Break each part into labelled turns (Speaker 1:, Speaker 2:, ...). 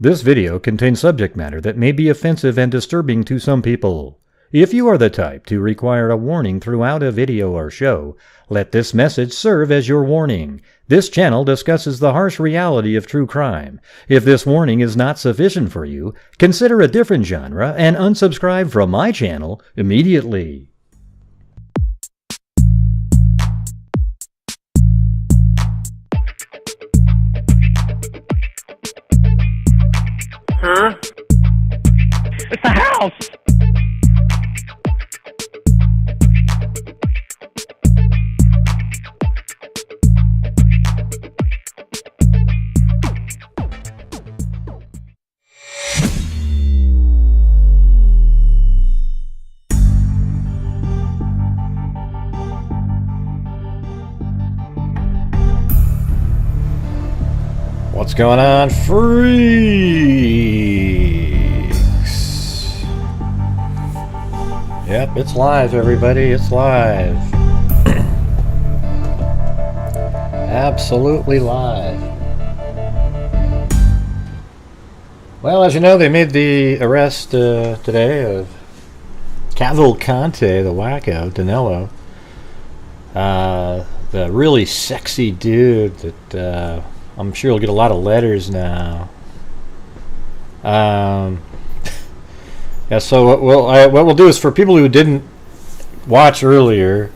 Speaker 1: This video contains subject matter that may be offensive and disturbing to some people. If you are the type to require a warning throughout a video or show, let this message serve as your warning. This channel discusses the harsh reality of true crime. If this warning is not sufficient for you, consider a different genre and unsubscribe from my channel immediately.
Speaker 2: Huh? It's a house!
Speaker 1: What's going on, freaks? Yep, it's live, everybody. It's live. Absolutely live. Well, as you know, they made the arrest today of Cavalcante, the wacko, Danelo. The really sexy dude that... I'm sure you'll get a lot of letters now. Yeah, so what we'll do is, for people who didn't watch earlier,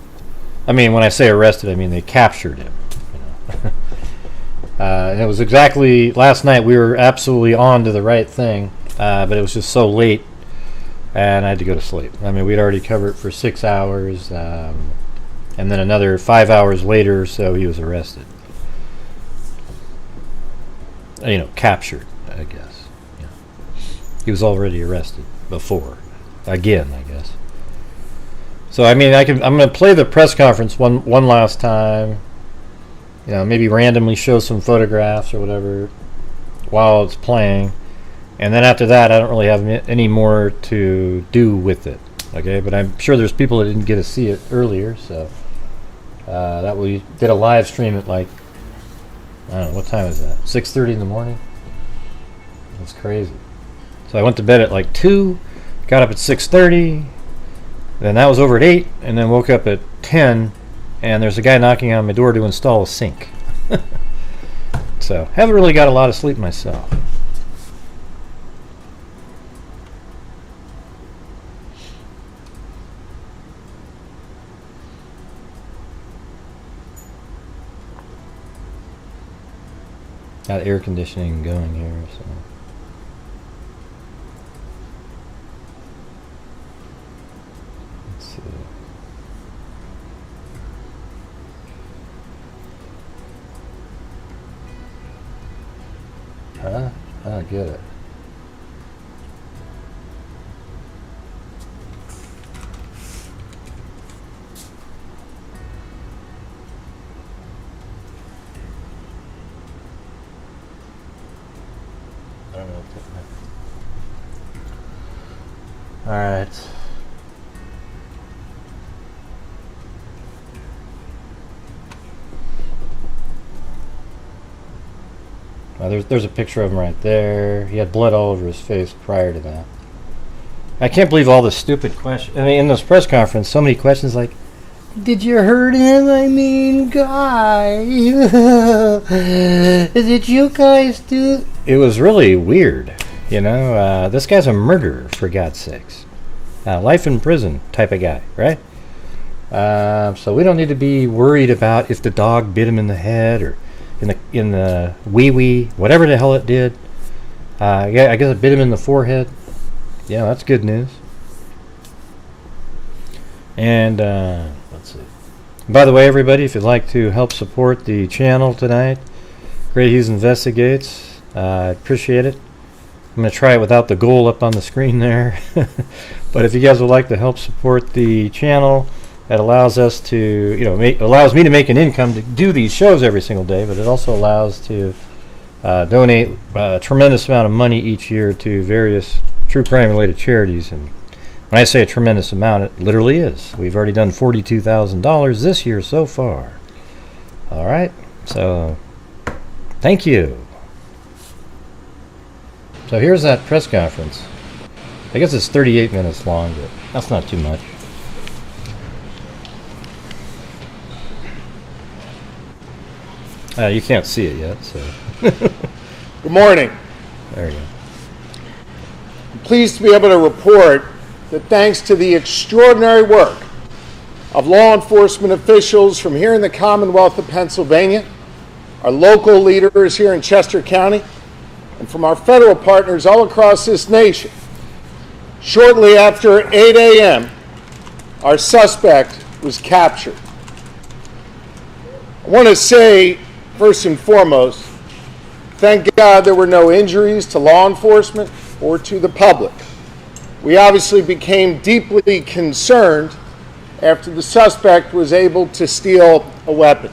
Speaker 1: I mean, when I say arrested, I mean they captured him. You know? And it was exactly last night. We were absolutely on to the right thing, but it was just so late, and I had to go to sleep. I mean, we'd already covered it for 6 hours, and then another 5 hours later, so he was arrested. You know, captured, I guess. Yeah. He was already arrested before, again, I guess. So I mean, I'm going to play the press conference one last time. You know, maybe randomly show some photographs or whatever while it's playing, and then after that, I don't really have any more to do with it. Okay, but I'm sure there's people that didn't get to see it earlier, so that we did a live stream at like, I don't know, what time is that? 6:30 in the morning? That's crazy. So I went to bed at like 2, got up at 6:30, then that was over at 8, and then woke up at 10, and there's a guy knocking on my door to install a sink. So, haven't really got a lot of sleep myself. Got air conditioning going here, so. Let's see. Huh? I don't get it. Alright. There's a picture of him right there. He had blood all over his face prior to that. I can't believe all the stupid questions. I mean, in this press conference, so many questions like, did you hurt him? I mean, guys. Is it you guys, dude? It was really weird. You know, this guy's a murderer, for God's sakes. Life in prison type of guy, right? So we don't need to be worried about if the dog bit him in the head or in the wee-wee, whatever the hell it did. Yeah, I guess it bit him in the forehead. Yeah, that's good news. And let's see. By the way, everybody, if you'd like to help support the channel tonight, Grant Hughes Investigates, I appreciate it. I'm going to try it without the goal up on the screen there. But if you guys would like to help support the channel, that allows us to, you know, allows me to make an income to do these shows every single day, but it also allows to donate a tremendous amount of money each year to various true crime related charities. And when I say a tremendous amount, it literally is. We've already done $42,000 this year so far. All right, so thank you. So here's that press conference. I guess it's 38 minutes long, but that's not too much. You can't see it yet, so.
Speaker 3: Good morning.
Speaker 1: There you go.
Speaker 3: I'm pleased to be able to report that thanks to the extraordinary work of law enforcement officials from here in the Commonwealth of Pennsylvania, our local leaders here in Chester County, and from our federal partners all across this nation, shortly after 8 a.m., our suspect was captured. I want to say, first and foremost, thank God there were no injuries to law enforcement or to the public. We obviously became deeply concerned after the suspect was able to steal a weapon.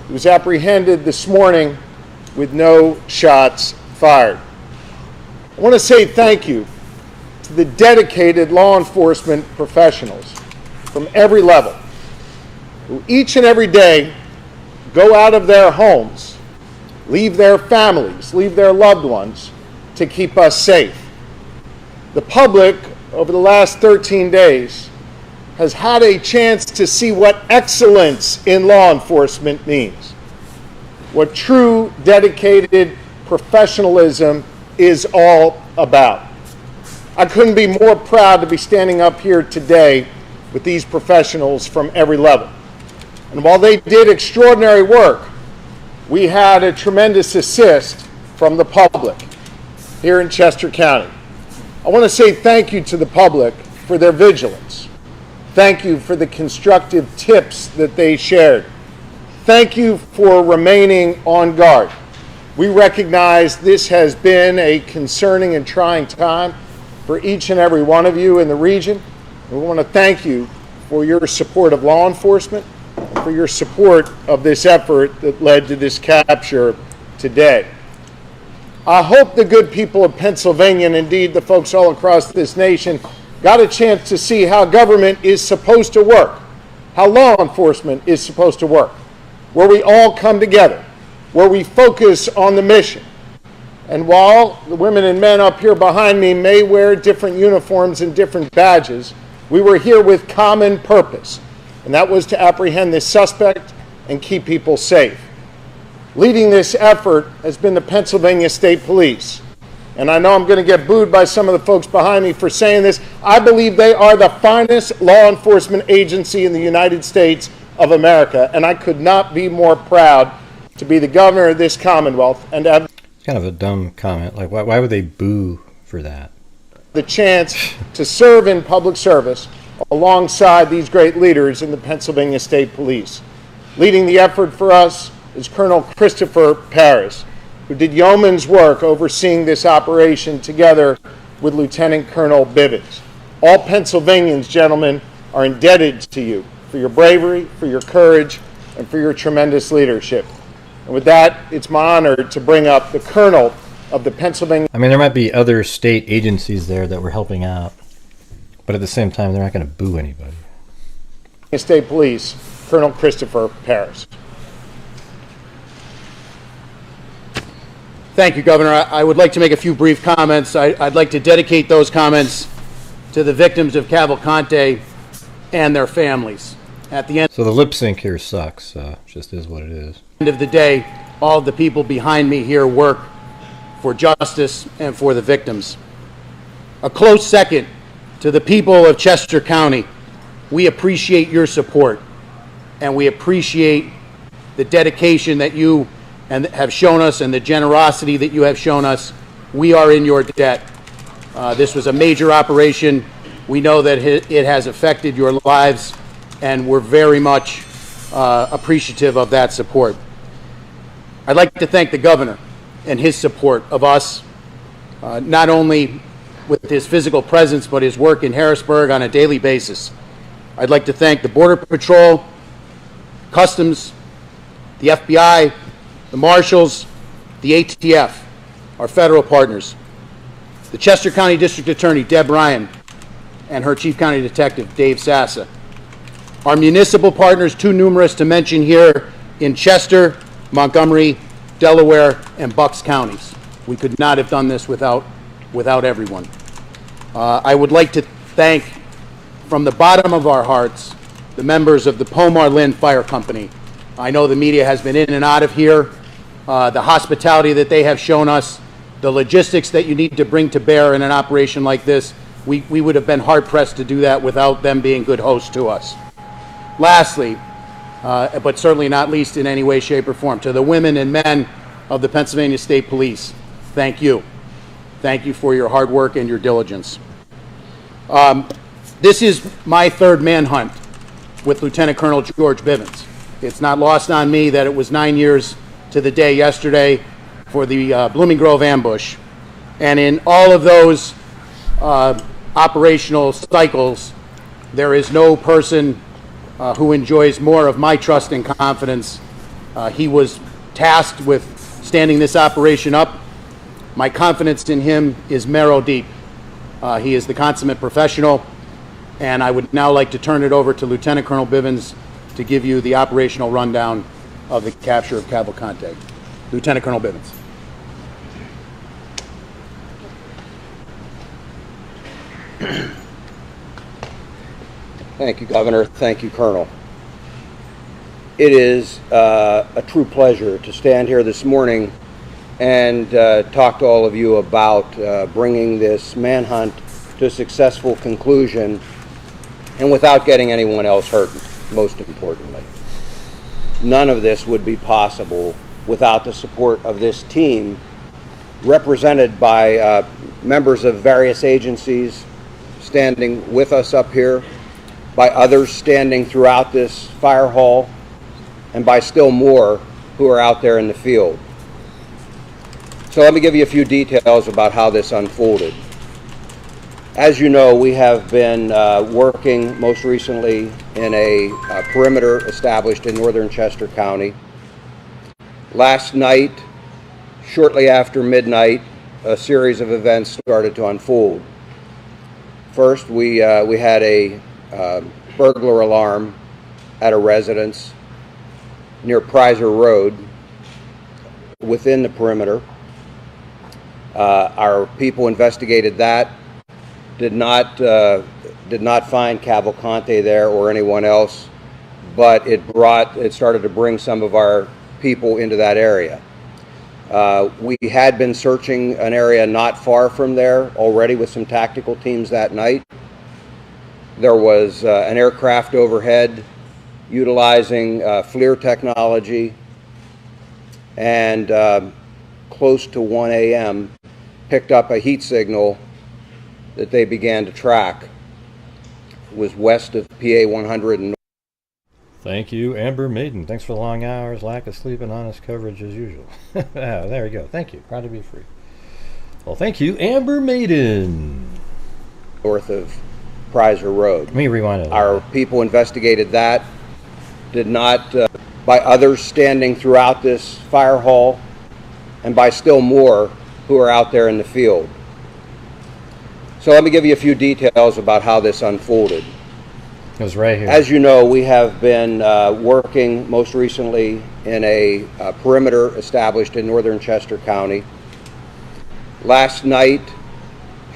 Speaker 3: He was apprehended this morning with no shots fired. I want to say thank you to the dedicated law enforcement professionals from every level who each and every day go out of their homes, leave their families, leave their loved ones to keep us safe. The public over the last 13 days has had a chance to see what excellence in law enforcement means, what true dedicated professionalism is all about. I couldn't be more proud to be standing up here today with these professionals from every level. And while they did extraordinary work, we had a tremendous assist from the public here in Chester County. I want to say thank you to the public for their vigilance. Thank you for the constructive tips that they shared. Thank you for remaining on guard. We recognize this has been a concerning and trying time for each and every one of you in the region. We want to thank you for your support of law enforcement, for your support of this effort that led to this capture today. I hope the good people of Pennsylvania, and indeed the folks all across this nation, got a chance to see how government is supposed to work, how law enforcement is supposed to work, where we all come together, where we focus on the mission. And while the women and men up here behind me may wear different uniforms and different badges, we were here with common purpose, and that was to apprehend this suspect and keep people safe. Leading this effort has been the Pennsylvania State Police. And I know I'm going to get booed by some of the folks behind me for saying this. I believe they are the finest law enforcement agency in the United States of America, and I could not be more proud to be the governor of this Commonwealth and to have
Speaker 1: It's kind of a dumb comment. Like, why would they boo for that?
Speaker 3: the chance to serve in public service alongside these great leaders in the Pennsylvania State Police. Leading the effort for us is Colonel Christopher Paris, who did yeoman's work overseeing this operation together with Lieutenant Colonel Bivens. All Pennsylvanians, gentlemen, are indebted to you for your bravery, for your courage, and for your tremendous leadership. And with that, it's my honor to bring up the Colonel of the Pennsylvania.
Speaker 1: I mean, there might be other state agencies there that were helping out, but at the same time, they're not going to boo anybody.
Speaker 3: State Police, Colonel Christopher Paris.
Speaker 4: Thank you, Governor. I would like to make a few brief comments. I'd like to dedicate those comments to the victims of Cavalcante and their families. At the
Speaker 1: So the lip sync here sucks. Just is what it is.
Speaker 4: end of the day, all of the people behind me here work for justice and for the victims. A close second to the people of Chester County. We appreciate your support, and we appreciate the dedication that you have shown us and the generosity that you have shown us. We are in your debt. This was a major operation. We know that it has affected your lives, and we're very much appreciative of that support. I'd like to thank the governor and his support of us, not only with his physical presence, but his work in Harrisburg on a daily basis. I'd like to thank the Border Patrol, Customs, the FBI, the Marshals, the ATF, our federal partners, the Chester County District Attorney, Deb Ryan, and her Chief County Detective, Dave Sassa. Our municipal partners, too numerous to mention here in Chester, Montgomery, Delaware, and Bucks counties. We could not have done this without everyone. I would like to thank, from the bottom of our hearts, the members of the Pomar Lynn Fire Company. I know the media has been in and out of here. The hospitality that they have shown us, the logistics that you need to bring to bear in an operation like this, we would have been hard-pressed to do that without them being good hosts to us. Lastly, but certainly not least in any way, shape, or form, to the women and men of the Pennsylvania State Police, thank you. Thank you for your hard work and your diligence. This is my third manhunt with Lieutenant Colonel George Bivens. It's not lost on me that it was 9 years to the day yesterday for the Blooming Grove ambush. And in all of those operational cycles, there is no person who enjoys more of my trust and confidence. He was tasked with standing this operation up. My confidence in him is marrow deep. He is the consummate professional, and I would now like to turn it over to Lieutenant Colonel Bivens to give you the operational rundown of the capture of Cavalcante. Lieutenant Colonel Bivens.
Speaker 5: Thank you, Governor. Thank you, Colonel. It is a true pleasure to stand here this morning and talk to all of you about bringing this manhunt to a successful conclusion, and without getting anyone else hurt, most importantly. None of this would be possible without the support of this team, represented by members of various agencies standing with us up here, by others standing throughout this fire hall, and by still more who are out there in the field. So let me give you a few details about how this unfolded. As you know, we have been working most recently in a perimeter established in northern Chester County. Last night, shortly after midnight, a series of events started to unfold. First, we had a burglar alarm at a residence near Prizer Road within the perimeter. Our people investigated that, did not find Cavalcante there or anyone else, but it started to bring some of our people into that area. We had been searching an area not far from there already with some tactical teams that night. There was an aircraft overhead utilizing FLIR technology, and close to 1 a.m. picked up a heat signal that they began to track. It was west of PA 100 and
Speaker 1: Thank you, Amber Maiden. Thanks for the long hours, lack of sleep, and honest coverage as usual. There we go. Thank you. Proud to be free. Well, thank you, Amber Maiden.
Speaker 5: north of Prizer Road.
Speaker 1: Let me rewind it.
Speaker 5: Our people investigated that, did not, by others standing throughout this fire hall, and by still more who are out there in the field. So let me give you a few details about how this unfolded.
Speaker 1: It was right here.
Speaker 5: As you know, we have been working most recently in a perimeter established in northern Chester County. Last night,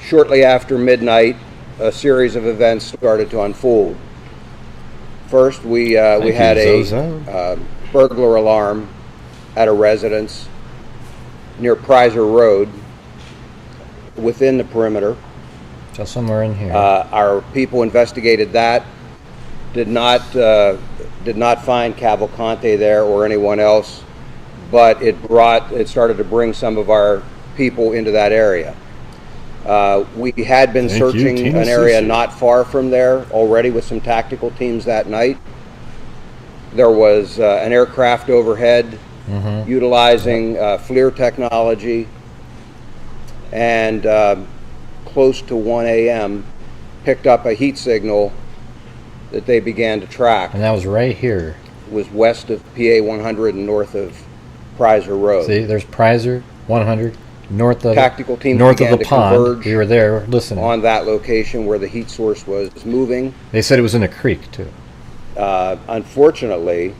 Speaker 5: shortly after midnight, a series of events started to unfold. First, we had a burglar alarm at a residence near Prizer Road within the perimeter.
Speaker 1: So somewhere in here.
Speaker 5: Our people investigated that, did not find Cavalcante there or anyone else, but it started to bring some of our people into that area. We had been searching an area not far from there already with some tactical teams that night. There was an aircraft overhead utilizing FLIR technology, and close to 1 a.m. picked up a heat signal that they began to track.
Speaker 1: And that was right here.
Speaker 5: It was west of PA 100 and north of Prizer Road.
Speaker 1: See, there's Prizer 100 north of
Speaker 5: tactical teams
Speaker 1: north of
Speaker 5: began
Speaker 1: the
Speaker 5: to
Speaker 1: pond.
Speaker 5: converge
Speaker 1: We were there listening
Speaker 5: on that location where the heat source was moving.
Speaker 1: They said it was in a creek too.
Speaker 5: Unfortunately,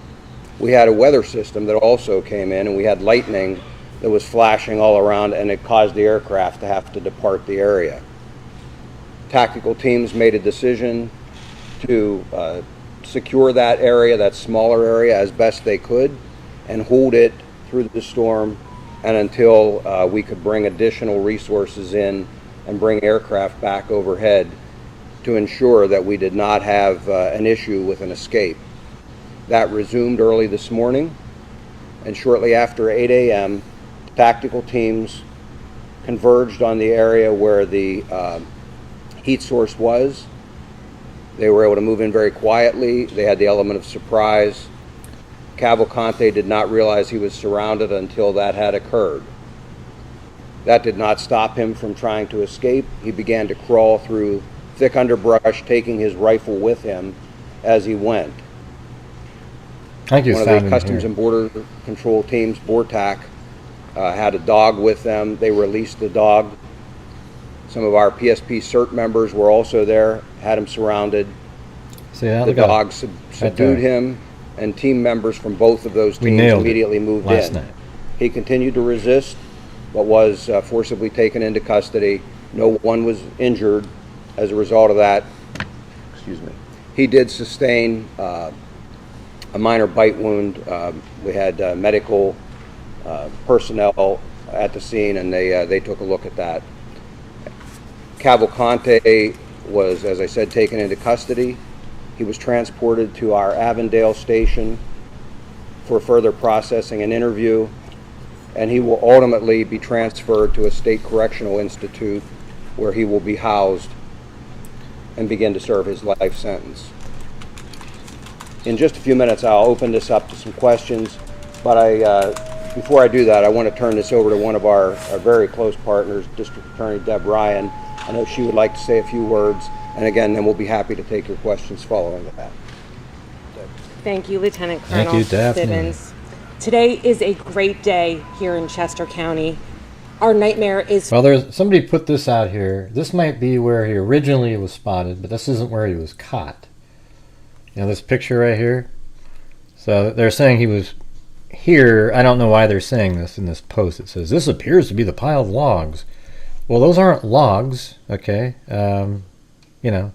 Speaker 5: we had a weather system that also came in, and we had lightning that was flashing all around, and it caused the aircraft to have to depart the area. Tactical teams made a decision to secure that area, that smaller area, as best they could, and hold it through the storm and until we could bring additional resources in and bring aircraft back overhead to ensure that we did not have an issue with an escape. That resumed early this morning, and shortly after 8 a.m., tactical teams converged on the area where the heat source was. They were able to move in very quietly. They had the element of surprise. Cavalcante did not realize he was surrounded until that had occurred. That did not stop him from trying to escape. He began to crawl through thick underbrush, taking his rifle with him as he went.
Speaker 1: Thank you.
Speaker 5: One of the Customs and Border Control teams, BORTAC, had a dog with them. They released the dog. Some of our PSP CERT members were also there, had him surrounded. The dog subdued him, and team members from both of those teams immediately moved in. He continued to resist, but was forcibly taken into custody. No one was injured as a result of that. Excuse me. He did sustain a minor bite wound. We had medical personnel at the scene, and they took a look at that. Cavalcante was, as I said, taken into custody. He was transported to our Avondale station for further processing and interview, and he will ultimately be transferred to a state correctional institute where he will be housed and begin to serve his life sentence. In just a few minutes, I'll open this up to some questions, but before I do that, I want to turn this over to one of our very close partners, District Attorney Deb Ryan. I know she would like to say a few words, and again, then we'll be happy to take your questions following that.
Speaker 6: Thank you, Lieutenant Colonel
Speaker 1: Simmons.
Speaker 6: Today is a great day here in Chester County. Our nightmare is...
Speaker 1: Well, somebody put this out here. This might be where he originally was spotted, but this isn't where he was caught. You know, this picture right here? So they're saying he was here. I don't know why they're saying this in this post. It says, this appears to be the pile of logs. Well, those aren't logs, okay? You know,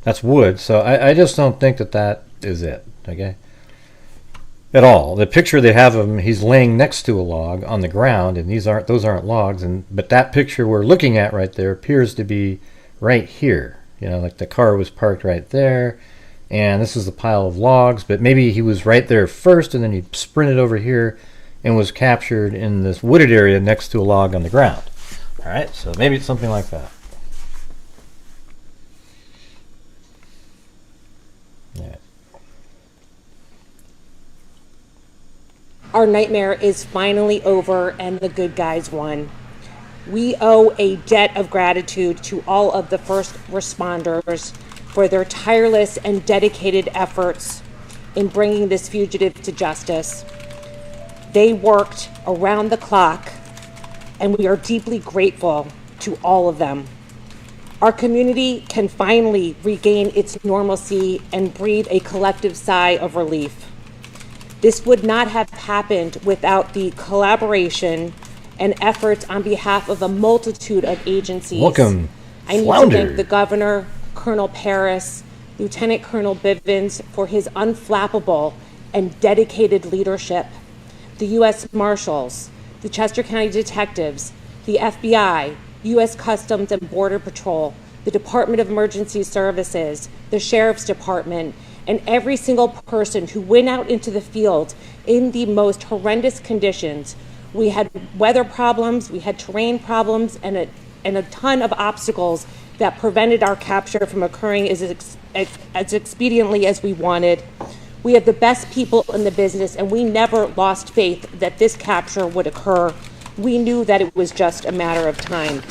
Speaker 1: that's wood. So I just don't think that is it, okay? At all. The picture they have of him, he's laying next to a log on the ground, and those aren't logs. But that picture we're looking at right there appears to be right here. You know, like the car was parked right there, and this is the pile of logs. But maybe he was right there first, and then he sprinted over here and was captured in this wooded area next to a log on the ground. All right, so maybe it's something like that. Yeah.
Speaker 6: Our nightmare is finally over, and the good guys won. We owe a debt of gratitude to all of the first responders for their tireless and dedicated efforts in bringing this fugitive to justice. They worked around the clock, and we are deeply grateful to all of them. Our community can finally regain its normalcy and breathe a collective sigh of relief. This would not have happened without the collaboration and efforts on behalf of a multitude of agencies.
Speaker 1: Welcome,
Speaker 6: I need to thank the Governor, Colonel Paris, Lieutenant Colonel Bivens for his unflappable and dedicated leadership, the U.S. Marshals, the Chester County Detectives, the FBI, U.S. Customs and Border Patrol, the Department of Emergency Services, the Sheriff's Department, and every single person who went out into the field in the most horrendous conditions. We had weather problems, we had terrain problems, and a ton of obstacles that prevented our capture from occurring as expediently as we wanted. We have the best people in the business, and we never lost faith that this capture would occur. We knew that it was just a matter of time.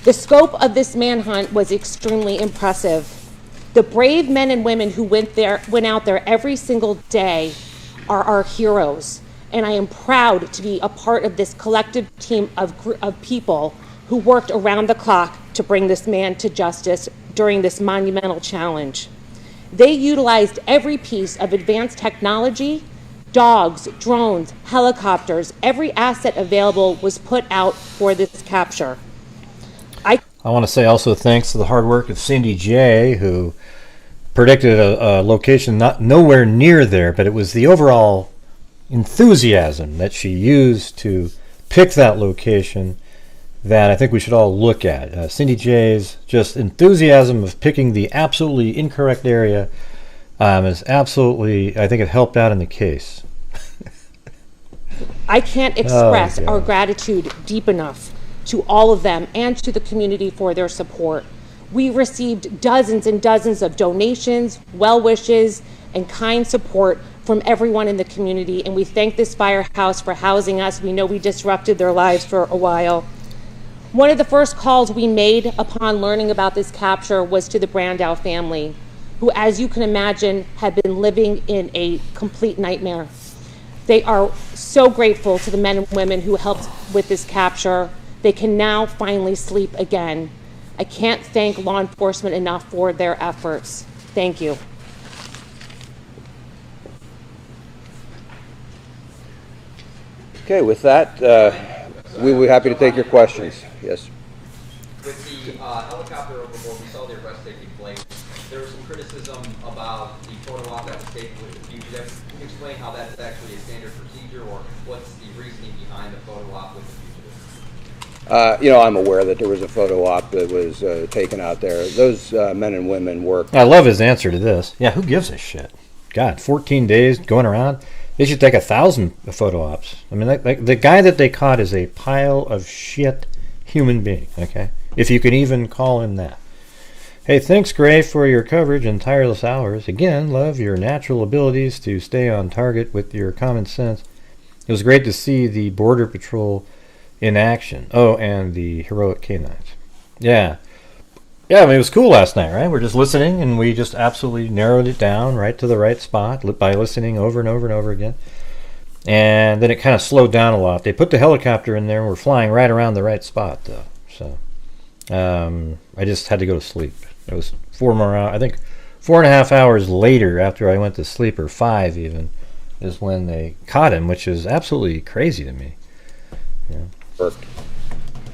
Speaker 6: The scope of this manhunt was extremely impressive. The brave men and women who went out there every single day are our heroes, and I am proud to be a part of this collective team of people who worked around the clock to bring this man to justice during this monumental challenge. They utilized every piece of advanced technology dogs, drones, helicopters, every asset available was put out for this capture.
Speaker 1: I want to say also thanks to the hard work of Cindy J, who predicted a location not nowhere near there, but it was the overall enthusiasm that she used to pick that location that I think we should all look at. Cindy J's just enthusiasm of picking the absolutely incorrect area is absolutely, I think it helped out in the case.
Speaker 6: I can't express our gratitude deep enough to all of them and to the community for their support. We received dozens and dozens of donations, well wishes, and kind support from everyone in the community, and we thank this firehouse for housing us. We know we disrupted their lives for a while. One of the first calls we made upon learning about this capture was to the Brandow family, who, as you can imagine, had been living in a complete nightmare. They are so grateful to the men and women who helped with this capture. They can now finally sleep again. I can't thank law enforcement enough for their efforts. Thank you.
Speaker 5: Okay, with that, we will be happy to take your questions. Yes.
Speaker 7: With the helicopter overboard, we saw the arrest taking place. There was some criticism about the photo op that was taken with the fugitive. Can you explain how that's actually a standard procedure, or what's the reasoning behind the photo op with the fugitive?
Speaker 5: I'm aware that there was a photo op that was taken out there. Those men and women work.
Speaker 1: I love his answer to this. Yeah, who gives a shit? God, 14 days going around. They should take 1,000 photo ops. I mean, the guy that they caught is a pile of shit human being, okay? If you can even call him that. Hey, thanks, Gray, for your coverage and tireless hours. Again, love your natural abilities to stay on target with your common sense. It was great to see the Border Patrol in action. Oh, and the heroic canines. Yeah. Yeah, I mean, it was cool last night, right? We're just listening, and we just absolutely narrowed it down right to the right spot by listening over and over and over again. And then it kind of slowed down a lot. They put the helicopter in there, and we're flying right around the right spot, though. So I just had to go to sleep. It was 4 more hours. I think 4.5 hours later after I went to sleep, or 5 even, is when they caught him, which is absolutely crazy to me. Yeah.
Speaker 5: Worked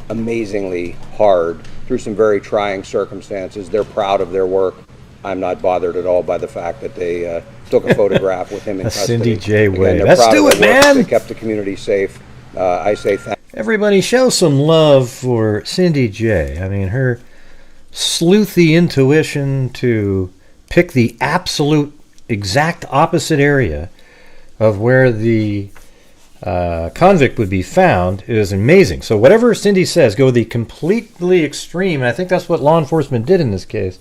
Speaker 5: amazingly hard through some very trying circumstances. They're proud of their work. I'm not bothered at all by the fact that they took a photograph with him in custody.
Speaker 1: Cindy J. Way.
Speaker 5: Again,
Speaker 1: Let's do it, man!
Speaker 5: They kept the community safe. I say thank you.
Speaker 1: Everybody show some love for Cindy J. I mean, her sleuthy intuition to pick the absolute exact opposite area of where the convict would be found is amazing. So whatever Cindy says, go the completely extreme, and I think that's what law enforcement did in this case,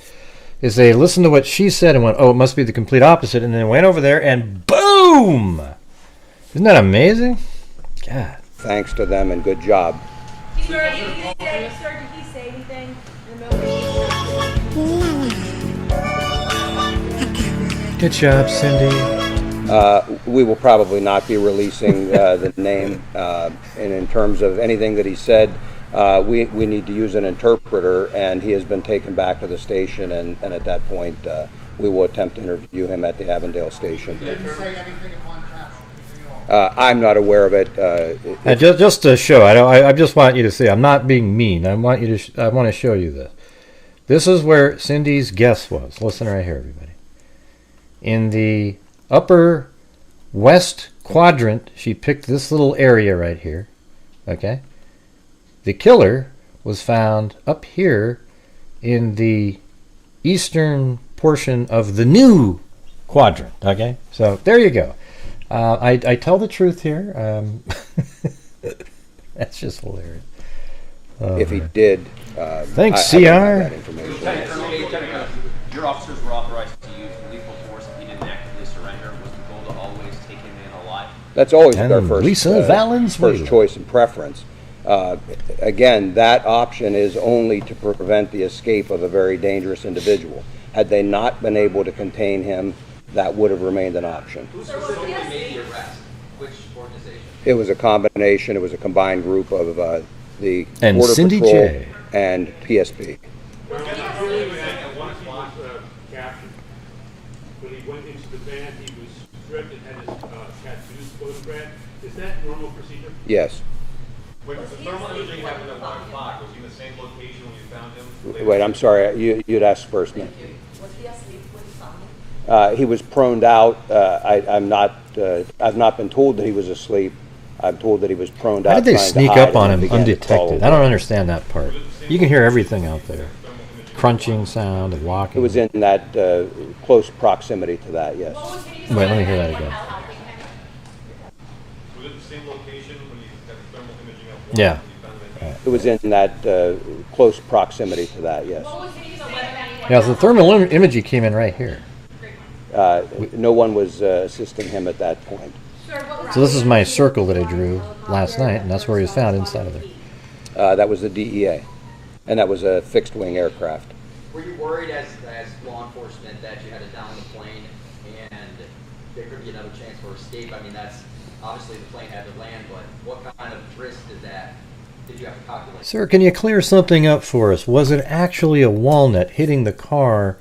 Speaker 1: is they listened to what she said and went, oh, it must be the complete opposite, and then went over there and boom! Isn't that amazing? God.
Speaker 5: Thanks to them and good job.
Speaker 8: Sir, did he say anything?
Speaker 1: Good job, Cindy.
Speaker 5: We will probably not be releasing the name, and in terms of anything that he said, we need to use an interpreter, and he has been taken back to the station, and at that point we will attempt to interview him at the Avondale station.
Speaker 4: Did he say anything upon capture?
Speaker 5: I'm not aware of it.
Speaker 1: Just to show, I just want you to see, I'm not being mean. I want you to. I want to show you this. This is where Cindy's guess was. Listen right here, everybody. In the upper west quadrant, she picked this little area right here. Okay. The killer was found up here in the eastern portion of the new quadrant. Okay. So there you go. I tell the truth here. That's just hilarious.
Speaker 5: If he did,
Speaker 1: thanks,
Speaker 5: I
Speaker 1: CR.
Speaker 5: that information.
Speaker 7: Your officers were authorized to use lethal force if he didn't actively surrender. Was the goal to always take him in alive?
Speaker 5: That's always
Speaker 1: And
Speaker 5: our first,
Speaker 1: Lisa Valenzuela.
Speaker 5: first choice and preference. Again, that option is only to prevent the escape of a very dangerous individual. Had they not been able to contain him, that would have remained an option.
Speaker 7: Who specifically made the arrest? Which organization?
Speaker 5: It was a combination. It was a combined group of the
Speaker 1: And
Speaker 5: Border
Speaker 1: Cindy
Speaker 5: Patrol
Speaker 1: J.
Speaker 5: and PSP.
Speaker 9: At one he was captured. When he went into the van, he was stripped and had his tattoos Grant. Is that normal procedure?
Speaker 5: Yes.
Speaker 10: Wait, the thermal imaging happened at 1 o'clock. Was he in the same location when you found him?
Speaker 5: Wait, I'm sorry. You'd asked first, man.
Speaker 8: Was he asleep when you found him?
Speaker 5: He was proned out. I've not been told that he was asleep. I'm told that he was proned out.
Speaker 1: How did they
Speaker 5: trying to
Speaker 1: sneak
Speaker 5: hide
Speaker 1: up on
Speaker 5: and
Speaker 1: him
Speaker 5: began to crawl
Speaker 1: undetected?
Speaker 5: away.
Speaker 1: I don't understand that part. You can hear everything out there. Crunching sound and walking.
Speaker 5: It was in that close proximity to that, yes.
Speaker 1: Wait, let me hear that again.
Speaker 10: Was it the same location when you got the thermal imaging of
Speaker 1: Yeah.
Speaker 5: It was in that close proximity to that, yes.
Speaker 1: Yeah, so the thermal imaging came in right here.
Speaker 5: No one was assisting him at that point.
Speaker 1: So this is my circle that I drew last night, and that's where he was found inside of there.
Speaker 5: That was the DEA, and that was a fixed-wing aircraft.
Speaker 7: Were you worried as law enforcement that you had to down the plane and there could be another chance for escape? I mean, that's obviously the plane had to land, but what kind of risk did you have to calculate?
Speaker 1: Sir, can you clear something up for us? Was it actually a walnut hitting the car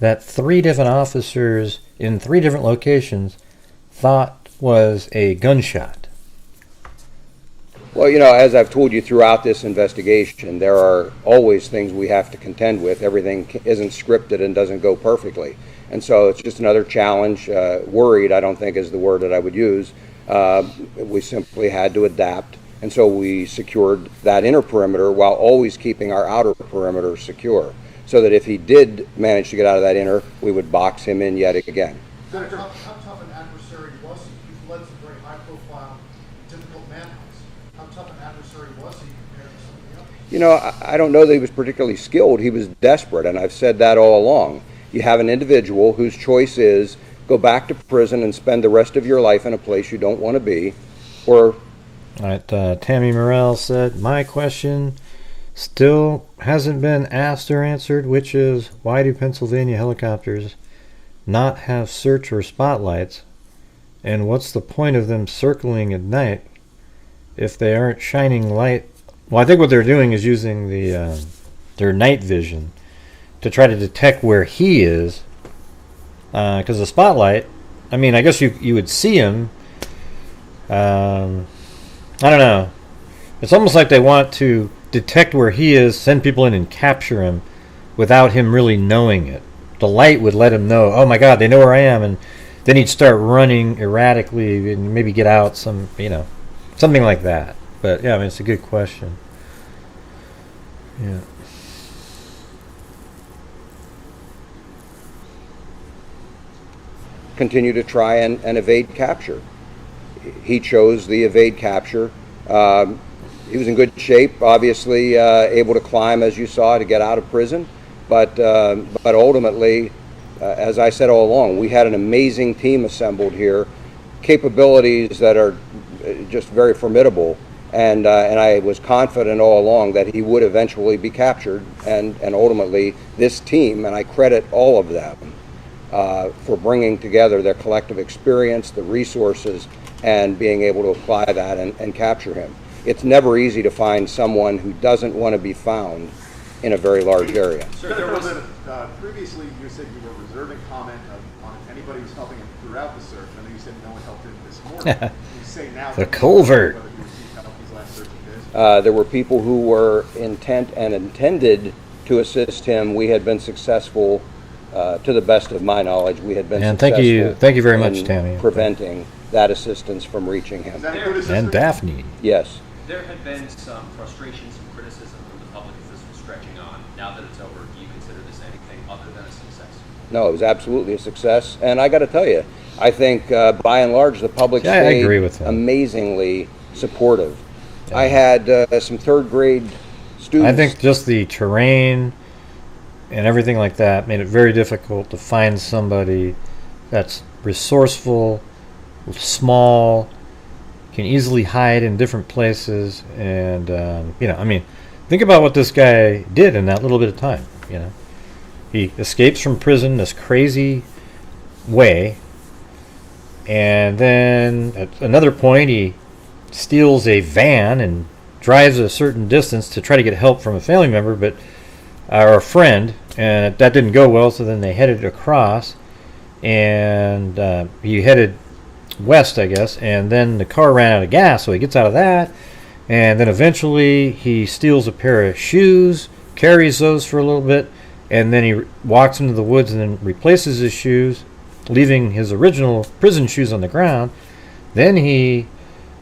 Speaker 1: that 3 different officers in 3 different locations thought was a gunshot?
Speaker 5: Well, you know, as I've told you throughout this investigation, there are always things we have to contend with. Everything isn't scripted and doesn't go perfectly. And so it's just another challenge. Worried, I don't think, is the word that I would use. We simply had to adapt. And so we secured that inner perimeter while always keeping our outer perimeter secure, so that if he did manage to get out of that inner, we would box him in yet again.
Speaker 11: Senator, how tough an adversary was he? You've led some very high-profile, difficult manhunts. How tough an adversary was he compared to somebody else?
Speaker 5: You know, I don't know that he was particularly skilled. He was desperate, and I've said that all along. You have an individual whose choice is go back to prison and spend the rest of your life in a place you don't want to be, or...
Speaker 1: All right, Tammy Morrell said, my question still hasn't been asked or answered, which is, why do Pennsylvania helicopters not have search or spotlights, and what's the point of them circling at night if they aren't shining light? Well, I think what they're doing is using their night vision to try to detect where he is, because the spotlight, I mean, I guess you would see him. I don't know. It's almost like they want to detect where he is, send people in and capture him without him really knowing it. The light would let him know, oh my God, they know where I am, and then he'd start running erratically and maybe get out something like that. But yeah, I mean, it's a good question. Yeah.
Speaker 5: Continue to try and evade capture. He chose the evade capture. He was in good shape, obviously able to climb, as you saw, to get out of prison. But ultimately, as I said all along, we had an amazing team assembled here, capabilities that are just very formidable. And I was confident all along that he would eventually be captured. And ultimately, this team, and I credit all of them for bringing together their collective experience, the resources, and being able to apply that and capture him. It's never easy to find someone who doesn't want to be found in a very large area.
Speaker 11: Previously, you said you were reserving comment on if anybody was helping him throughout the search. I know you said no one helped him this morning. You say now
Speaker 1: the covert.
Speaker 11: whether he received help these last searching days.
Speaker 5: There were people who were intent and intended to assist him. We had been successful, to the best of my knowledge, we had been successful.
Speaker 1: Thank you very much,
Speaker 5: in
Speaker 1: Tammy.
Speaker 5: Preventing that assistance from reaching him.
Speaker 1: And Daphne.
Speaker 5: Yes.
Speaker 12: There had been some frustration, some criticism from the public as this was stretching on. Now that it's over, do you consider this anything other than a success?
Speaker 5: No, it was absolutely a success. And I got to tell you, I think by and large the public
Speaker 1: I
Speaker 5: stayed
Speaker 1: agree with him.
Speaker 5: amazingly supportive. I had some third grade students.
Speaker 1: I think just the terrain and everything like that made it very difficult to find somebody that's resourceful, small, can easily hide in different places, and I mean, think about what this guy did in that little bit of time. He escapes from prison this crazy way, and then at another point he steals a van and drives a certain distance to try to get help from a family member, or a friend, and that didn't go well. So then they headed across, and he headed west, I guess, and then the car ran out of gas, so he gets out of that, and then eventually he steals a pair of shoes, carries those for a little bit, and then he walks into the woods and then replaces his shoes, leaving his original prison shoes on the ground. Then he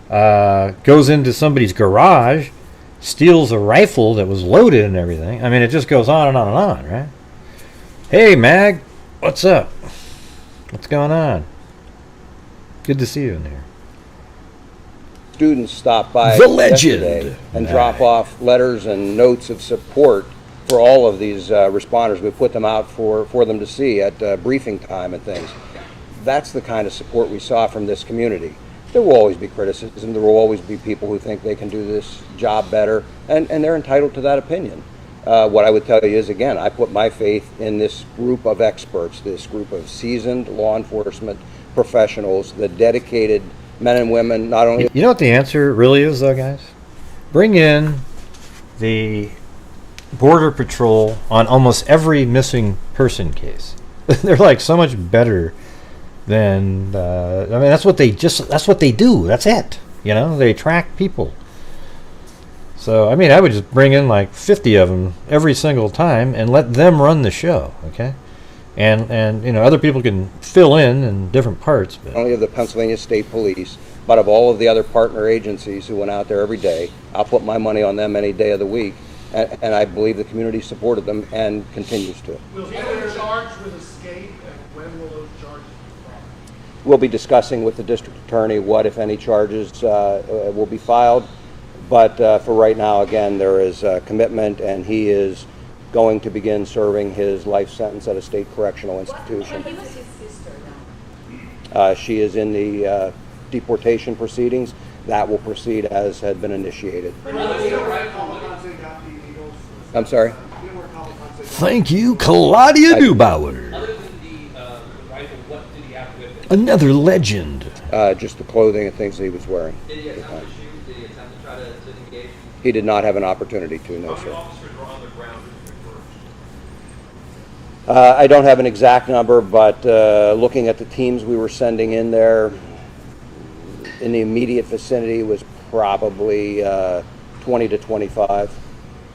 Speaker 1: goes into somebody's garage, steals a rifle that was loaded and everything. I mean, it just goes on and on and on, right? Hey, Mag, what's up? What's going on? Good to see you in here.
Speaker 5: Students stop by
Speaker 1: The legend.
Speaker 5: yesterday and drop off letters and notes of support for all of these responders. We put them out for them to see at briefing time and things. That's the kind of support we saw from this community. There will always be criticism. There will always be people who think they can do this job better, and they're entitled to that opinion. What I would tell you is, again, I put my faith in this group of experts, this group of seasoned law enforcement professionals, the dedicated men and women, not only...
Speaker 1: You know what the answer really is, though, guys? Bring in the Border Patrol on almost every missing person case. They're like so much better than... I mean, that's what they do. That's it. You know, they track people. So, I mean, I would just bring in like 50 of them every single time and let them run the show, okay? And you know, other people can fill in different parts. But.
Speaker 5: Not only of the Pennsylvania State Police, but of all of the other partner agencies who went out there every day. I'll put my money on them any day of the week, and I believe the community supported them and continues to.
Speaker 11: Will he be charged with escape, and when will those charges be filed?
Speaker 5: We'll be discussing with the district attorney what, if any, charges will be filed. But for right now, again, there is a commitment, and he is going to begin serving his life sentence at a state correctional institution.
Speaker 8: He was his sister now.
Speaker 5: She is in the deportation proceedings. That will proceed as had been initiated. I'm sorry?
Speaker 1: Thank you, Claudia Dubauer.
Speaker 12: Other than the rifle, what did he have with it?
Speaker 1: Another legend.
Speaker 5: Just the clothing and things that he was wearing.
Speaker 7: Did he attempt to shoot? Did he attempt to try to engage?
Speaker 5: He did not have an opportunity to, no,
Speaker 10: How many
Speaker 5: sir.
Speaker 10: officers were on the ground when you first?
Speaker 5: I don't have an exact number, but looking at the teams we were sending in there, in the immediate vicinity was probably 20 to 25.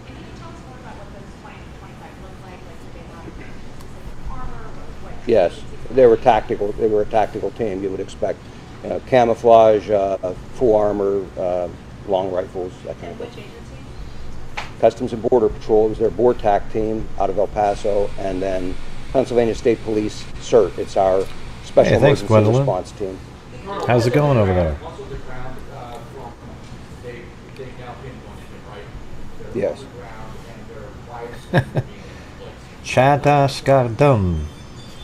Speaker 8: Can you tell us more about what those 20 to 25 look like? Like, did they have specific armor? What
Speaker 5: Yes, they were tactical. They were a tactical team. You would expect, you know, camouflage, full armor, long rifles, that kind of
Speaker 8: which
Speaker 5: thing.
Speaker 8: agency?
Speaker 5: Customs and Border Patrol was their BORTAC team out of El Paso, and then Pennsylvania State Police CERT. It's our special
Speaker 1: thanks,
Speaker 5: emergency
Speaker 1: Gwendolyn.
Speaker 5: response team.
Speaker 1: How's it going over there?
Speaker 9: Also the ground from they now pinpointed it, right? They're
Speaker 5: Yes.
Speaker 9: on the ground and their fires being placed.
Speaker 1: Chatascadum.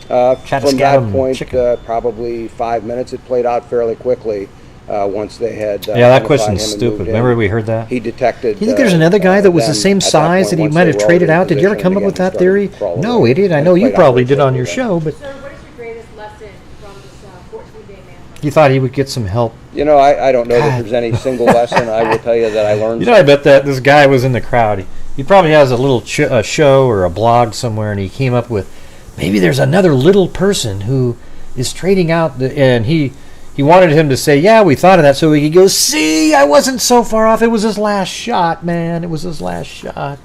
Speaker 5: From that point, probably 5 minutes. It played out fairly quickly once they had.
Speaker 1: Yeah, that
Speaker 5: identified
Speaker 1: question's
Speaker 5: him and
Speaker 1: stupid.
Speaker 5: moved in.
Speaker 1: Remember we heard that?
Speaker 5: He detected.
Speaker 1: You think there's another guy that was the
Speaker 5: them
Speaker 1: same
Speaker 5: at that
Speaker 1: size
Speaker 5: point,
Speaker 1: that he
Speaker 5: once
Speaker 1: might
Speaker 5: they
Speaker 1: have
Speaker 5: were all
Speaker 1: traded
Speaker 5: in
Speaker 1: out? Did you ever
Speaker 5: position,
Speaker 1: come up
Speaker 5: again,
Speaker 1: with that
Speaker 5: started
Speaker 1: theory?
Speaker 5: to crawl
Speaker 1: No,
Speaker 5: away.
Speaker 1: idiot. I
Speaker 5: It
Speaker 1: know you
Speaker 5: played out
Speaker 1: probably
Speaker 5: very
Speaker 1: did on your
Speaker 5: quickly
Speaker 1: show, but
Speaker 8: So what is your greatest lesson from this 14-day man?
Speaker 1: you thought he would get some help.
Speaker 5: You know, I don't know that
Speaker 1: God.
Speaker 5: there's any single lesson. I will tell you that I learned.
Speaker 1: You know, I bet that this guy was in the crowd. He probably has a little a show or a blog somewhere, and he came up with maybe there's another little person who is trading out, and he wanted him to say, yeah, we thought of that, so he could go, see, I wasn't so far off. It was his last shot, man. It was his last shot.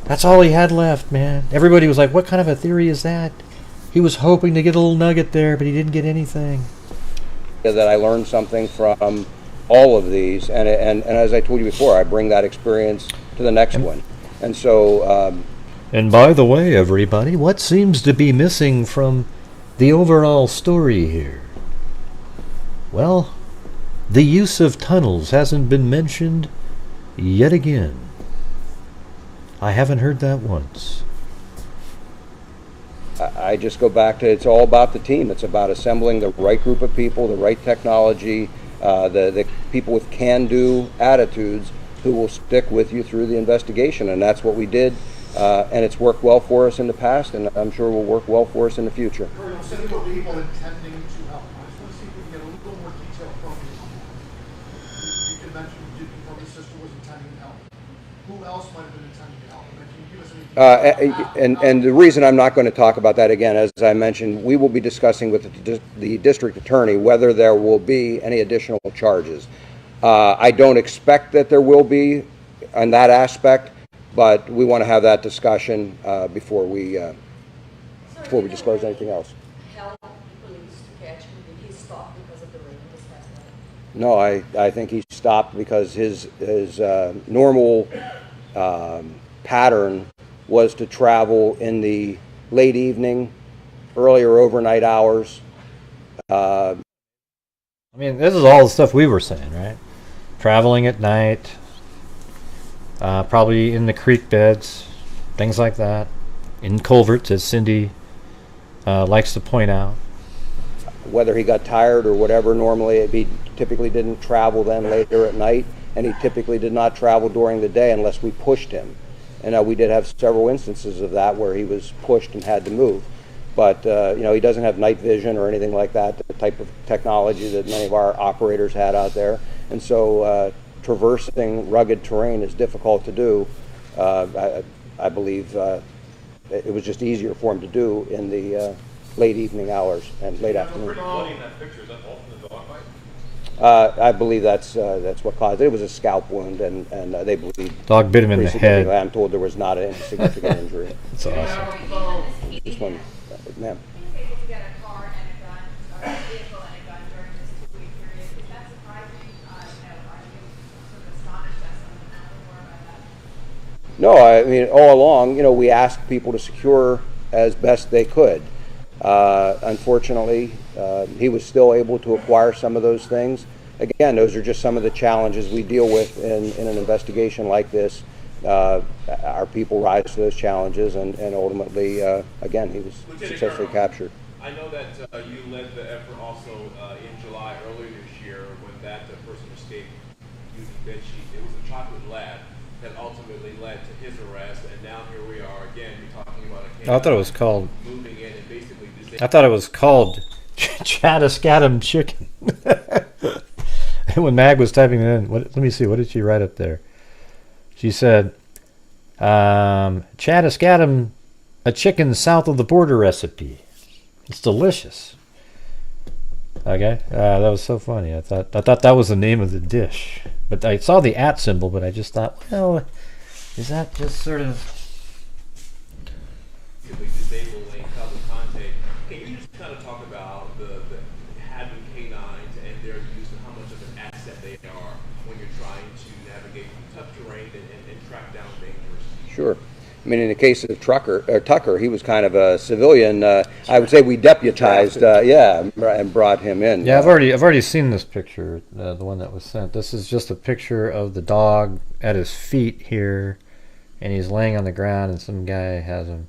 Speaker 1: That's all he had left, man. Everybody was like, what kind of a theory is that? He was hoping to get a little nugget there, but he didn't get anything.
Speaker 5: that I learned something from all of these, and as I told you before, I bring that experience to the next one, and so.
Speaker 1: And by the way, everybody, what seems to be missing from the overall story here? Well, the use of tunnels hasn't been mentioned yet again. I haven't heard that once.
Speaker 5: I just go back to, it's all about the team. It's about assembling the right group of people, the right technology, the people with can-do attitudes who will stick with you through the investigation, and that's what we did. And it's worked well for us in the past, and I'm sure will work well for us in the future.
Speaker 11: Colonel, said there were people intending to help. I just want to see if we can get a little more detail from you on that. You can mention, did you know the sister was intending to help? who else might have been intending to help? Can you give us any
Speaker 5: And the reason I'm not going to talk about that again, as I mentioned, we will be discussing with the district attorney whether there will be any additional charges. I don't expect that there will be on that aspect, but we want to have that discussion before we disclose anything else.
Speaker 13: Help police to catch him? Did he stop because of the rain this past night?
Speaker 5: No, I think he stopped because his normal pattern was to travel in the late evening, earlier overnight hours.
Speaker 1: I mean, this is all the stuff we were saying, right? Traveling at night, probably in the creek beds, things like that, in culverts, as Cindy likes to point out.
Speaker 5: Whether he got tired or whatever, normally he typically didn't travel then later at night, and he typically did not travel during the day unless we pushed him. And we did have several instances of that where he was pushed and had to move. But he doesn't have night vision or anything like that, the type of technology that many of our operators had out there. And so traversing rugged terrain is difficult to do. I believe it was just easier for him to do in the late evening hours and late afternoon. I believe that's what caused it. It was a scalp wound, and they believe
Speaker 1: dog bit him in the head.
Speaker 5: I'm told there was not any significant injury.
Speaker 1: That's awesome.
Speaker 5: This one, ma'am. No, I mean, all along, we asked people to secure as best they could. Unfortunately, he was still able to acquire some of those things. Again, those are just some of the challenges we deal with in an investigation like this. Our people rise to those challenges, and ultimately, again, he was successfully captured.
Speaker 10: I know that you led the effort also in July earlier this year when that person escaped using bed sheets. It was a chocolate lab that ultimately led to his arrest, and now here we are again. You're talking about a case.
Speaker 1: I thought it was called.
Speaker 10: Moving in and basically.
Speaker 1: I thought it was called Chattahscadam chicken. When Mag was typing it in, let me see. What did she write up there? She said, Chattahscadam, a chicken south of the border recipe. It's delicious. Okay, that was so funny. I thought that was the name of the dish, but I saw the @ symbol, but I just thought, well, is that just sort of
Speaker 10: disabling Cavalcante? Can you just kind of talk about the having canines and their use and how much of an asset they are when you're trying to navigate tough terrain and track down dangers?
Speaker 5: Sure. I mean, in the case of Tucker, he was kind of a civilian. I would say we deputized, and brought him in.
Speaker 1: Yeah, I've already seen this picture, the one that was sent. This is just a picture of the dog at his feet here, and he's laying on the ground, and some guy has him.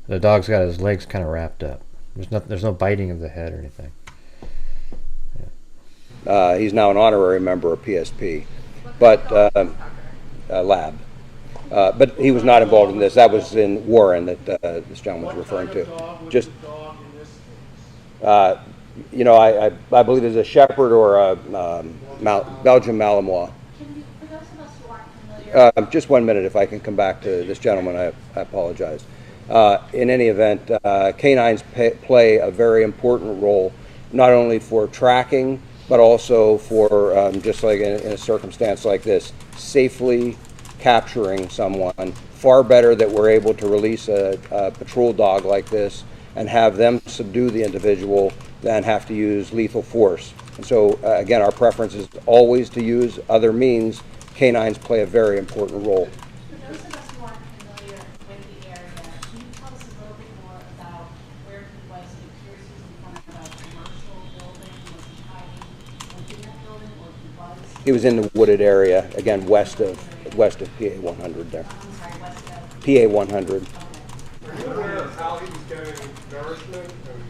Speaker 1: The dog's got his legs kind of wrapped up. There's no biting of the head or anything.
Speaker 5: Yeah. He's now an honorary member of PSP, but lab. But he was not involved in this. That was in Warren that this gentleman was referring to. Just, I believe it's a Shepherd or a Belgian Malinois. Just 1 minute, if I can come back to this gentleman. I apologize. In any event, canines play a very important role, not only for tracking, but also for, just like in a circumstance like this, safely capturing someone. Far better that we're able to release a patrol dog like this and have them subdue the individual than have to use lethal force. And so, again, our preference is always to use other means. Canines play a very important role.
Speaker 8: For those of us who aren't familiar with the area, can you tell us a little bit more about where he was? It appears he was in front of a commercial building. Was he hiding within that building, or he was?
Speaker 5: He was in the wooded area, again, west of PA 100 there.
Speaker 8: I'm sorry, west of?
Speaker 5: PA 100.
Speaker 11: Are you aware of how he was getting nourishment and,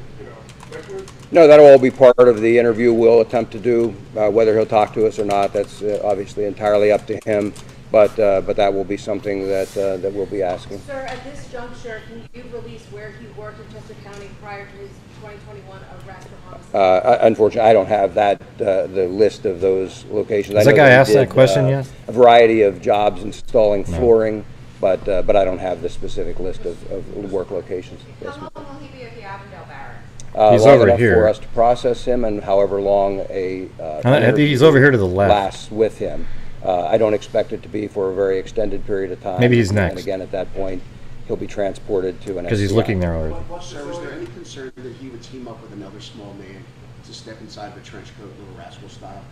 Speaker 11: liquids?
Speaker 5: No, that'll all be part of the interview we'll attempt to do. Whether he'll talk to us or not, that's obviously entirely up to him. But that will be something that we'll be asking.
Speaker 13: Sir, at this juncture, can you release where he worked in Chester County prior to his 2021 arrest for homicide?
Speaker 5: Unfortunately, I don't have that the list of those locations.
Speaker 1: Has
Speaker 5: I
Speaker 1: that
Speaker 5: know
Speaker 1: guy
Speaker 5: they
Speaker 1: asked that
Speaker 5: did,
Speaker 1: question yet?
Speaker 5: A variety of jobs installing flooring, but I don't have the specific list of work locations. Yes,
Speaker 8: How long will he be at the Avondale Barracks?
Speaker 1: He's
Speaker 5: long
Speaker 1: over
Speaker 5: enough
Speaker 1: here.
Speaker 5: for us to process him, and however long a
Speaker 1: He's over here to the left.
Speaker 5: lasts with him. I don't expect it to be for a very extended period of time.
Speaker 1: Maybe he's
Speaker 5: And
Speaker 1: next.
Speaker 5: again, at that point, he'll be transported to an
Speaker 1: Because he's
Speaker 5: SCI.
Speaker 1: looking there already.
Speaker 14: Sir, was there any concern that he would team up with another small man to step inside of a trench coat, Little Rascal style?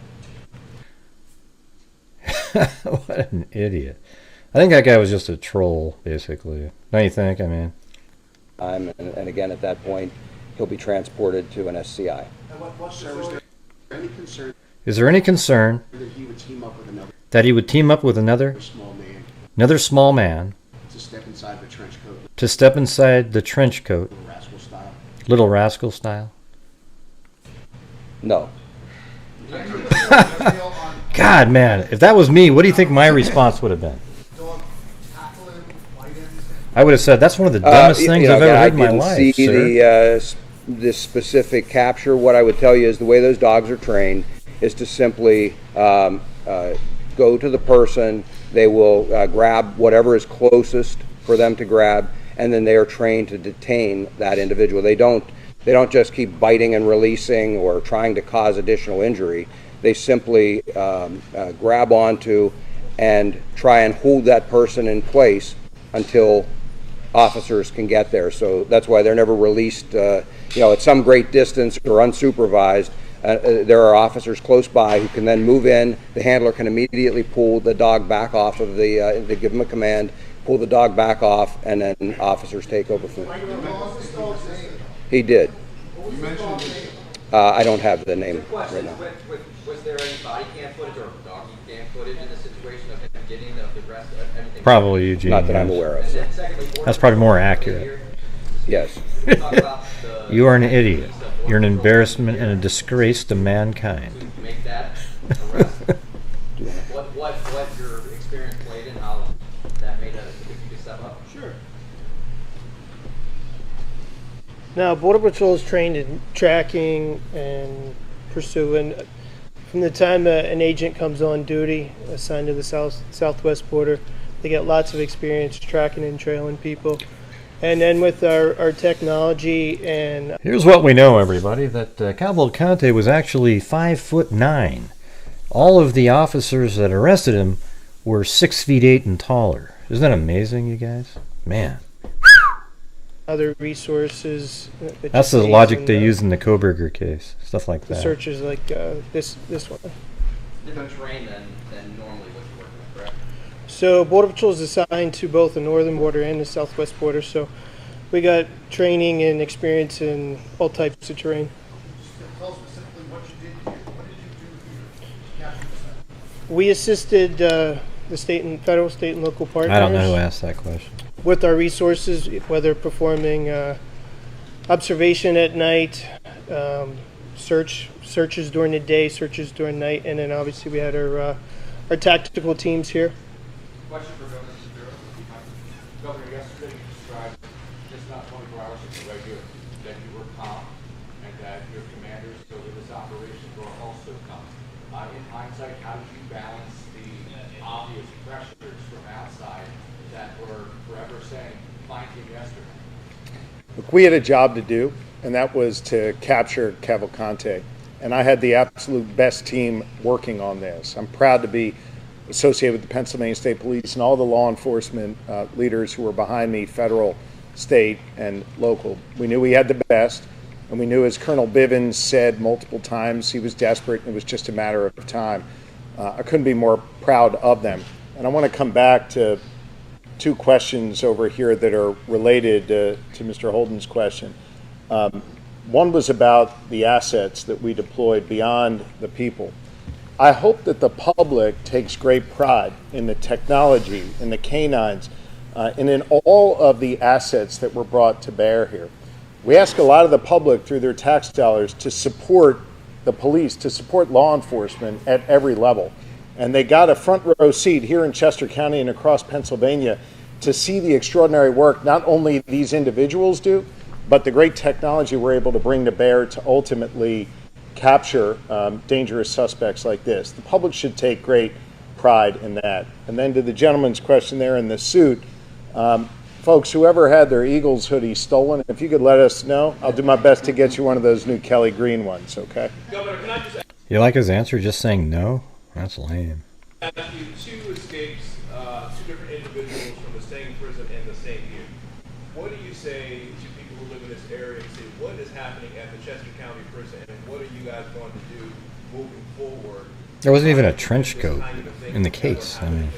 Speaker 1: What an idiot. I think that guy was just a troll, basically. Don't you think? I mean,
Speaker 5: And again, at that point, he'll be transported to an SCI.
Speaker 14: Sir, was there any concern
Speaker 1: is there any concern
Speaker 14: that he would team up with another
Speaker 1: small man
Speaker 14: to step inside of a trench coat,
Speaker 1: Little
Speaker 14: Rascal style?
Speaker 1: Little Rascal style?
Speaker 5: No.
Speaker 1: God, man, if that was me, what do you think my response would have been? I would have said, that's one of the dumbest things I've ever heard in my life,
Speaker 5: I didn't see this specific capture. What I would tell you is the way those dogs are trained is to simply go to the person. They will grab whatever is closest for them to grab, and then they are trained to detain that individual. They don't just keep biting and releasing or trying to cause additional injury. They simply grab onto and try and hold that person in place until officers can get there. So that's why they're never released, at some great distance or unsupervised. There are officers close by who can then move in. The handler can immediately pull the dog back off of they give them a command, pull the dog back off, and then officers take over from there. He did. I don't have the name right now.
Speaker 7: Was there any body cam footage or doggy cam footage in the situation of him getting the rest of anything?
Speaker 1: Probably, Eugene.
Speaker 5: Not that I'm aware of.
Speaker 1: That's probably more accurate.
Speaker 5: Yes.
Speaker 1: You are an idiot. You're an embarrassment and a disgrace to mankind.
Speaker 7: Make that arrest. what your experience played and how that made if you could step up?
Speaker 15: Sure. Now, Border Patrol is trained in tracking and pursuing. From the time an agent comes on duty, assigned to the southwest border, they get lots of experience tracking and trailing people. And then with our technology and...
Speaker 1: Here's what we know, everybody, that Cavalcante was actually 5'9". All of the officers that arrested him were 6'8" and taller. Isn't that amazing, you guys? Man.
Speaker 15: other resources.
Speaker 1: That's the logic they use in the Koberger case, stuff like
Speaker 15: the
Speaker 1: that.
Speaker 15: searches like this one.
Speaker 7: Different terrain than normally what you're working with, correct?
Speaker 15: So Border Patrol is assigned to both the northern border and the southwest border, so we got training and experience in all types of terrain.
Speaker 11: Tell us specifically what you did here. What did you do here to capture this?
Speaker 15: We assisted the state and federal, state and local partners.
Speaker 1: I don't know who asked that question.
Speaker 15: With our resources, whether performing observation at night, searches during the day, searches during night, and then obviously we had our tactical teams here.
Speaker 9: Question for Governor Shapiro. Governor, yesterday you described just not 24 hours ago that you were calm and that your commanders over this operation were also calm. In hindsight, how did you balance the obvious pressures from outside that were forever saying, fine team yesterday?
Speaker 3: Look, we had a job to do, and that was to capture Cavalcante. And I had the absolute best team working on this. I'm proud to be associated with the Pennsylvania State Police and all the law enforcement leaders who were behind me, federal, state, and local. We knew we had the best, and we knew, as Colonel Bivens said multiple times, he was desperate, and it was just a matter of time. I couldn't be more proud of them. And I want to come back to two questions over here that are related to Mr. Holden's question. One was about the assets that we deployed beyond the people. I hope that the public takes great pride in the technology, in the canines, and in all of the assets that were brought to bear here. We ask a lot of the public through their tax dollars to support the police, to support law enforcement at every level. And they got a front row seat here in Chester County and across Pennsylvania to see the extraordinary work not only these individuals do, but the great technology we're able to bring to bear to ultimately capture dangerous suspects like this. The public should take great pride in that. And then to the gentleman's question there in the suit, folks, whoever had their Eagles hoodie stolen, if you could let us know, I'll do my best to get you one of those new Kelly Green ones, okay?
Speaker 10: Governor, can I just
Speaker 1: You like his answer, just saying no? That's lame.
Speaker 10: ask you two escapes, two different individuals from the same prison in the same year. What do you say to people who live in this area and say, what is happening at the Chester County prison and what are you guys going to do moving forward?
Speaker 1: There wasn't even a trench coat in the case. I mean,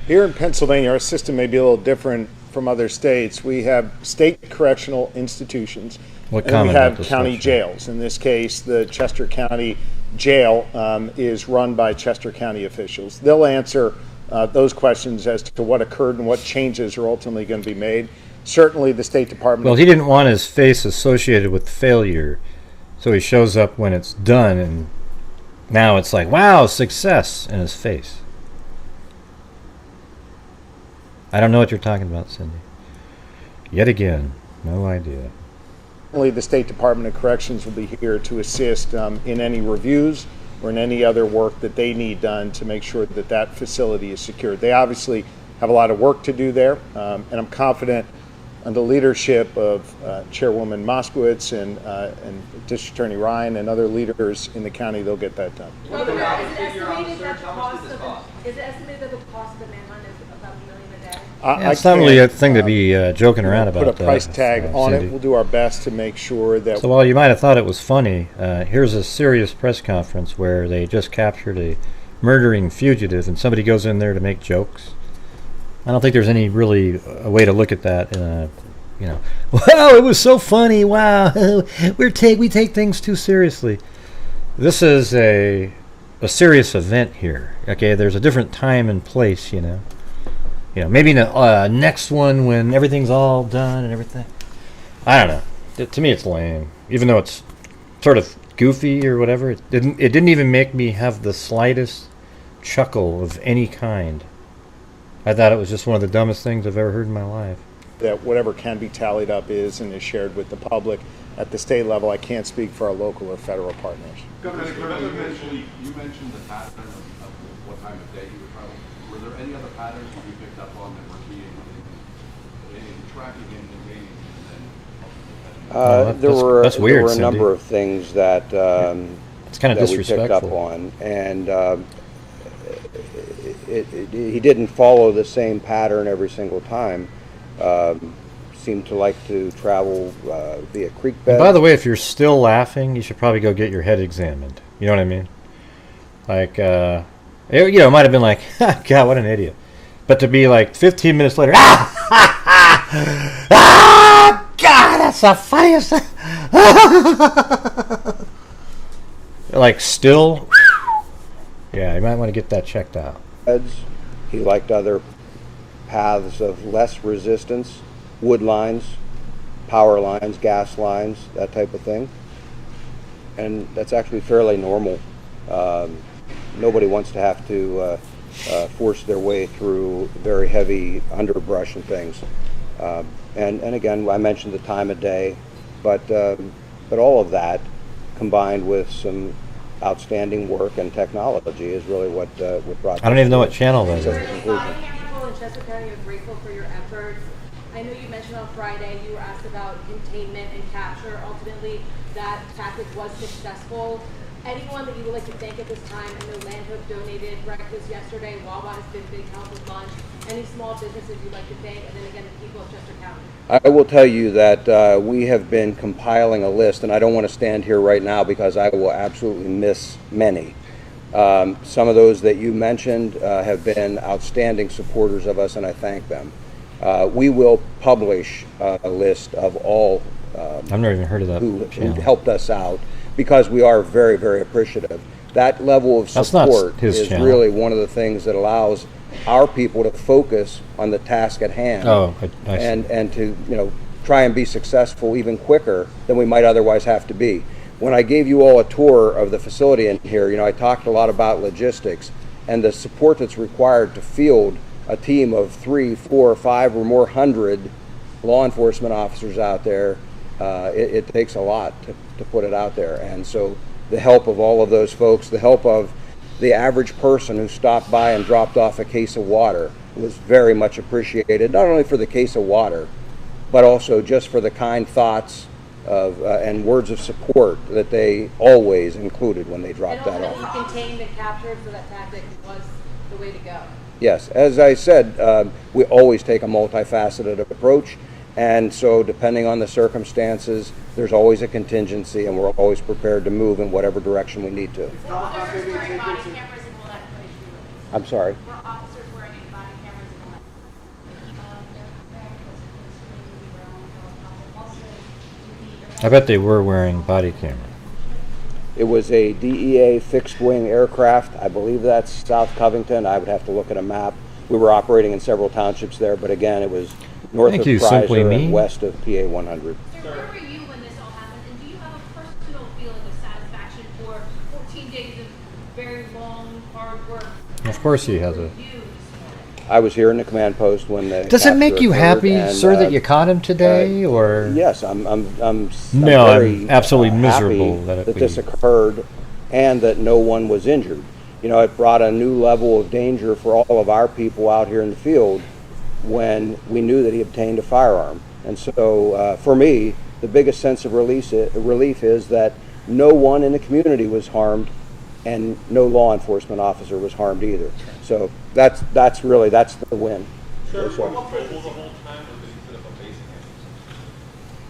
Speaker 3: Here in Pennsylvania, our system may be a little different from other states. We have state correctional institutions,
Speaker 1: What
Speaker 3: and we
Speaker 1: comment
Speaker 3: have
Speaker 1: about this
Speaker 3: county
Speaker 1: question?
Speaker 3: jails. In this case, the Chester County Jail is run by Chester County officials. They'll answer those questions as to what occurred and what changes are ultimately going to be made. Certainly, the State Department.
Speaker 1: well, he didn't want his face associated with failure, so he shows up when it's done, and now it's like, wow, success in his face. I don't know what you're talking about, Cindy. Yet again, no idea.
Speaker 3: Certainly, the State Department of Corrections will be here to assist in any reviews or in any other work that they need done to make sure that that facility is secured. They obviously have a lot of work to do there, and I'm confident under the leadership of Chairwoman Moskowitz and District Attorney Ryan and other leaders in the county, they'll get that done.
Speaker 13: Is it estimated that the cost of the manhunt is about $1 million a day?
Speaker 1: Yeah, it's not really a thing to be joking around about.
Speaker 3: Put a price tag on
Speaker 1: Cindy.
Speaker 3: it. We'll do our best to make sure that.
Speaker 1: So while you might have thought it was funny, here's a serious press conference where they just captured a murdering fugitive, and somebody goes in there to make jokes. I don't think there's any really a way to look at that in a, wow, it was so funny. Wow, we take things too seriously. This is a serious event here. Okay, there's a different time and place. Maybe in the next one when everything's all done and everything. I don't know. To me, it's lame. Even though it's sort of goofy or whatever, it didn't even make me have the slightest chuckle of any kind. I thought it was just one of the dumbest things I've ever heard in my life.
Speaker 3: That whatever can be tallied up is and is shared with the public. At the state level, I can't speak for our local or federal partners.
Speaker 11: Governor, you mentioned the pattern of what time of day you were traveling. Were there any other patterns that you picked up on that were key in tracking and gaining?
Speaker 5: There were a
Speaker 1: Cindy.
Speaker 5: number of things that
Speaker 1: it's kind of
Speaker 5: that we picked up
Speaker 1: disrespectful.
Speaker 5: on, and he didn't follow the same pattern every single time. Seemed to like to travel via creek beds.
Speaker 1: And by the way, if you're still laughing, you should probably go get your head examined. You know what I mean? Like, it might have been like, God, what an idiot. But to be like 15 minutes later, God, that's the funniest thing. Like, still, yeah, you might want to get that checked out.
Speaker 5: He liked other paths of less resistance, wood lines, power lines, gas lines, that type of thing. And that's actually fairly normal. Nobody wants to have to force their way through very heavy underbrush and things. And again, I mentioned the time of day, but all of that combined with some outstanding work and technology is really what brought.
Speaker 1: I don't even know what channel that is.
Speaker 8: People in Chester County are grateful for your efforts. I know you mentioned on Friday you were asked about containment and capture. Ultimately, that tactic was successful. Anyone that you would like to thank at this time? I know Landhook donated. Reck was yesterday. Wawa's been big help with lunch. Any small businesses you'd like to thank? And then again, the people of Chester County.
Speaker 5: I will tell you that we have been compiling a list, and I don't want to stand here right now because I will absolutely miss many. Some of those that you mentioned have been outstanding supporters of us, and I thank them. We will publish a list of all
Speaker 1: I've never even heard of that
Speaker 5: who
Speaker 1: channel.
Speaker 5: helped us out because we are very, very appreciative. That level of
Speaker 1: That's not
Speaker 5: support
Speaker 1: his
Speaker 5: is
Speaker 1: channel.
Speaker 5: really one of the things that allows our people to focus on the task at hand
Speaker 1: I see.
Speaker 5: and to try and be successful even quicker than we might otherwise have to be. When I gave you all a tour of the facility in here, I talked a lot about logistics and the support that's required to field a team of 3, 4, 5 or more hundred law enforcement officers out there It takes a lot to put it out there. And so the help of all of those folks, the help of the average person who stopped by and dropped off a case of water was very much appreciated, not only for the case of water, but also just for the kind thoughts of and words of support that they always included when they dropped that off.
Speaker 13: And also contained and captured, so that tactic was the way to go.
Speaker 5: Yes, as I said, we always take a multifaceted approach, and so depending on the circumstances, there's always a contingency, and we're always prepared to move in whatever direction we need to. I'm sorry.
Speaker 1: I bet they were wearing body camera.
Speaker 5: It was a DEA fixed-wing aircraft. I believe that's South Covington. I would have to look at a map. We were operating in several townships there, but again, it was north of Pryser and west of PA 100.
Speaker 8: Sir, where were you when this all happened? And do you have a personal feeling of satisfaction for 14 days of very long, hard work?
Speaker 1: Of course he has a...
Speaker 5: I was here in the command post when the...
Speaker 1: Does it make you happy, sir, that you caught him today, or...?
Speaker 5: Yes, I'm
Speaker 1: absolutely miserable
Speaker 5: that this occurred and that no one was injured. You know, it brought a new level of danger for all of our people out here in the field when we knew that he obtained a firearm. And so, for me, the biggest sense of relief is that no one in the community was harmed and no law enforcement officer was harmed either. So that's the win.
Speaker 10: Sir, was he mobile the whole time, or did he sit up on base again?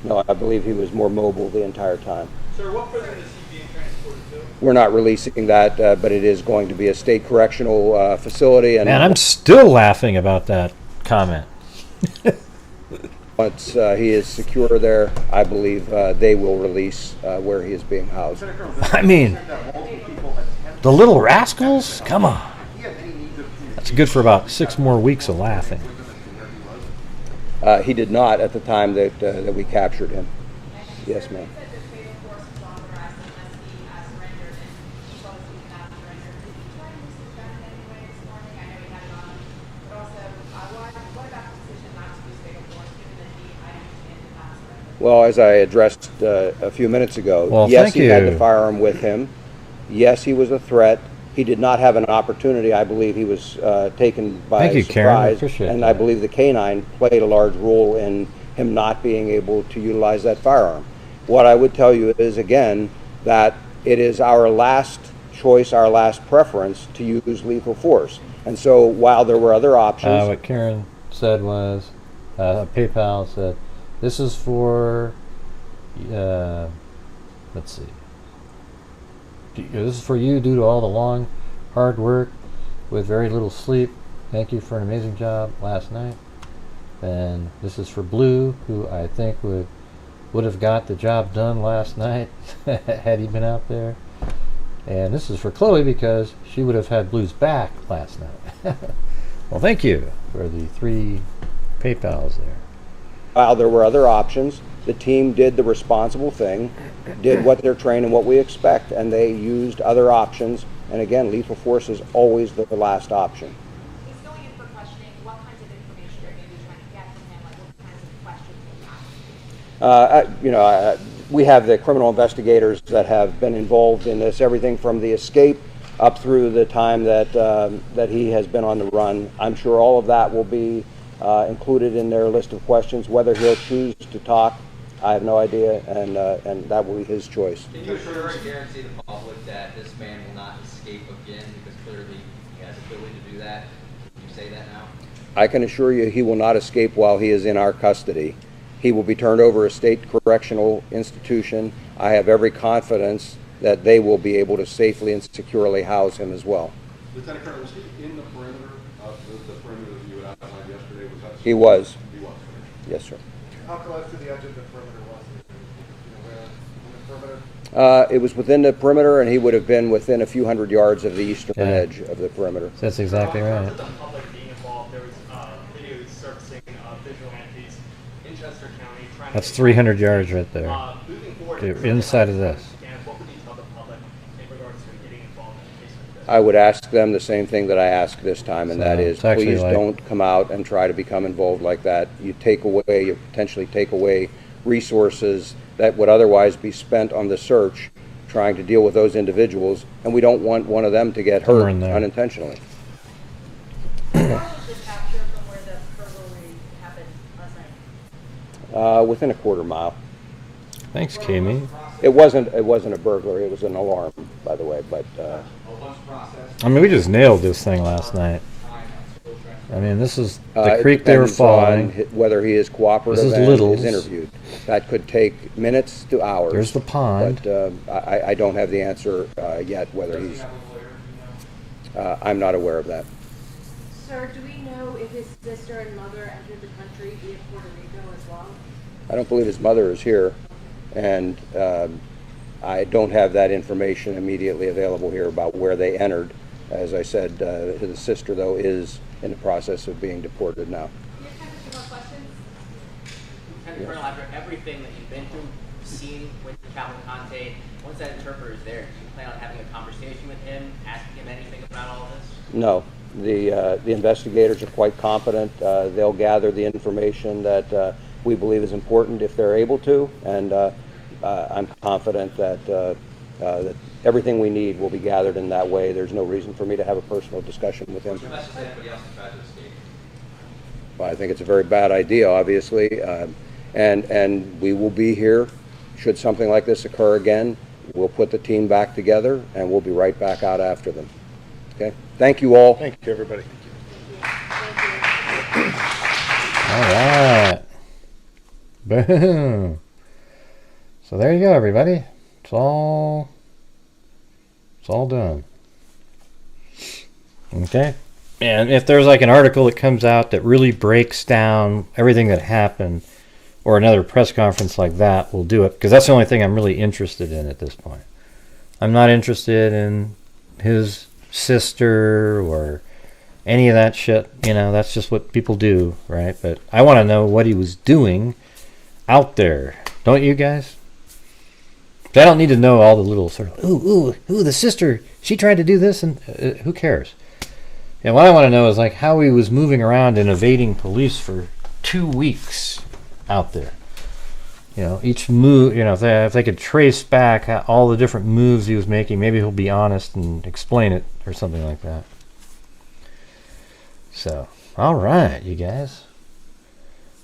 Speaker 5: No, I believe he was more mobile the entire time.
Speaker 10: Sir, what prison is he being transported to?
Speaker 5: We're not releasing that, but it is going to be a state correctional facility. And
Speaker 1: I'm still laughing about that comment.
Speaker 5: Once he is secure there, I believe they will release where he is being housed.
Speaker 1: I mean, the little rascals? Come on. That's good for about 6 more weeks of laughing.
Speaker 5: He did not at the time that we captured him. Yes, ma'am. Well, as I addressed a few minutes ago, yes, he had the firearm with him. Yes, he was a threat. He did not have an opportunity. I believe he was taken by surprise. And I believe the canine played a large role in him not being able to utilize that firearm. What I would tell you is, again, that it is our last choice, our last preference to use lethal force. And so while there were other options...
Speaker 1: what Karen said was, PayPal said, this is for, let's see. This is for you due to all the long, hard work with very little sleep. Thank you for an amazing job last night. And this is for Blue, who I think would have got the job done last night had he been out there. And this is for Chloe because she would have had Blue's back last night. Well, thank you for the 3 PayPals there.
Speaker 5: While there were other options, the team did the responsible thing, did what they're trained and what we expect, and they used other options. And again, lethal force is always the last option.
Speaker 8: He's going in for questioning. What kinds of information are you trying to get from him? Like, what kinds of questions will you ask?
Speaker 5: We have the criminal investigators that have been involved in this, everything from the escape up through the time that he has been on the run. I'm sure all of that will be included in their list of questions. Whether he'll choose to talk, I have no idea, and that will be his choice.
Speaker 7: Can you assure and guarantee the public that this man will not escape again, because clearly he has the ability to do that? Can you say that now?
Speaker 5: I can assure you he will not escape while he is in our custody. He will be turned over to a state correctional institution. I have every confidence that they will be able to safely and securely house him as well.
Speaker 11: Lieutenant Colonel, was he in the perimeter of the perimeter that you had outlined yesterday? Was that?
Speaker 5: He was.
Speaker 11: He was.
Speaker 5: Yes, sir.
Speaker 3: How close to the edge of the perimeter was it? Where in the perimeter?
Speaker 5: It was within the perimeter, and he would have been within a few hundred yards of the eastern edge of the perimeter.
Speaker 1: That's exactly right.
Speaker 16: The public being involved, there was videos surfacing of vigilantes in Chester County trying
Speaker 1: That's 300 yards right there.
Speaker 16: moving forward,
Speaker 1: They're inside of this.
Speaker 16: what would you tell the public in regards to getting involved in a case like this?
Speaker 5: I would ask them the same thing that I asked this time, and that is, please
Speaker 1: like,
Speaker 5: don't come out and try to become involved like that. You take away, you potentially take away resources that would otherwise be spent on the search trying to deal with those individuals, and we don't want one of them to get hurt unintentionally. Within a quarter mile.
Speaker 1: Thanks, Kami.
Speaker 5: It wasn't a burglary. It was an alarm, by the way. But
Speaker 1: I mean, we just nailed this thing last night. I mean, this is the creek they were following.
Speaker 5: Whether he is cooperative and is interviewed. That could take minutes to hours.
Speaker 1: There's the pond.
Speaker 5: But I don't have the answer yet. Whether he's, I'm not aware of that.
Speaker 13: Sir, do we know if his sister and mother entered the country via Puerto Rico as well?
Speaker 5: I don't believe his mother is here, and I don't have that information immediately available here about where they entered. As I said, his sister, though, is in the process of being deported now.
Speaker 17: Lieutenant Colonel, after everything that you've been through, seen with Cavalcante, once that interpreter is there, do you plan on having a conversation with him, asking him anything about all this?
Speaker 5: No. The investigators are quite competent. They'll gather the information that we believe is important if they're able to, and I'm confident that everything we need will be gathered in that way. There's no reason for me to have a personal discussion with him. Well, I think it's a very bad idea, obviously, and we will be here should something like this occur again. We'll put the team back together, and we'll be right back out after them. Okay? Thank you all.
Speaker 3: Thank you, everybody.
Speaker 1: All right. Boom. So there you go, everybody. It's all done. Okay? And if there's like an article that comes out that really breaks down everything that happened, or another press conference like that, we'll do it, because that's the only thing I'm really interested in at this point. I'm not interested in his sister or any of that shit. You know, that's just what people do, right? But I want to know what he was doing out there. Don't you guys? I don't need to know all the little sort of, ooh, the sister, she tried to do this, and who cares? And what I want to know is like how he was moving around and evading police for 2 weeks out there. You know, each move, you know, if they could trace back all the different moves he was making, maybe he'll be honest and explain it or something like that. So, all right, you guys.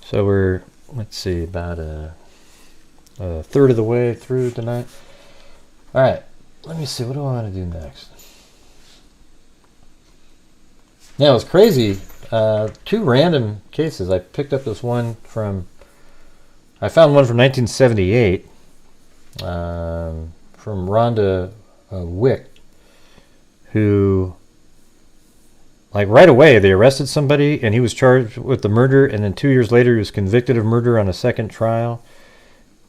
Speaker 1: So we're, let's see, about a third of the way through tonight. All right, let me see. What do I want to do next? Yeah, it was crazy. 2 random cases. I picked up this one from, I found one from 1978 from Rhonda Wick, who, like right away, they arrested somebody and he was charged with the murder, and then 2 years later he was convicted of murder on a second trial,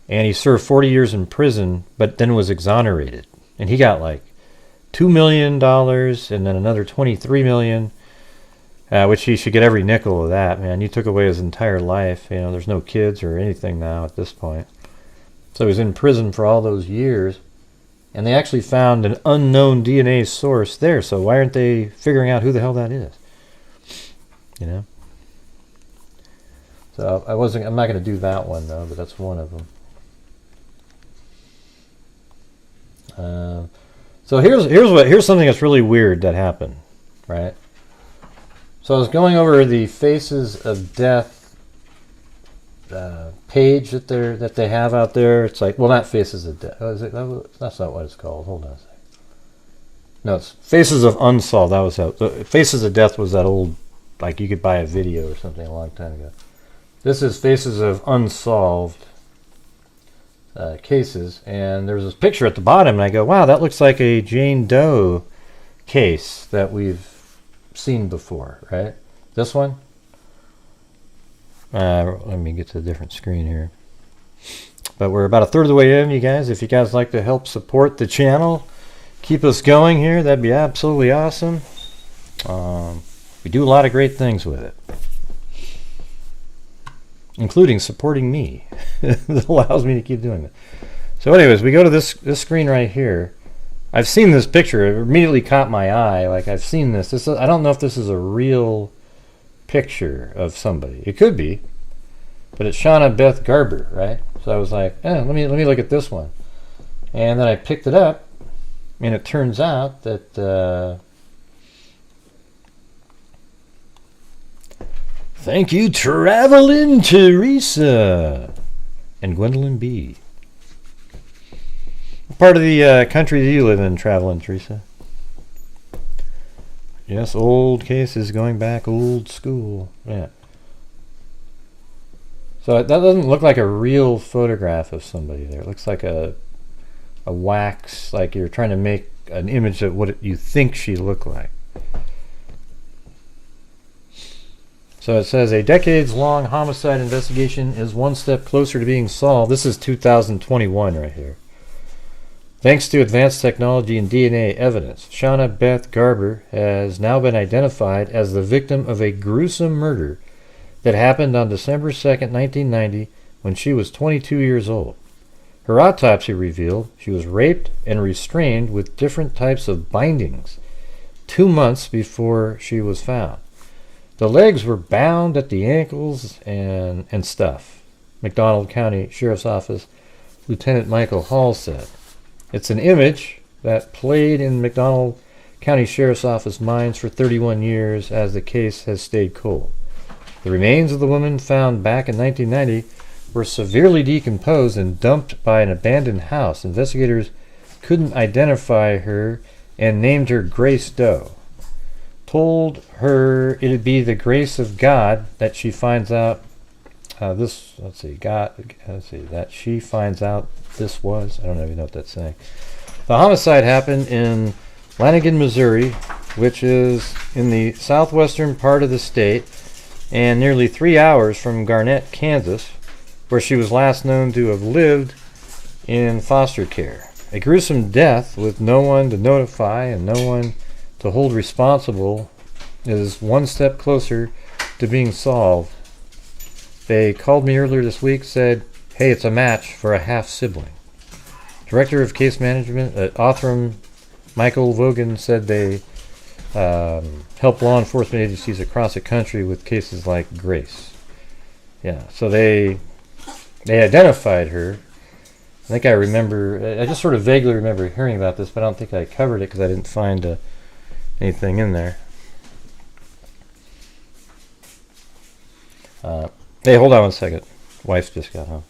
Speaker 1: and he served 40 years in prison, but then was exonerated. And he got like $2 million and then another $23 million. Which he should get every nickel of that, man. You took away his entire life. You know, there's no kids or anything now at this point. So he was in prison for all those years. And they actually found an unknown DNA source there. So why aren't they figuring out who the hell that is? You know? So I'm not going to do that one, though, but that's one of them. So here's something that's really weird that happened, right? So I was going over the Faces of Death page that they have out there. It's like, well, not Faces of Death. That's not what it's called. Hold on a second. No, it's Faces of Unsolved. That was out. So Faces of Death was that old, like you could buy a video or something a long time ago. This is Faces of Unsolved cases, and there's this picture at the bottom, and I go, wow, that looks like a Jane Doe case that we've seen before, right? This one? Let me get to a different screen here. But we're about a third of the way in, you guys. If you guys like to help support the channel, keep us going here, that'd be absolutely awesome. We do a lot of great things with it, including supporting me. That allows me to keep doing it. So anyways, we go to this screen right here. I've seen this picture. It immediately caught my eye. Like, I've seen this. I don't know if this is a real picture of somebody. It could be. But it's Shawna Beth Garber, right? So I was like, let me look at this one. And then I picked it up, and it turns out that thank you, Traveling Teresa and Gwendolyn B. What part of the country do you live in, Traveling Teresa? Yes, old cases going back old school. Yeah. So that doesn't look like a real photograph of somebody there. It looks like a wax, like you're trying to make an image of what you think she looked like. So it says a decades-long homicide investigation is one step closer to being solved. This is 2021 right here. Thanks to advanced technology and DNA evidence, Shawna Beth Garber has now been identified as the victim of a gruesome murder that happened on December 2nd, 1990, when she was 22 years old. Her autopsy revealed she was raped and restrained with different types of bindings 2 months before she was found. The legs were bound at the ankles and stuff, McDonald County Sheriff's Office Lieutenant Michael Hall said. It's an image that played in McDonald County Sheriff's Office minds for 31 years as the case has stayed cold. The remains of the woman found back in 1990 were severely decomposed and dumped by an abandoned house. Investigators couldn't identify her and named her Grace Doe. Told her it'd be the grace of God that she finds out that she finds out this was. I don't even know what that's saying. The homicide happened in Lanigan, Missouri, which is in the southwestern part of the state, and nearly 3 hours from Garnett, Kansas, where she was last known to have lived in foster care. A gruesome death with no one to notify and no one to hold responsible is one step closer to being solved. They called me earlier this week, said, hey, it's a match for a half-sibling. Director of Case Management at Othram, Michael Vogan, said they help law enforcement agencies across the country with cases like Grace. Yeah, so they identified her. I think I just sort of vaguely remember hearing about this, but I don't think I covered it because I didn't find anything in there. Hey, hold on one second. Wife's just got home.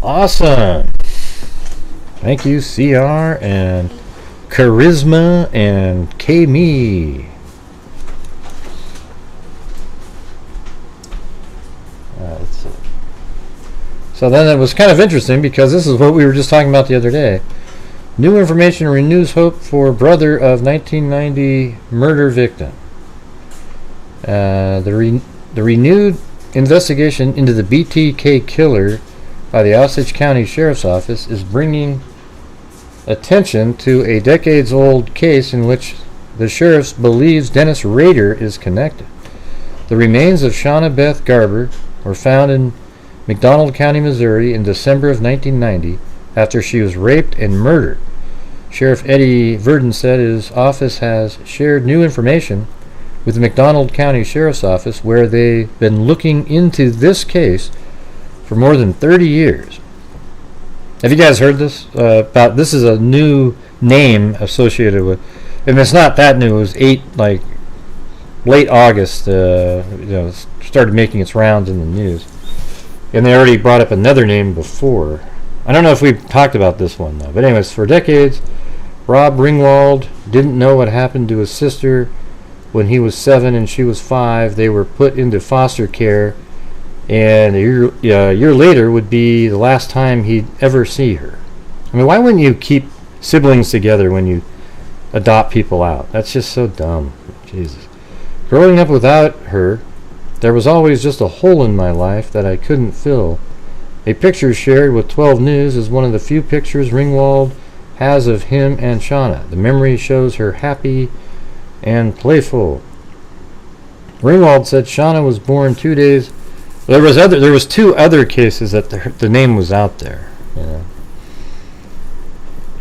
Speaker 1: Awesome. Thank you, CR and Charisma and K-Me. Let's see. So then it was kind of interesting because this is what we were just talking about the other day. New information renews hope for brother of 1990 murder victim. The renewed investigation into the BTK killer by the Osage County Sheriff's Office is bringing attention to a decades-old case in which the sheriff believes Dennis Rader is connected. The remains of Shawna Beth Garber were found in McDonald County, Missouri in December of 1990 after she was raped and murdered. Sheriff Eddie Verdon said his office has shared new information with the McDonald County Sheriff's Office, where they've been looking into this case for more than 30 years. Have you guys heard this? About this is a new name associated with, and it's not that new. It was late August. Started making its rounds in the news, and they already brought up another name before. I don't know if we've talked about this one though. But anyways, for decades, Rob Ringwald didn't know what happened to his sister when he was 7 and she was 5. They were put into foster care. And a year later would be the last time he'd ever see her. I mean, why wouldn't you keep siblings together when you adopt people out? That's just so dumb. Jesus. Growing up without her, there was always just a hole in my life that I couldn't fill. A picture shared with 12 News is one of the few pictures Ringwald has of him and Shawna. The memory shows her happy and playful. Ringwald said Shawna was born 2 days. There was 2 other cases that the name was out there. You know.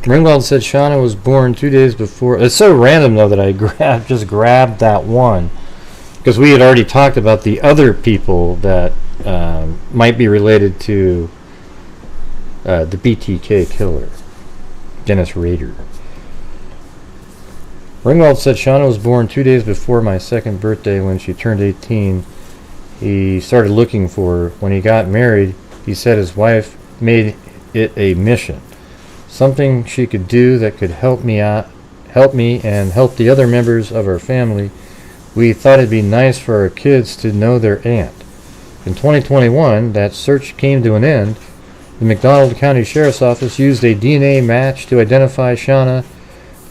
Speaker 1: Ringwald said Shawna was born 2 days before. It's so random though that I just grabbed that one because we had already talked about the other people that might be related to the BTK killer, Dennis Rader. Ringwald said Shawna was born 2 days before my 2nd birthday. When she turned 18, he started looking for her. When he got married, he said his wife made it a mission, something she could do that could help me and help the other members of our family. We thought it'd be nice for our kids to know their aunt. In 2021, that search came to an end. The McDonald County Sheriff's Office used a DNA match to identify Shawna,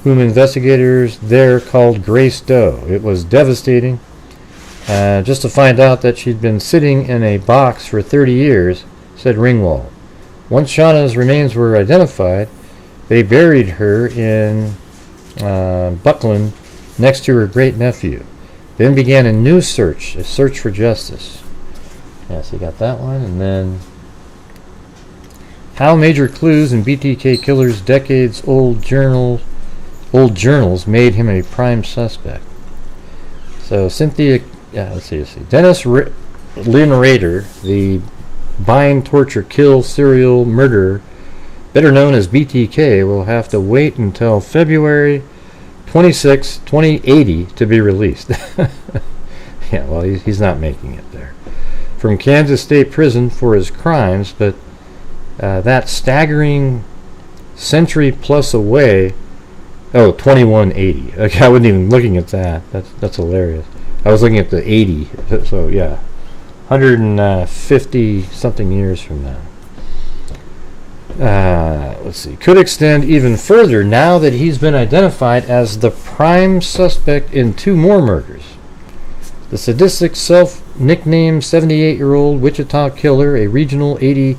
Speaker 1: whom investigators there called Grace Doe. It was devastating. Just to find out that she'd been sitting in a box for 30 years, said Ringwald. Once Shawna's remains were identified, they buried her in Buckland next to her great-nephew. Then began a new search, a search for justice. Yeah, so you got that one, and then how major clues in BTK killer's decades-old journals made him a prime suspect. So let's see. Dennis Lynn Rader, the bind, torture, kill serial murderer, better known as BTK, will have to wait until February 26, 2080 to be released. Yeah, well, he's not making it there. From Kansas State Prison for his crimes, but that staggering century plus away. Oh, 2180. Okay, I wasn't even looking at that. That's hilarious. I was looking at the 80. So yeah, 150 something years from now. Let's see. Could extend even further now that he's been identified as the prime suspect in 2 more murders. The sadistic self-nicknamed 78-year-old Wichita killer, a regional ADT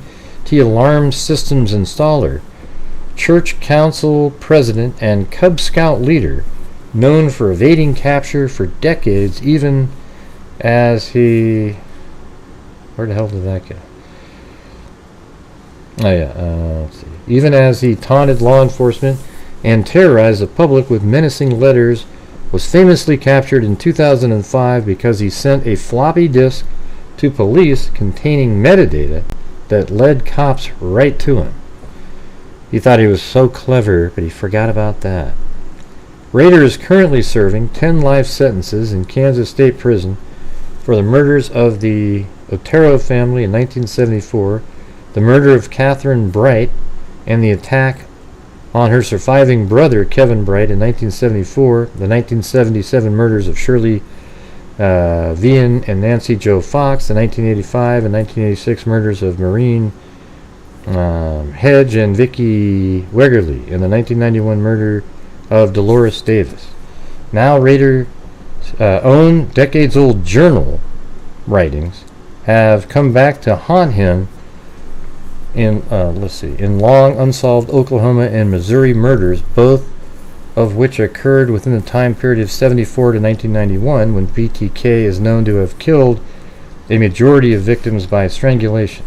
Speaker 1: alarm systems installer, church council president, and Cub Scout leader, known for evading capture for decades, even as he... Where the hell did that go? Oh yeah, let's see. Even as he taunted law enforcement and terrorized the public with menacing letters, was famously captured in 2005 because he sent a floppy disk to police containing metadata that led cops right to him. He thought he was so clever, but he forgot about that. Rader is currently serving 10 life sentences in Kansas State Prison for the murders of the Otero family in 1974, the murder of Catherine Bright, and the attack on her surviving brother, Kevin Bright, in 1974, the 1977 murders of Shirley Vian and Nancy Jo Fox, the 1985 and 1986 murders of Maureen Hedge and Vicky Wegerle, and the 1991 murder of Dolores Davis. Now Rader's own decades-old journal writings have come back to haunt him in long unsolved Oklahoma and Missouri murders, both of which occurred within the time period of 74 to 1991, when BTK is known to have killed a majority of victims by strangulation.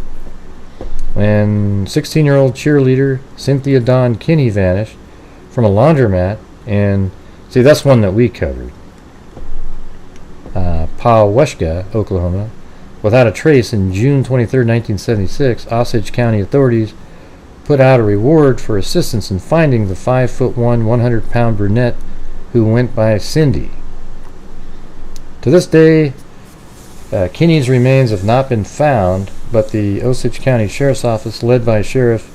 Speaker 1: When 16-year-old cheerleader Cynthia Dawn Kinney vanished from a laundromat, and see, that's one that we covered, Poweshka, Oklahoma, without a trace in June 23, 1976, Osage County authorities put out a reward for assistance in finding the 5'1", 100-pound brunette who went by Cindy. To this day, Kinney's remains have not been found, but the Osage County Sheriff's Office, led by Sheriff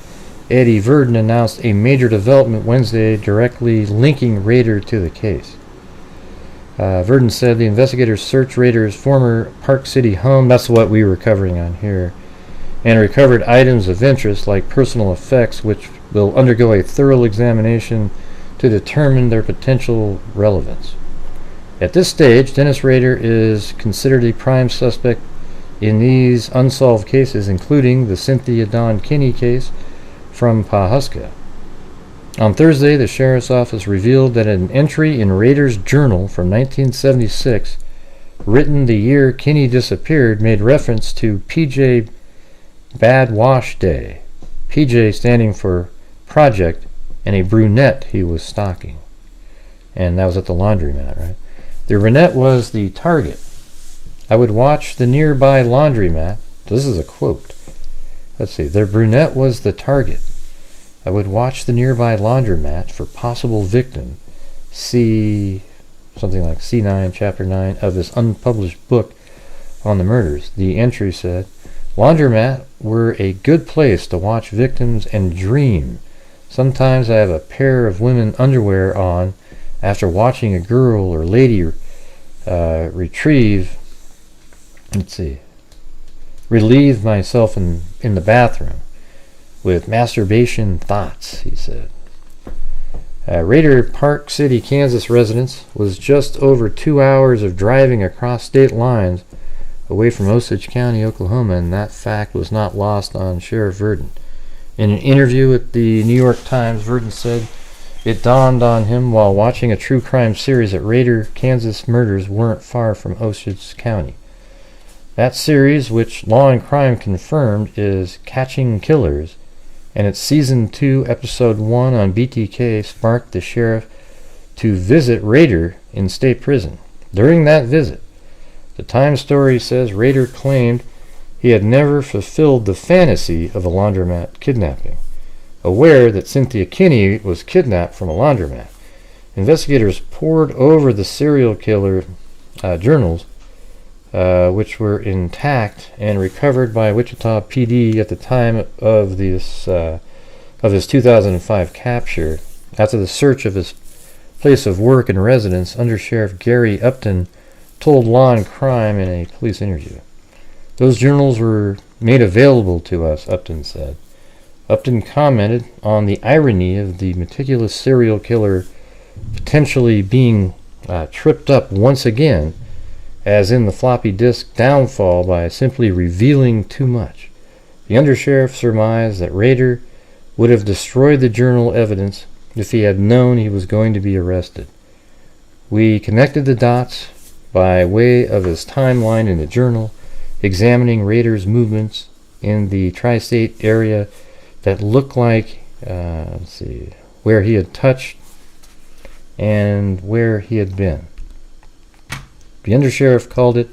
Speaker 1: Eddie Verdon, announced a major development Wednesday directly linking Rader to the case. Verdon said the investigators searched Rader's former Park City home, that's what we were covering on here, and recovered items of interest like personal effects, which will undergo a thorough examination to determine their potential relevance. At this stage, Dennis Rader is considered a prime suspect in these unsolved cases, including the Cynthia Dawn Kinney case from Pawhuska. On Thursday, the Sheriff's Office revealed that an entry in Rader's journal from 1976, written the year Kinney disappeared, made reference to PJ Bad Wash Day, PJ standing for Project, and a brunette he was stalking. And that was at the laundromat, right? The brunette was the target. I would watch the nearby laundromat. This is a quote. Let's see. The brunette was the target. I would watch the nearby laundromat for possible victim. See something like C9, Chapter 9 of this unpublished book on the murders. The entry said, laundromat were a good place to watch victims and dream. Sometimes I have a pair of women underwear on after watching a girl or lady relieve myself in the bathroom with masturbation thoughts, he said. Rader Park City, Kansas residence was just over 2 hours of driving across state lines away from Osage County, Oklahoma, and that fact was not lost on Sheriff Verdon. In an interview with the New York Times, Verdon said it dawned on him while watching a true crime series that Rader, Kansas murders weren't far from Osage County. That series, which Law and Crime confirmed, is Catching Killers, and its Season 2, Episode 1 on BTK sparked the sheriff to visit Rader in state prison. During that visit, the Times story says Rader claimed he had never fulfilled the fantasy of a laundromat kidnapping. Aware that Cynthia Kinney was kidnapped from a laundromat, investigators pored over the serial killer journals, which were intact and recovered by Wichita PD at the time of his 2005 capture. After the search of his place of work and residence, Under Sheriff Gary Upton told Law and Crime in a police interview. Those journals were made available to us, Upton said. Upton commented on the irony of the meticulous serial killer potentially being tripped up once again, as in the floppy disk downfall, by simply revealing too much. The undersheriff surmised that Rader would have destroyed the journal evidence if he had known he was going to be arrested. We connected the dots by way of his timeline in the journal, examining Rader's movements in the tri-state area that looked like, where he had touched and where he had been. The undersheriff called it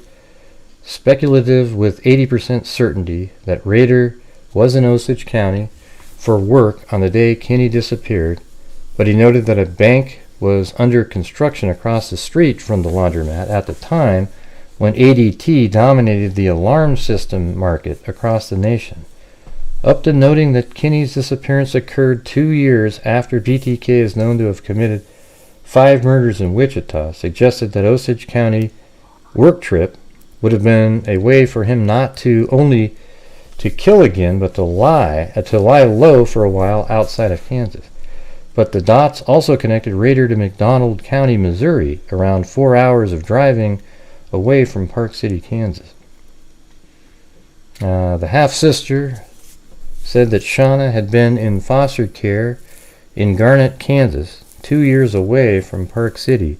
Speaker 1: speculative with 80% certainty that Rader was in Osage County for work on the day Kinney disappeared, but he noted that a bank was under construction across the street from the laundromat at the time when ADT dominated the alarm system market across the nation. Upton, noting that Kinney's disappearance occurred 2 years after BTK is known to have committed 5 murders in Wichita, suggested that Osage County work trip would have been a way for him not to only to kill again, but to lie low for a while outside of Kansas. But the dots also connected Rader to McDonald County, Missouri, around 4 hours of driving away from Park City, Kansas. The half-sister said that Shawna had been in foster care in Garnett, Kansas, 2 years away from Park City,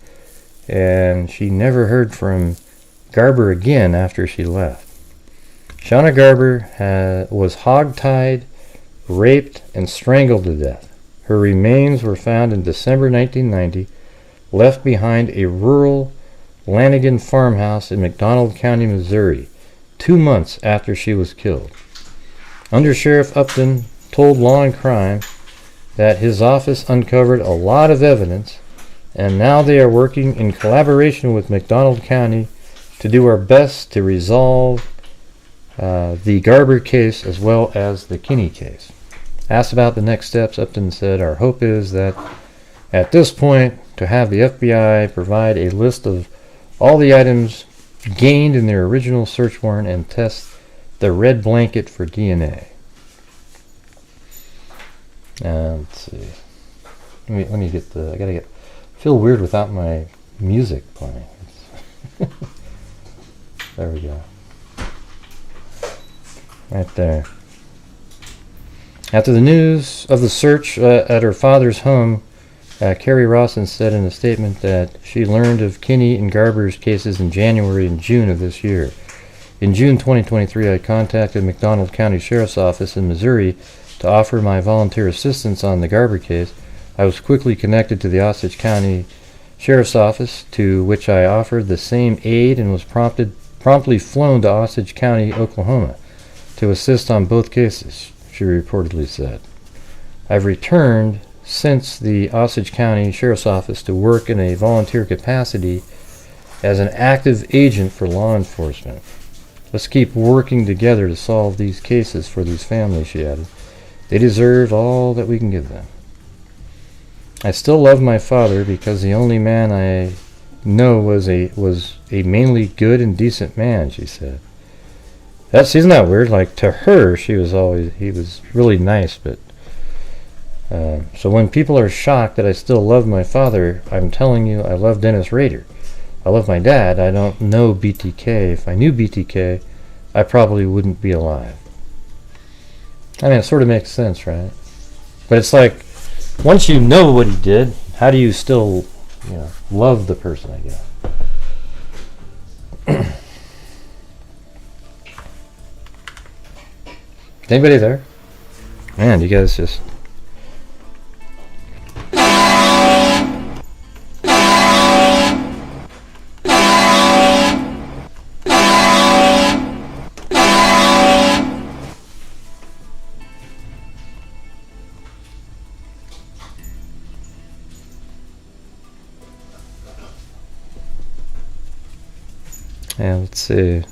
Speaker 1: and she never heard from Garber again after she left. Shawna Garber was hog-tied, raped, and strangled to death. Her remains were found in December 1990, left behind a rural Lanigan farmhouse in McDonald County, Missouri, 2 months after she was killed. Under Sheriff Upton told Law and Crime that his office uncovered a lot of evidence, and now they are working in collaboration with McDonald County to do our best to resolve the Garber case as well as the Kinney case. Asked about the next steps, Upton said, "Our hope is that at this point to have the FBI provide a list of all the items gained in their original search warrant and test the red blanket for DNA." Let's see. Let me get the. I gotta feel weird without my music playing. There we go. Right there. After the news of the search at her father's home, Carrie Rawson said in a statement that she learned of Kinney and Garber's cases in January and June of this year. In June 2023, I contacted McDonald County Sheriff's Office in Missouri to offer my volunteer assistance on the Garber case. I was quickly connected to the Osage County Sheriff's Office, to which I offered the same aid and was promptly flown to Osage County, Oklahoma, to assist on both cases, she reportedly said. I've returned since the Osage County Sheriff's Office to work in a volunteer capacity as an active agent for law enforcement. Let's keep working together to solve these cases for these families, she added. They deserve all that we can give them. I still love my father because the only man I know was a mainly good and decent man, she said. Isn't that weird? Like, to her, he was really nice, but so when people are shocked that I still love my father, I'm telling you, I love Dennis Rader. I love my dad. I don't know BTK. If I knew BTK, I probably wouldn't be alive. I mean, it sort of makes sense, right? But it's like, once you know what he did, how do you still, love the person, I guess? Anybody there? Man, you guys just... Yeah, let's see.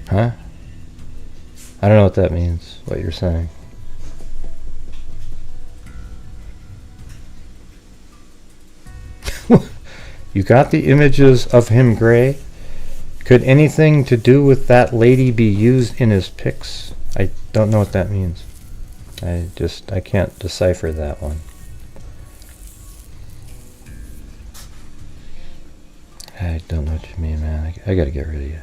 Speaker 1: Huh? I don't know what that means, what you're saying. You got the images of him gray? Could anything to do with that lady be used in his pics? I don't know what that means. I can't decipher that one. I don't know what you mean, man. I gotta get rid of you.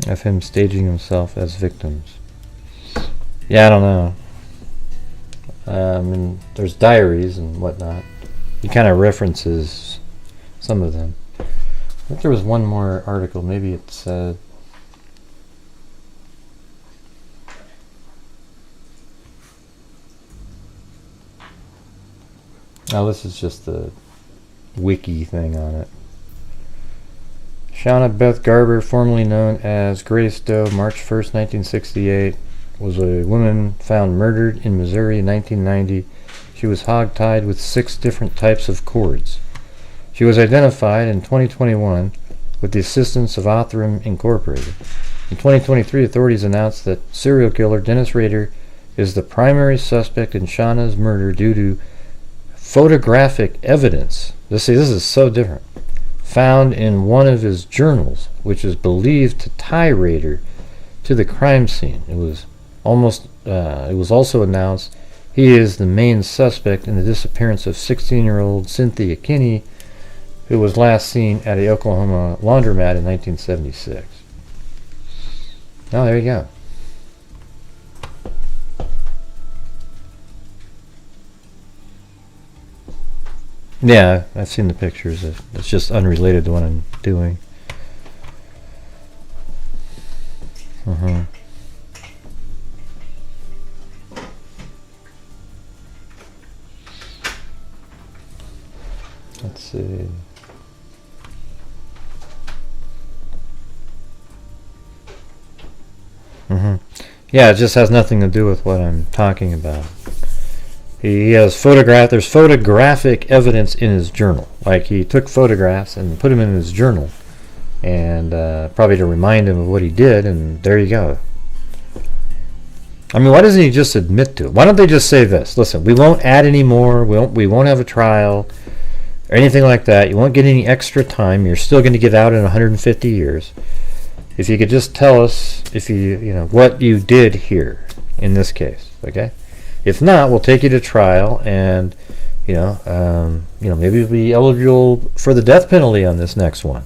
Speaker 1: Of him staging himself as victims. Yeah, I don't know. And there's diaries and whatnot. He kind of references some of them. think there was one more article. Maybe it said... Oh, this is just the wiki thing on it. Shawna Beth Garber, formerly known as Grace Doe, March 1st, 1968, was a woman found murdered in Missouri in 1990. She was hogtied with 6 different types of cords. She was identified in 2021 with the assistance of Othram Incorporated. In 2023, authorities announced that serial killer Dennis Rader is the primary suspect in Shawna's murder due to photographic evidence. This is so different. Found in one of his journals, which is believed to tie Rader to the crime scene. It was also announced he is the main suspect in the disappearance of 16-year-old Cynthia Kinney, who was last seen at a Oklahoma laundromat in 1976. Oh, there you go. Yeah, I've seen the pictures. It's just unrelated to what I'm doing. Let's see. Yeah, it just has nothing to do with what I'm talking about. He has there's photographic evidence in his journal. Like, he took photographs and put them in his journal, and probably to remind him of what he did, and there you go. I mean, why doesn't he just admit to it? Why don't they just say this? Listen, we won't add any more. We won't have a trial or anything like that. You won't get any extra time. You're still going to get out in 150 years. If you could just tell us what you did here in this case, okay? If not, we'll take you to trial, and maybe you'll be eligible for the death penalty on this next one.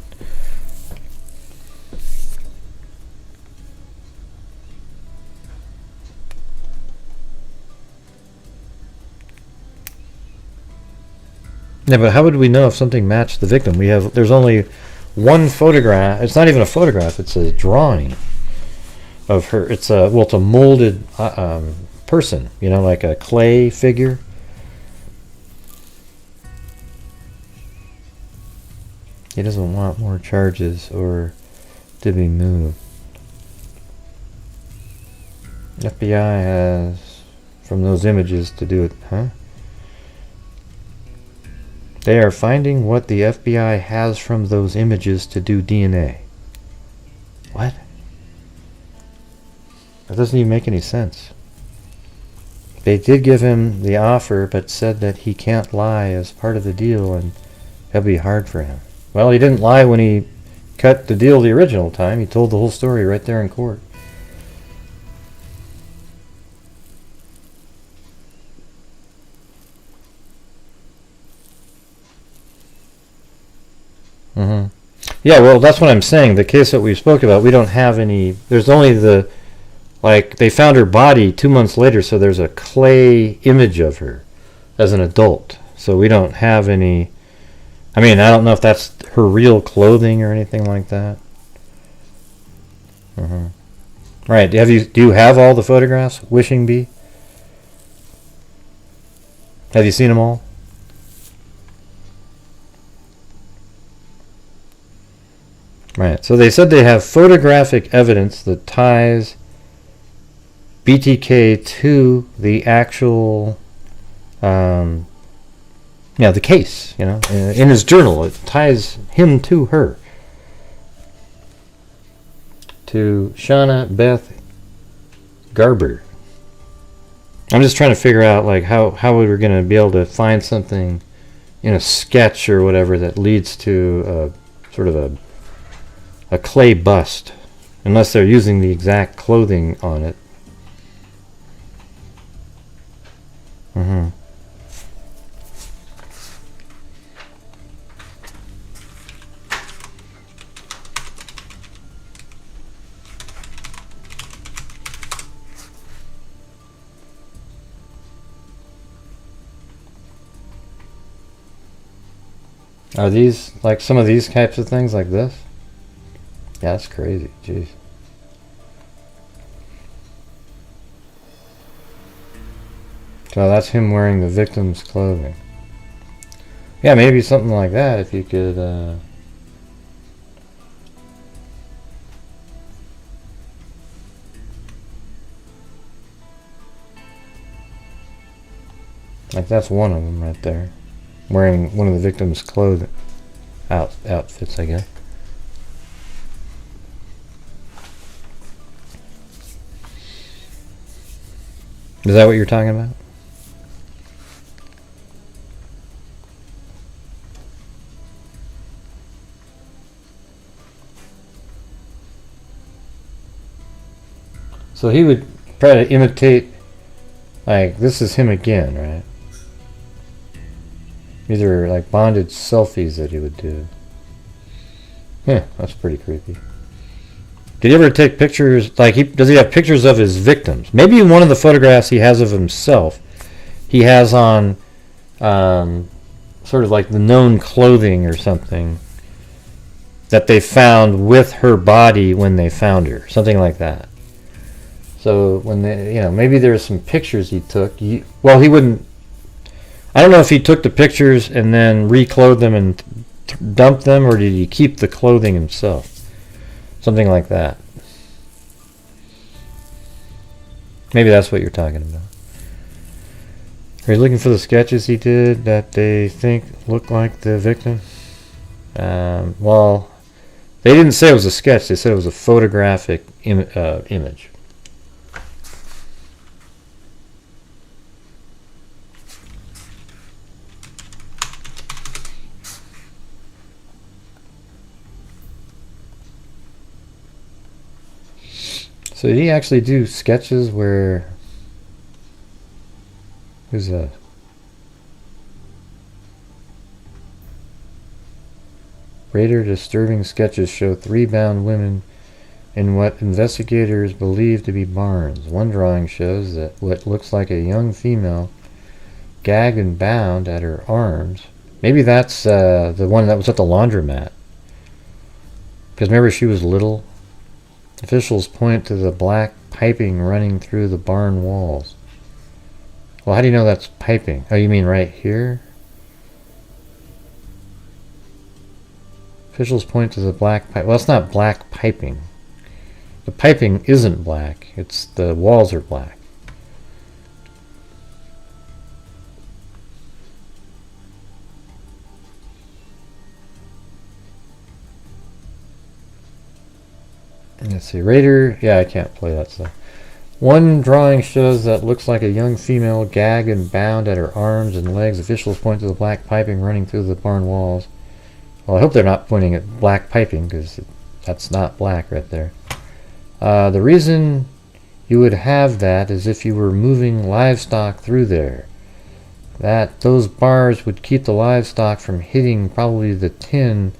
Speaker 1: Yeah, but how would we know if something matched the victim? There's only one photograph. It's not even a photograph. It's a drawing of her. It's a molded person, like a clay figure. He doesn't want more charges or to be moved. FBI has from those images to do it, huh? They are finding what the FBI has from those images to do DNA. What? That doesn't even make any sense. They did give him the offer, but said that he can't lie as part of the deal, and that'll be hard for him. Well, he didn't lie when he cut the deal the original time. He told the whole story right there in court. Yeah, well, that's what I'm saying. The case that we spoke about, we don't have any. There's only they found her body 2 months later, so there's a clay image of her as an adult. So we don't have any. I mean, I don't know if that's her real clothing or anything like that. Right. Do you have all the photographs, Wishing Bee? Have you seen them all? Right, so they said they have photographic evidence that ties BTK to the actual, the case, in his journal. It ties him to her, to Shawna Beth Garber. I'm just trying to figure out, how we're going to be able to find something in a sketch or whatever that leads to sort of a clay bust, unless they're using the exact clothing on it. Are these like some of these types of things like this? Yeah, that's crazy. Jeez. So that's him wearing the victim's clothing. Yeah, maybe something like that if you could like that's one of them right there. Wearing one of the victim's clothing outfits, I guess. Is that what you're talking about? So he would try to imitate, like, this is him again, right? These are like bondage selfies that he would do. Yeah, that's pretty creepy. Did he ever take pictures, like, does he have pictures of his victims? Maybe in one of the photographs he has of himself, he has on sort of like the known clothing or something that they found with her body when they found her, something like that. So when they, maybe there's some pictures he took. Well, he wouldn't. I don't know if he took the pictures and then reclothed them and dumped them, or did he keep the clothing himself? Something like that. Maybe that's what you're talking about. Are you looking for the sketches he did that they think look like the victim? Well, they didn't say it was a sketch. They said it was a photographic image. So did he actually do sketches where... Who's that? Rader disturbing sketches show 3 bound women in what investigators believe to be barns. One drawing shows that what looks like a young female gagged and bound at her arms. Maybe that's the one that was at the laundromat. Because remember, she was little. Officials point to the black piping running through the barn walls. Well, how do you know that's piping? Oh, you mean right here? Officials point to the black pipe. Well, it's not black piping. The piping isn't black. It's the walls are black. Let's see, Rader, yeah, I can't play that stuff. One drawing shows that looks like a young female gagged and bound at her arms and legs. Officials point to the black piping running through the barn walls. Well, I hope they're not pointing at black piping, because that's not black right there. The reason you would have that is if you were moving livestock through there. Those bars would keep the livestock from hitting probably the tin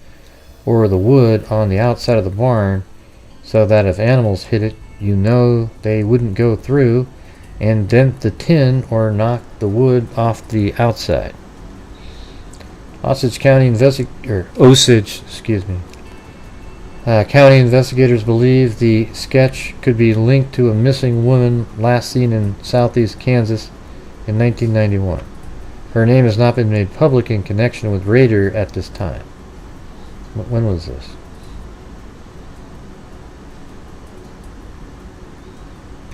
Speaker 1: or the wood on the outside of the barn, so that if animals hit it, they wouldn't go through and dent the tin or knock the wood off the outside. Osage County County investigators believe the sketch could be linked to a missing woman last seen in southeast Kansas in 1991. Her name has not been made public in connection with Rader at this time. When was this?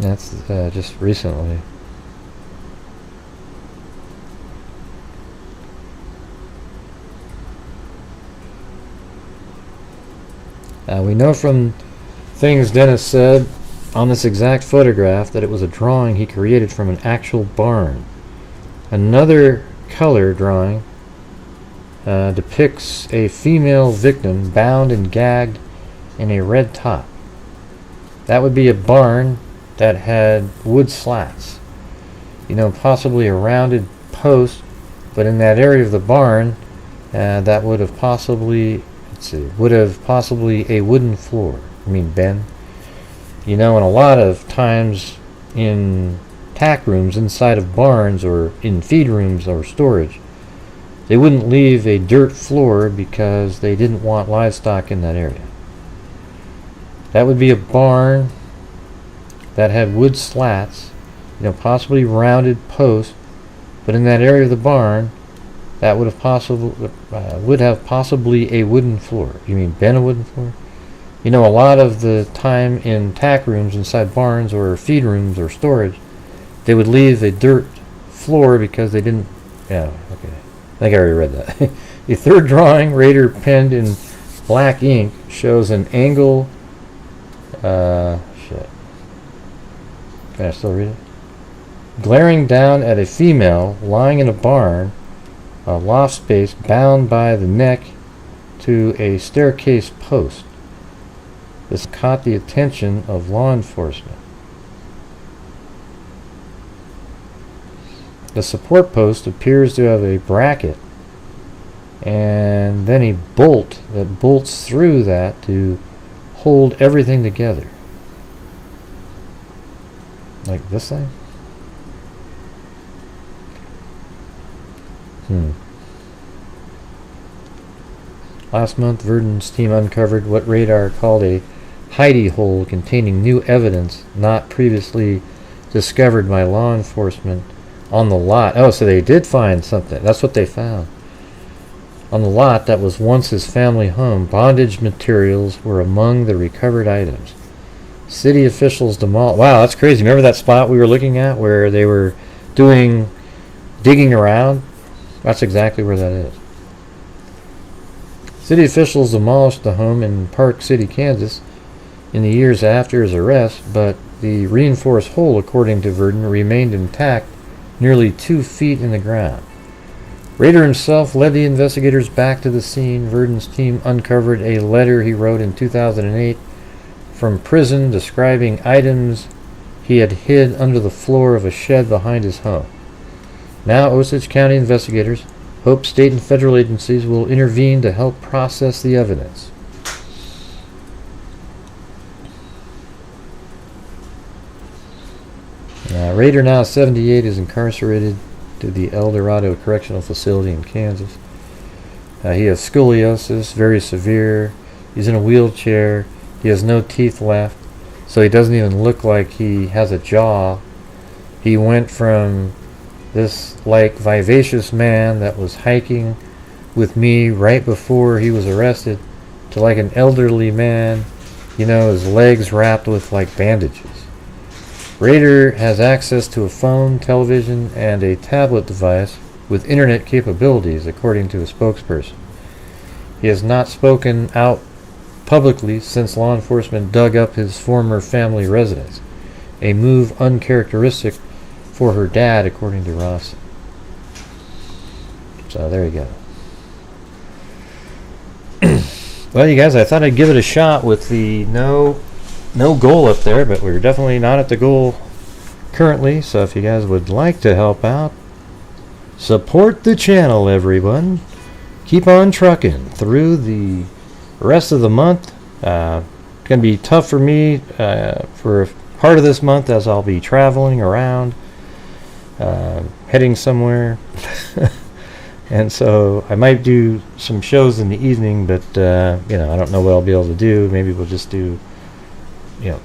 Speaker 1: That's just recently. We know from things Dennis said on this exact photograph that it was a drawing he created from an actual barn. Another color drawing depicts a female victim bound and gagged in a red top. That would be a barn that had wood slats. Possibly a rounded post, but in that area of the barn, that would have possibly, a wooden floor. Ben. And a lot of times in tack rooms inside of barns or in feed rooms or storage, They wouldn't leave a dirt floor because they didn't want livestock in that area. That would be a barn that had wood slats, possibly rounded posts, but in that area of the barn, that would have possibly a wooden floor. You mean been a wooden floor? A lot of the time in tack rooms inside barns or feed rooms or storage, they would leave a dirt floor because they didn't. Yeah, okay. I think I already read that. The third drawing, Rader penned in black ink, shows an angle. Shit. Can I still read it? Glaring down at a female lying in a barn, a loft space bound by the neck to a staircase post. This caught the attention of law enforcement. The support post appears to have a bracket and then a bolt that bolts through that to hold everything together. Like this thing? Last month, Verdon's team uncovered what Radar called a hidey hole containing new evidence not previously discovered by law enforcement on the lot. Oh, so they did find something. That's what they found. On the lot that was once his family home, bondage materials were among the recovered items. City officials demolished. Wow, that's crazy. Remember that spot we were looking at where they were digging around? That's exactly where that is. City officials demolished the home in Park City, Kansas in the years after his arrest, but the reinforced hole, according to Verdon, remained intact nearly 2 feet in the ground. Rader himself led the investigators back to the scene. Verdon's team uncovered a letter he wrote in 2008 from prison describing items he had hid under the floor of a shed behind his home. Now Osage County investigators hope state and federal agencies will intervene to help process the evidence. Rader, now 78, is incarcerated to the El Dorado Correctional Facility in Kansas. He has scoliosis, very severe. He's in a wheelchair. He has no teeth left, so he doesn't even look like he has a jaw. He went from this vivacious man that was hiking with me right before he was arrested to like an elderly man, his legs wrapped with bandages. Rader has access to a phone, television, and a tablet device with internet capabilities, according to a spokesperson. He has not spoken out publicly since law enforcement dug up his former family residence, a move uncharacteristic for her dad, according to Ross. So there you go. Well, you guys, I thought I'd give it a shot with the no goal up there, but we're definitely not at the goal currently. So if you guys would like to help out, support the channel, everyone. Keep on trucking through the rest of the month. It's going to be tough for me for part of this month, as I'll be traveling around, heading somewhere. And so I might do some shows in the evening, but I don't know what I'll be able to do. Maybe we'll just do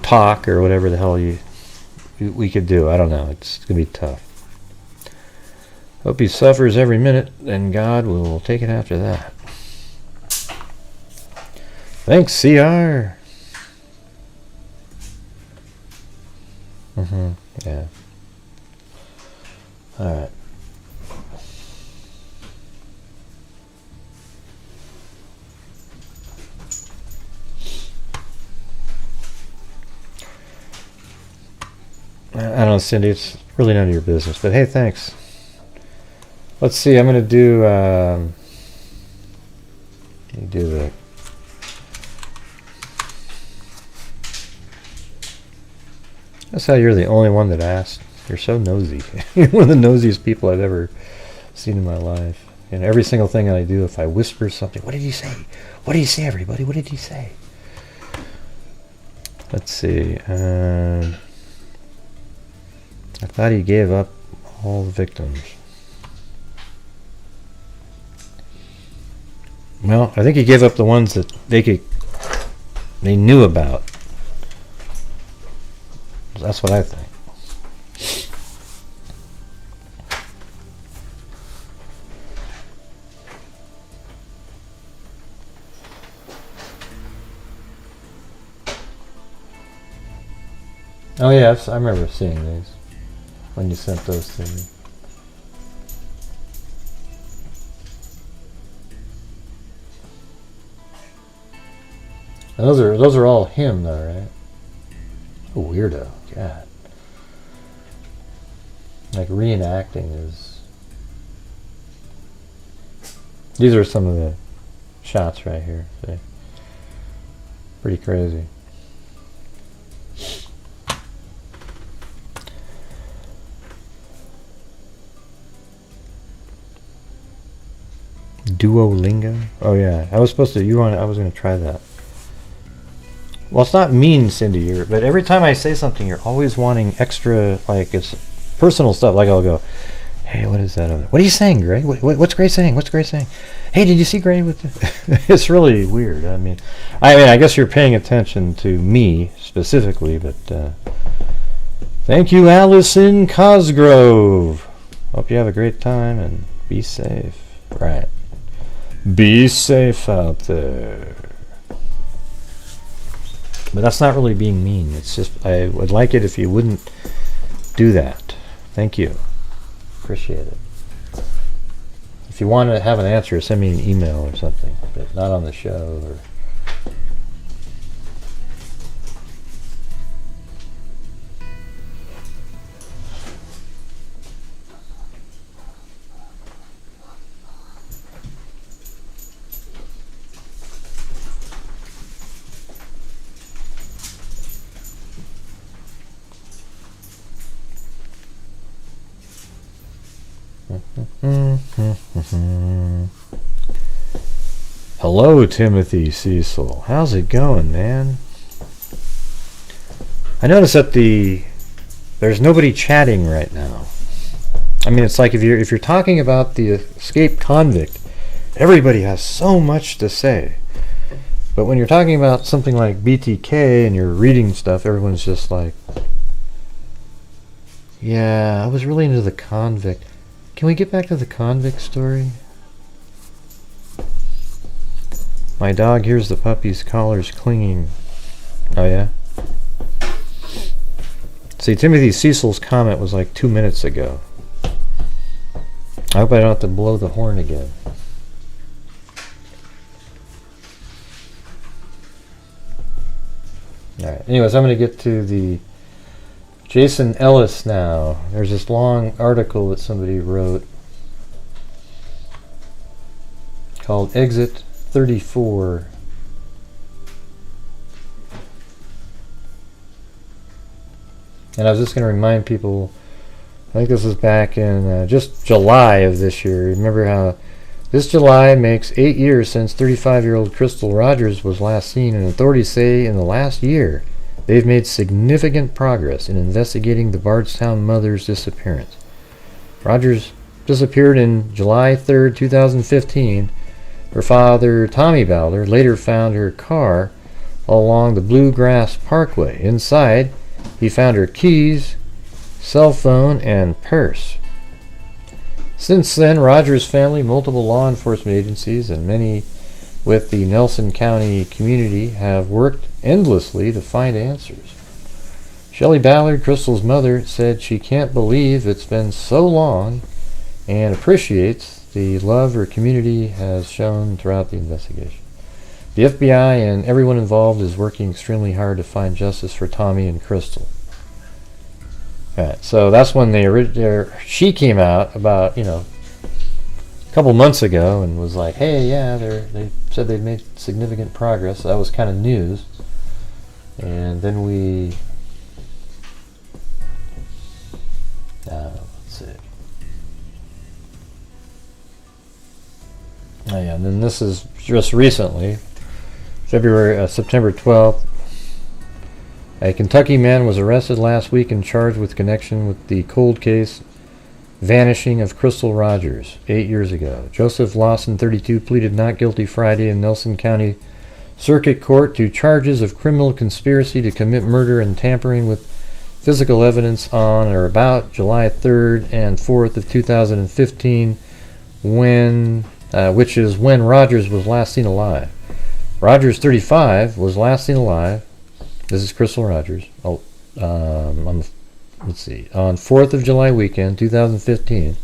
Speaker 1: talk or whatever the hell we could do. I don't know. It's going to be tough. Hope he suffers every minute, and God will take it after that. Thanks, CR. Yeah. All right. I don't know, Cindy, it's really none of your business, but hey, thanks. Let's see, I'm going to do the that's how you're the only one that asked. You're so nosy. You're one of the nosiest people I've ever seen in my life. And every single thing I do, if I whisper something, what did he say? What did he say, everybody? What did he say? Let's see. I thought he gave up all the victims. Well, I think he gave up the ones that they knew about. That's what I think. Oh yes, I remember seeing these when you sent those to me. And those are all him though, right? A weirdo, God. Like reenacting is. These are some of the shots right here. See? Pretty crazy. Duolingo? Oh yeah, I was supposed to. I was going to try that. Well, it's not mean, Cindy, but every time I say something, you're always wanting extra, like it's personal stuff. Like I'll go, "Hey, what is that over there? What are you saying, Gray? What's Gray saying? What's Gray saying? Hey, did you see Gray with the?" It's really weird. I mean, I guess you're paying attention to me specifically, but thank you, Allison Cosgrove. Hope you have a great time and be safe. Right. Be safe out there. But that's not really being mean. It's just, I would like it if you wouldn't do that. Thank you. Appreciate it. If you want to have an answer, send me an email or something, but not on the show. Or hello, Timothy Cecil. How's it going, man? I noticed that there's nobody chatting right now. I mean, it's like if you're talking about the escaped convict, everybody has so much to say. But when you're talking about something like BTK and you're reading stuff, everyone's just like, yeah, I was really into the convict. Can we get back to the convict story? My dog hears the puppy's collars clinging. Oh yeah? See, Timothy Cecil's comment was like 2 minutes ago. I hope I don't have to blow the horn again. Alright, anyways, I'm going to get to the Jason Ellis now. There's this long article that somebody wrote called Exit 34. And I was just going to remind people, I think this was back in just July of this year. Remember how this July makes 8 years since 35-year-old Crystal Rogers was last seen, and authorities say in the last year they've made significant progress in investigating the Bardstown mother's disappearance. Rogers disappeared in July 3rd, 2015. Her father, Tommy Bowler, later found her car along the Bluegrass Parkway. Inside, he found her keys, cell phone, and purse. Since then, Rogers' family, multiple law enforcement agencies, and many with the Nelson County community have worked endlessly to find answers. Shelley Ballard, Crystal's mother, said she can't believe it's been so long and appreciates the love her community has shown throughout the investigation. The FBI and everyone involved is working extremely hard to find justice for Tommy and Crystal. Alright, so that's when she came out about, a couple months ago and was like, hey, yeah, they said they'd made significant progress. So that was kind of news. And then we... let's see. Oh yeah, and then this is just recently, September 12th. A Kentucky man was arrested last week and charged with connection with the cold case vanishing of Crystal Rogers 8 years ago. Joseph Lawson, 32, pleaded not guilty Friday in Nelson County Circuit Court to charges of criminal conspiracy to commit murder and tampering with physical evidence on or about July 3rd and 4th of 2015, which is when Rogers was last seen alive. Rogers, 35, was last seen alive. This is Crystal Rogers. On 4th of July weekend, 2015,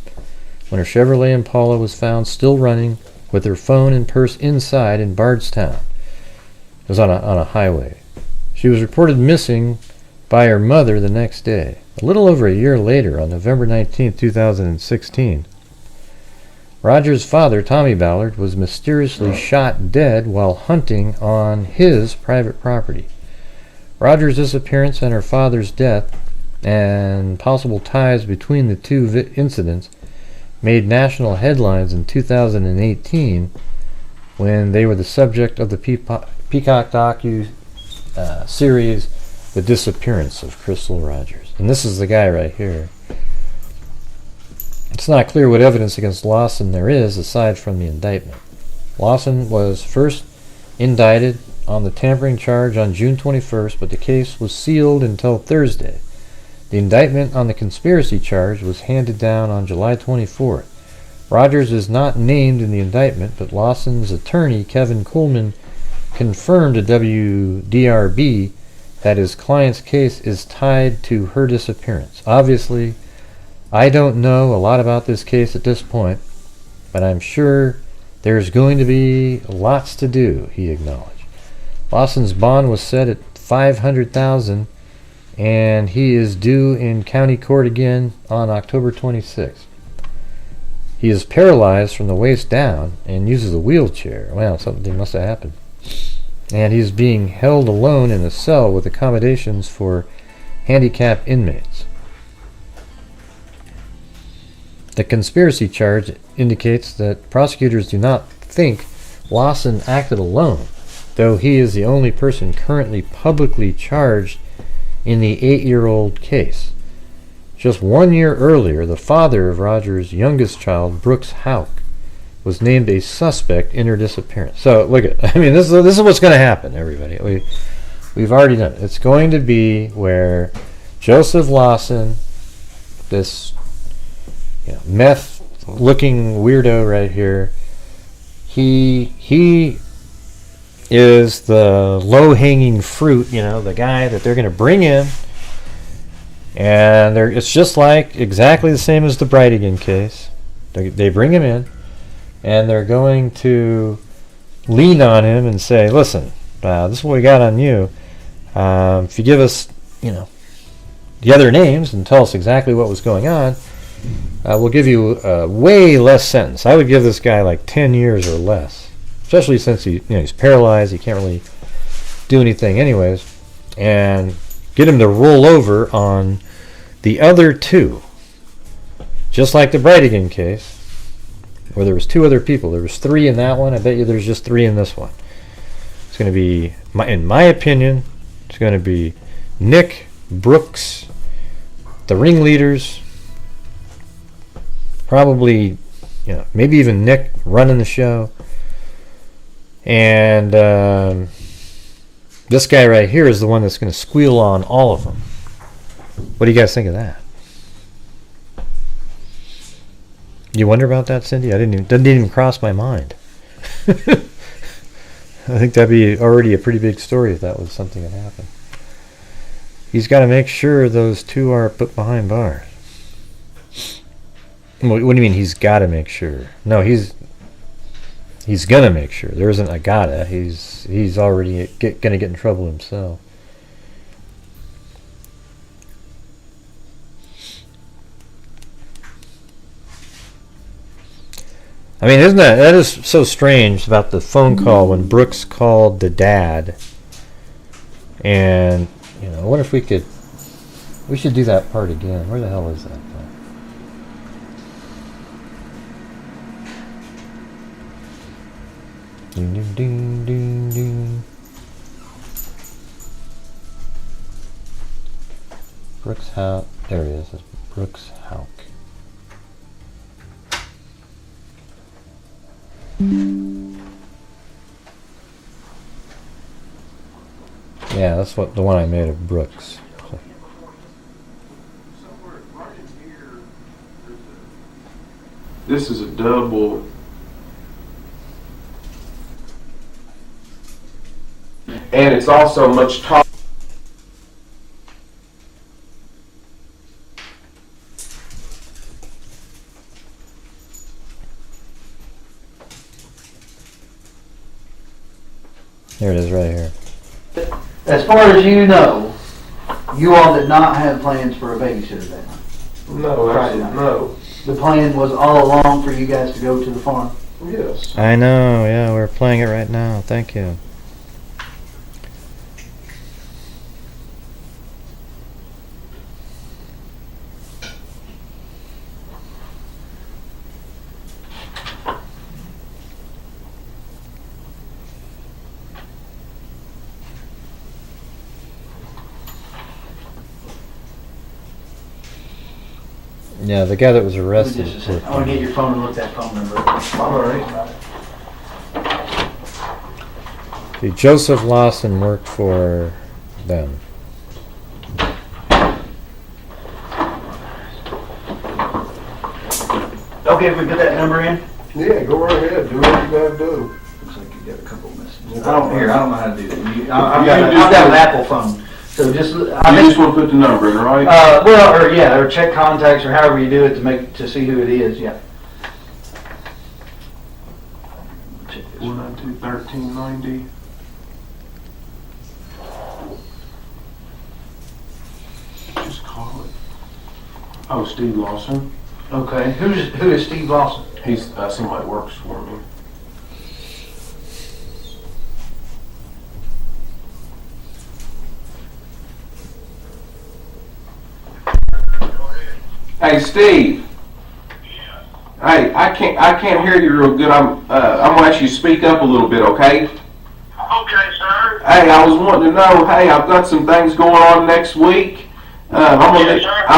Speaker 1: when her Chevrolet Impala was found still running with her phone and purse inside in Bardstown. It was on a highway. She was reported missing by her mother the next day. A little over a year later, on November 19, 2016, Rogers' father, Tommy Ballard, was mysteriously shot dead while hunting on his private property. Rogers' disappearance and her father's death and possible ties between the two incidents made national headlines in 2018 when they were the subject of the Peacock docu-series The Disappearance of Crystal Rogers. And this is the guy right here. It's not clear what evidence against Lawson there is aside from the indictment. Lawson was first indicted on the tampering charge on June 21st, but the case was sealed until Thursday. The indictment on the conspiracy charge was handed down on July 24th. Rogers is not named in the indictment, but Lawson's attorney, Kevin Coleman, confirmed to WDRB that his client's case is tied to her disappearance. Obviously, I don't know a lot about this case at this point, but I'm sure there's going to be lots to do, he acknowledged. Lawson's bond was set at $500,000, and he is due in county court again on October 26th. He is paralyzed from the waist down and uses a wheelchair. Well, something must have happened. And he's being held alone in a cell with accommodations for handicapped inmates. The conspiracy charge indicates that prosecutors do not think Lawson acted alone, though he is the only person currently publicly charged in the 8-year-old case. Just 1 year earlier, the father of Rogers' youngest child, Brooks Houck, was named a suspect in her disappearance. So, look at, this is what's going to happen, everybody. We've already done it. It's going to be where Lawson, this meth-looking weirdo right here, he is the low-hanging fruit, the guy that they're going to bring in, and it's just like exactly the same as the Brightigan case. They bring him in, and they're going to lean on him and say, listen, this is what we got on you. If you give us, the other names and tell us exactly what was going on, we'll give you a way less sentence. I would give this guy like 10 years or less, especially since he's paralyzed. He can't really do anything anyways, and get him to roll over on the other two, just like the Brightigan case, where there was 2 other people. There was 3 in that one. I bet you there's just 3 in this one. It's going to be, in my opinion, it's going to be Nick, Brooks, the ringleaders, probably, maybe even Nick running the show, and this guy right here is the one that's going to squeal on all of them. What do you guys think of that? You wonder about that, Cindy? Didn't even cross my mind. I think that'd be already a pretty big story if that was something that happened. He's got to make sure those 2 are put behind bars. What do you mean he's got to make sure? No, he's gonna make sure. There isn't a gotta. He's already gonna get in trouble himself. Isn't that is so strange about the phone call when Brooks called the dad, and I wonder if we should do that part again. Where the hell is that part? Ding, ding, ding, ding, ding. Brooks Houck. There he is. That's Brooks Houck. Yeah, that's what the one I made of Brooks. So.
Speaker 18: This is a double. And it's also much taller.
Speaker 1: Here it is right here.
Speaker 19: As far as you know, you all did not have plans for a babysitter that night.
Speaker 18: No,
Speaker 19: Friday night.
Speaker 18: no.
Speaker 19: The plan was all along for you guys to go to the farm.
Speaker 18: Yes.
Speaker 1: I know, yeah, we're playing it right now. Thank you. Yeah, the guy that was arrested.
Speaker 19: I want to get your phone and look that phone number. All right.
Speaker 1: See, Joseph Lawson worked for them.
Speaker 19: Okay, if we put that number in.
Speaker 18: Yeah, go right ahead. Do what you gotta do.
Speaker 19: Looks like you got a couple messages. I don't know how to do that. I've
Speaker 18: You
Speaker 19: got an Apple phone. So just,
Speaker 18: You just want to put the number in, right?
Speaker 19: or check contacts or however you do it to see who it is. Yeah.
Speaker 18: 492-1390. Just call it. Oh, Steve Lawson.
Speaker 19: Okay. Who is Steve Lawson?
Speaker 18: He's somebody that works for me. Hey, Steve. Hey, I can't hear you real good. I'm gonna ask you to speak up a little bit, okay?
Speaker 20: Okay, sir.
Speaker 18: Hey, I was wanting to know. Hey, I've got some things going on next week. I'm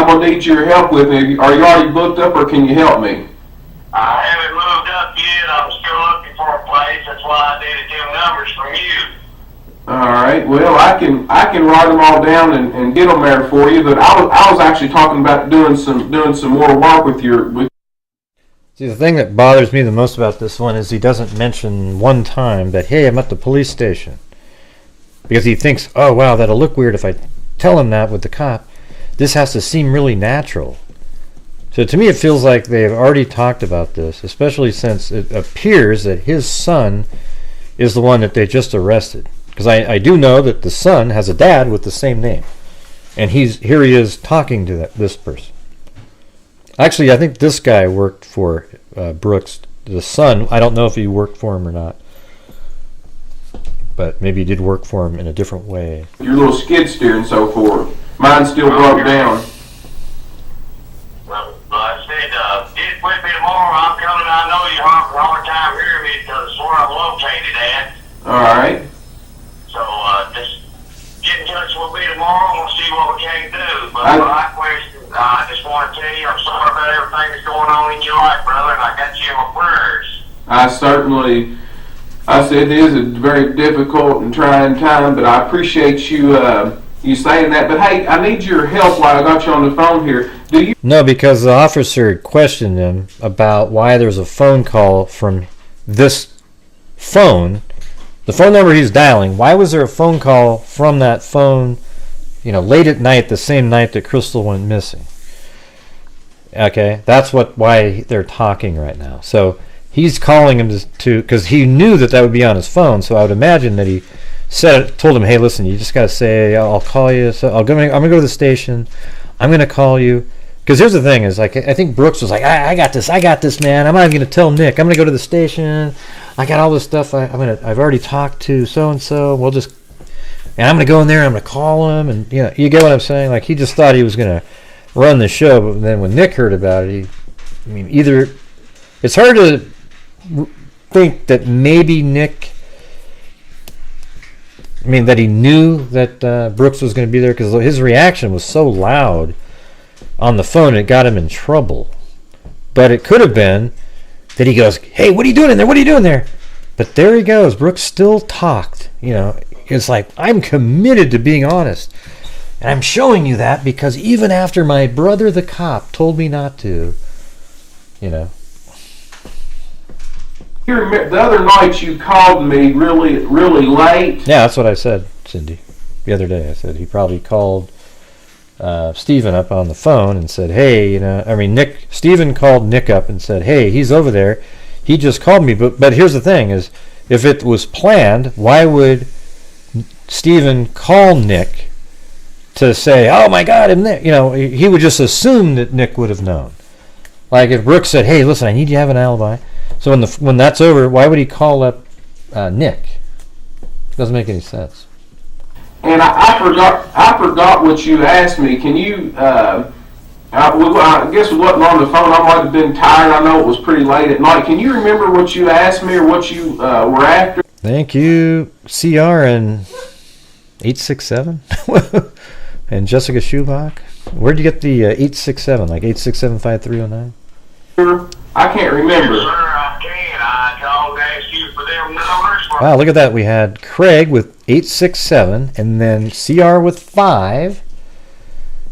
Speaker 18: gonna need your help with me. Are you already booked up, or can you help me?
Speaker 20: I haven't moved up yet. I'm still looking for a place. That's why I needed them numbers from you.
Speaker 18: All right. Well, I can write them all down and get them there for you. But I was actually talking about doing some more work with your.
Speaker 1: See, the thing that bothers me the most about this one is he doesn't mention one time that, hey, I'm at the police station. Because he thinks, oh, wow, that'll look weird if I tell him that with the cop. This has to seem really natural. So to me, it feels like they've already talked about this, especially since it appears that his son is the one that they just arrested. Because I do know that the son has a dad with the same name. And here he is talking to this person. Actually, I think this guy worked for Brooks. The son, I don't know if he worked for him or not. But maybe he did work for him in a different way.
Speaker 18: Your little skid steer and so forth. Mine still broke down.
Speaker 20: Well, I said, get with me tomorrow. I'm coming. I know you're having a hard time hearing me because it's where I'm located at.
Speaker 18: All right.
Speaker 20: So just get in touch with me tomorrow and we'll see what we can do. But my question, I just want to tell you I'm sorry about everything that's going on in your life, brother, and I got you in my prayers.
Speaker 18: I said it is a very difficult and trying time, but I appreciate you saying that. But hey, I need your help while I got you on the phone here. Do you?
Speaker 1: No, because the officer questioned him about why there's a phone call from this phone, the phone number he's dialing. Why was there a phone call from that phone, late at night, the same night that Crystal went missing? Okay, that's why they're talking right now. So he's calling him because he knew that would be on his phone. So I would imagine that he told him, hey, listen, you just got to say, I'll call you. So I'm going to go to the station. I'm going to call you. Because here's the thing is, I think Brooks was like, I got this, man. I'm not even going to tell Nick. I'm going to go to the station. I got all this stuff. I've already talked to so-and-so. And I'm going to go in there and I'm going to call him. And, you get what I'm saying? Like, he just thought he was going to run the show. But then when Nick heard about it, either it's hard to think that maybe Nick, that he knew that Brooks was going to be there, because his reaction was so loud on the phone, it got him in trouble. But it could have been Then he goes, hey, what are you doing in there? What are you doing there? But there he goes. Brooks still talked. You know, it's like, I'm committed to being honest. And I'm showing you that because even after my brother, the cop, told me not to, you know.
Speaker 18: You remember, the other night you called me really, really late.
Speaker 1: Yeah, that's what I said, Cindy, the other day. I said he probably called Stephen up on the phone and said, hey, you know, I mean, Stephen called Nick up and said, hey, he's over there. He just called me. But here's the thing is, if it was planned, why would Stephen call Nick to say, oh my God, and Nick, you know, he would just assume that Nick would have known. Like if Brooks said, hey, listen, I need you to have an alibi. So when that's over, why would he call up Nick? Doesn't make any sense.
Speaker 18: And I forgot what you asked me. Can you, I guess it wasn't on the phone. I might have been tired. I know it was pretty late at night. Can you remember what you asked me or what you were after?
Speaker 1: Thank you, CR and 867 and Jessica Schubach. Where'd you get the 867? Like 867-5309?
Speaker 18: I can't remember.
Speaker 20: Yes, sir, I can. I called to ask you for them numbers.
Speaker 1: Wow, look at that. We had Craig with 867 and then CR with 5.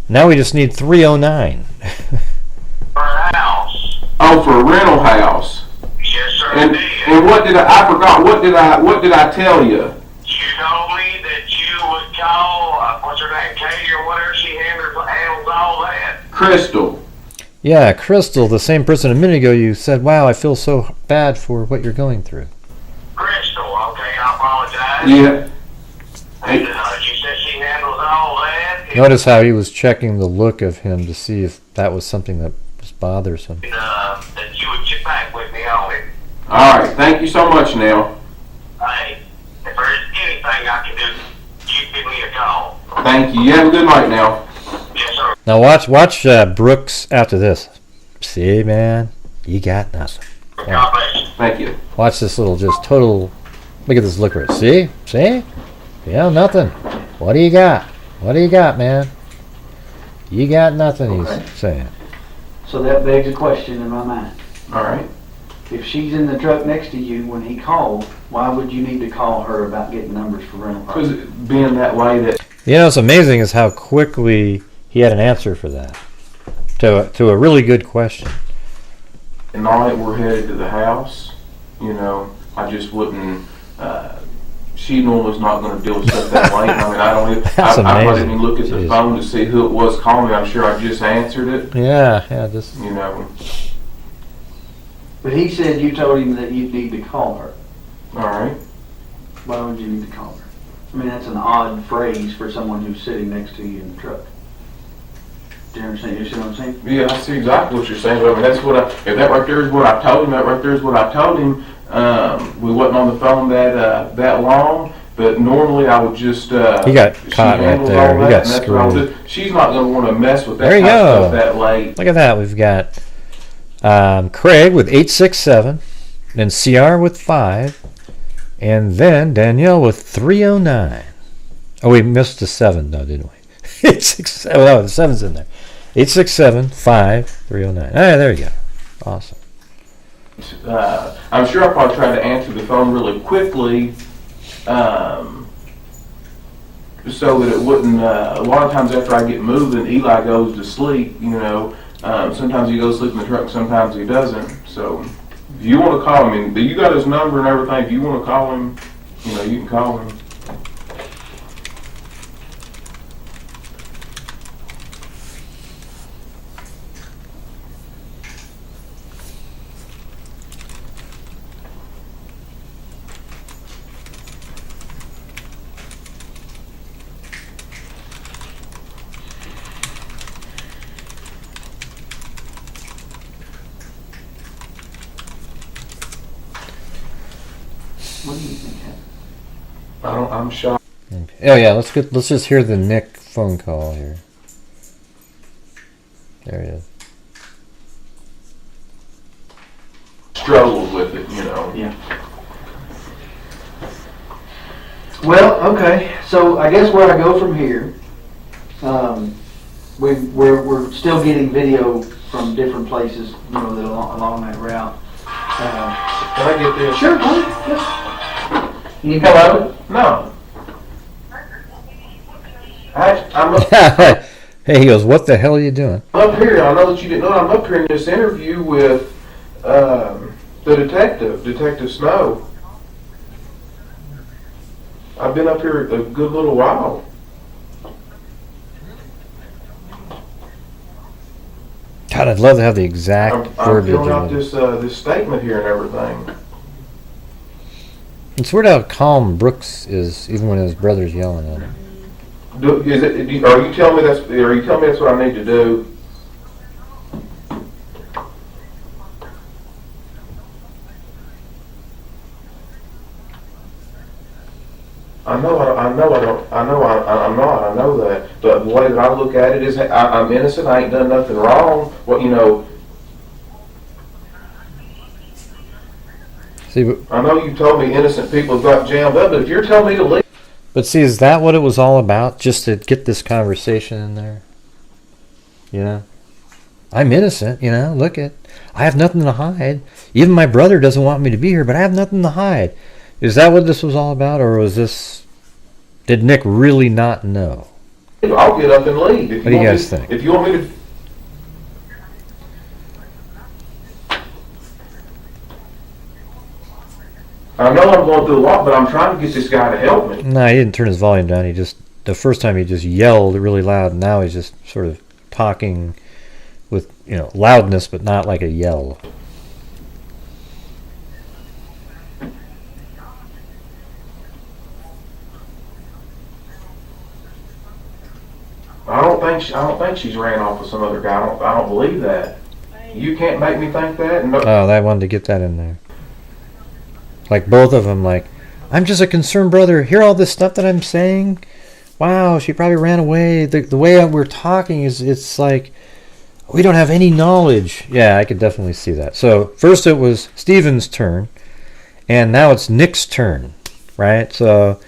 Speaker 1: Now we just need 309.
Speaker 20: For a house.
Speaker 18: Oh, for a rental house.
Speaker 20: Yes, sir.
Speaker 18: And what did I forgot? What did I tell you?
Speaker 20: You told me that you would call, what's her name, Katie or whatever, she handles all that.
Speaker 18: Crystal.
Speaker 1: Yeah, Crystal, the same person a minute ago you said, wow, I feel so bad for what you're going through.
Speaker 20: Crystal, okay, I apologize.
Speaker 18: Yeah.
Speaker 20: She said she handles all that.
Speaker 1: Notice how he was checking the look of him to see if that was something that was bothersome.
Speaker 20: That you would get back with me on it.
Speaker 18: All right, thank you so much, Neil.
Speaker 20: Hey, if there's anything I can do, you give me a call.
Speaker 18: Thank you. You have a good night now.
Speaker 20: Yes, sir.
Speaker 1: Now watch Brooks after this. See, man, you got nothing.
Speaker 20: God bless you.
Speaker 18: Thank you.
Speaker 1: Watch this little just total, look at this look right. See? Yeah, nothing. What do you got? What do you got, man? You got nothing,
Speaker 19: Okay.
Speaker 1: He's saying.
Speaker 19: So that begs a question in my mind.
Speaker 18: All right.
Speaker 19: If she's in the truck next to you when he called, why would you need to call her about getting numbers for rental
Speaker 18: Because
Speaker 19: property?
Speaker 18: being that way that...
Speaker 1: You know, what's amazing is how quickly he had an answer for that. To a really good question.
Speaker 18: Tonight we're headed to the house. You know, I just wouldn't... she normally's not going to deal with stuff that late. I mean, I don't even... I didn't even look at the phone to see who it was calling me. I'm sure I just answered it.
Speaker 1: Yeah, just...
Speaker 18: You know...
Speaker 19: But he said you told him that you'd need to call her.
Speaker 18: All right.
Speaker 19: Why would you need to call her? I mean, that's an odd phrase for someone who's sitting next to you in the truck. Do you understand? You see what I'm saying?
Speaker 18: Yeah, I see exactly what you're saying. But I mean, that's what if that right there is what I told him, that right there is what I told him. We wasn't on the phone that long, but normally I would just...
Speaker 1: he got caught right there. He got screwed.
Speaker 18: She's not going to want to mess with that
Speaker 1: there you
Speaker 18: kind
Speaker 1: go.
Speaker 18: of stuff that late.
Speaker 1: Look at that. We've got Craig with 867, then CR with 5, and then Danielle with 309. Oh, we missed the 7 though, didn't we? 867. Oh, the 7's in there. 867 5 309. All right, there you go. Awesome.
Speaker 18: I'm sure I'll probably try to answer the phone really quickly, so that it wouldn't. A lot of times after I get moving, Eli goes to sleep. You know, sometimes he goes to sleep in the truck, sometimes he doesn't. So if you want to call him, you got his number and everything. If you want to call him, you know, you can call him.
Speaker 19: What do you think happened?
Speaker 18: I'm shocked.
Speaker 1: Okay. Oh yeah, let's just hear the Nick phone call here. There it is.
Speaker 18: Struggled with it, you know.
Speaker 19: Yeah. Well, okay. So I guess where I go from here, we're still getting video from different places, you know, that along that route.
Speaker 18: Can I get this?
Speaker 19: Sure, go ahead. Yeah.
Speaker 18: Hello? No. I'm up,
Speaker 1: Hey, he goes, what the hell are you doing?
Speaker 18: I'm up here. I know that you didn't know. I'm up here in this interview with the Detective Snow. I've been up here a good little while.
Speaker 1: God, I'd love to have the exact
Speaker 18: I'm
Speaker 1: verbiage.
Speaker 18: filling out
Speaker 1: of it.
Speaker 18: this statement here and everything.
Speaker 1: It's weird how calm Brooks is, even when his brother's yelling at him.
Speaker 18: Are you telling me that's what I need to do? I know that. But the way that I look at it is, I'm innocent. I ain't done nothing wrong. What
Speaker 1: See,
Speaker 18: I know you told me innocent people have got jammed up, but if you're telling me to leave.
Speaker 1: But see, is that what it was all about? Just to get this conversation in there? You know? I'm innocent, you know? Look at, I have nothing to hide. Even my brother doesn't want me to be here, but I have nothing to hide. Is that what this was all about, or was this... Did Nick really not know?
Speaker 18: I'll get up and leave.
Speaker 1: What do you guys think?
Speaker 18: If you want me to... I know I'm going through a lot, but I'm trying to get this guy to help me.
Speaker 1: No, he didn't turn his volume down. He just... The first time he just yelled really loud, and now he's just sort of talking with, you know, loudness, but not like a yell.
Speaker 18: I don't think she's ran off with some other guy. I don't believe that. You can't make me think that. No.
Speaker 1: Oh, I wanted to get that in there. Like both of them, like, I'm just a concerned brother. Hear all this stuff that I'm saying? Wow, she probably ran away. The way we're talking is, it's like, we don't have any knowledge. Yeah, I could definitely see that. So first it was Steven's turn, and now it's Nick's turn, right? So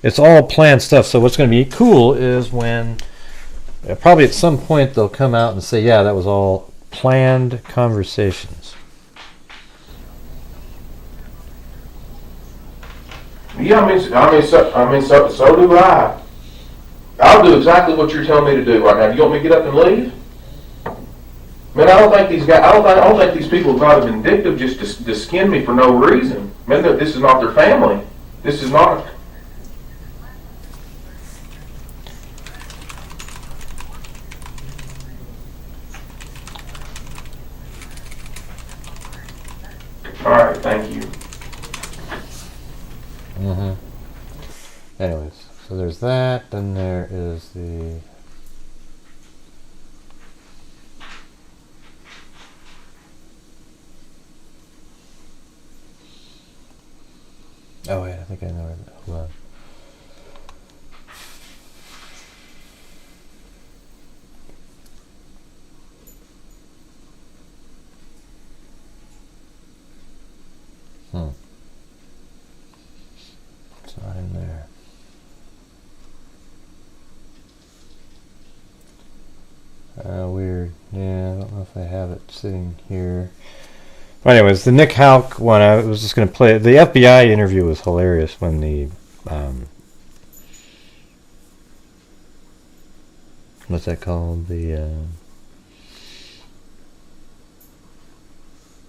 Speaker 1: it's all planned stuff. So what's going to be cool is when probably at some point they'll come out and say, yeah, that was all planned conversations.
Speaker 18: Yeah, so do I. I'll do exactly what you're telling me to do right now. Do you want me to get up and leave? Man, I don't think these guys. I don't think these people have got vindictive just to skin me for no reason. Man, this is not their family. This is not. All right, thank you.
Speaker 1: Anyways, so there's that. Then there is the... Oh wait, I think I know it. Hold on. It's not in there. Weird. Yeah, I don't know if I have it sitting here. But anyways, the Nick Houck one, I was just going to play. The FBI interview was hilarious when the... what's that called? The...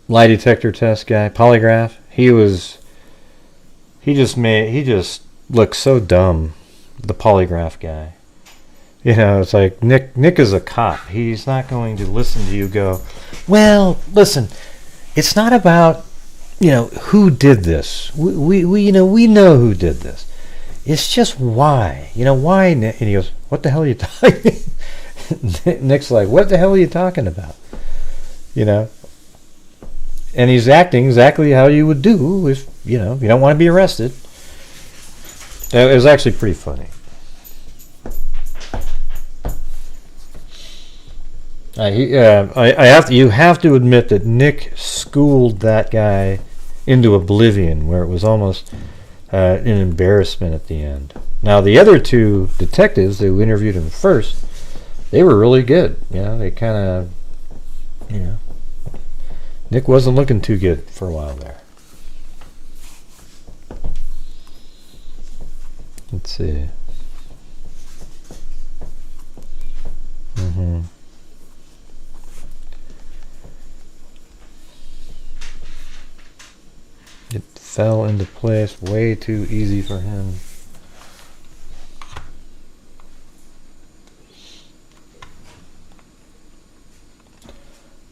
Speaker 1: lie detector test guy, polygraph. He just looked so dumb, the polygraph guy. You know, it's like Nick is a cop. He's not going to listen to you go, well, listen, it's not about, you know, who did this. We know who did this. It's just why. You know, why, Nick? And he goes, what the hell are you talking? Nick's like, what the hell are you talking about? You know? And he's acting exactly how you would do if, you know, you don't want to be arrested. It was actually pretty funny. You have to admit that Nick schooled that guy into oblivion, where it was almost an embarrassment at the end. Now the other two detectives who interviewed him first, they were really good. You know, they kind of, you know, Nick wasn't looking too good for a while there. Let's see. It fell into place way too easy for him.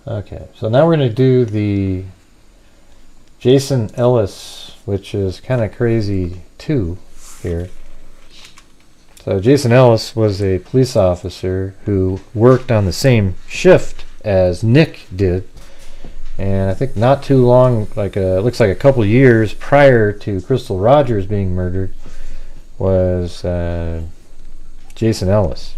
Speaker 1: Okay, so now we're going to do the Jason Ellis, which is kind of crazy too here. So Jason Ellis was a police officer who worked on the same shift as Nick did, and I think not too long, like looks like a couple years prior to Crystal Rogers being murdered, was Jason Ellis.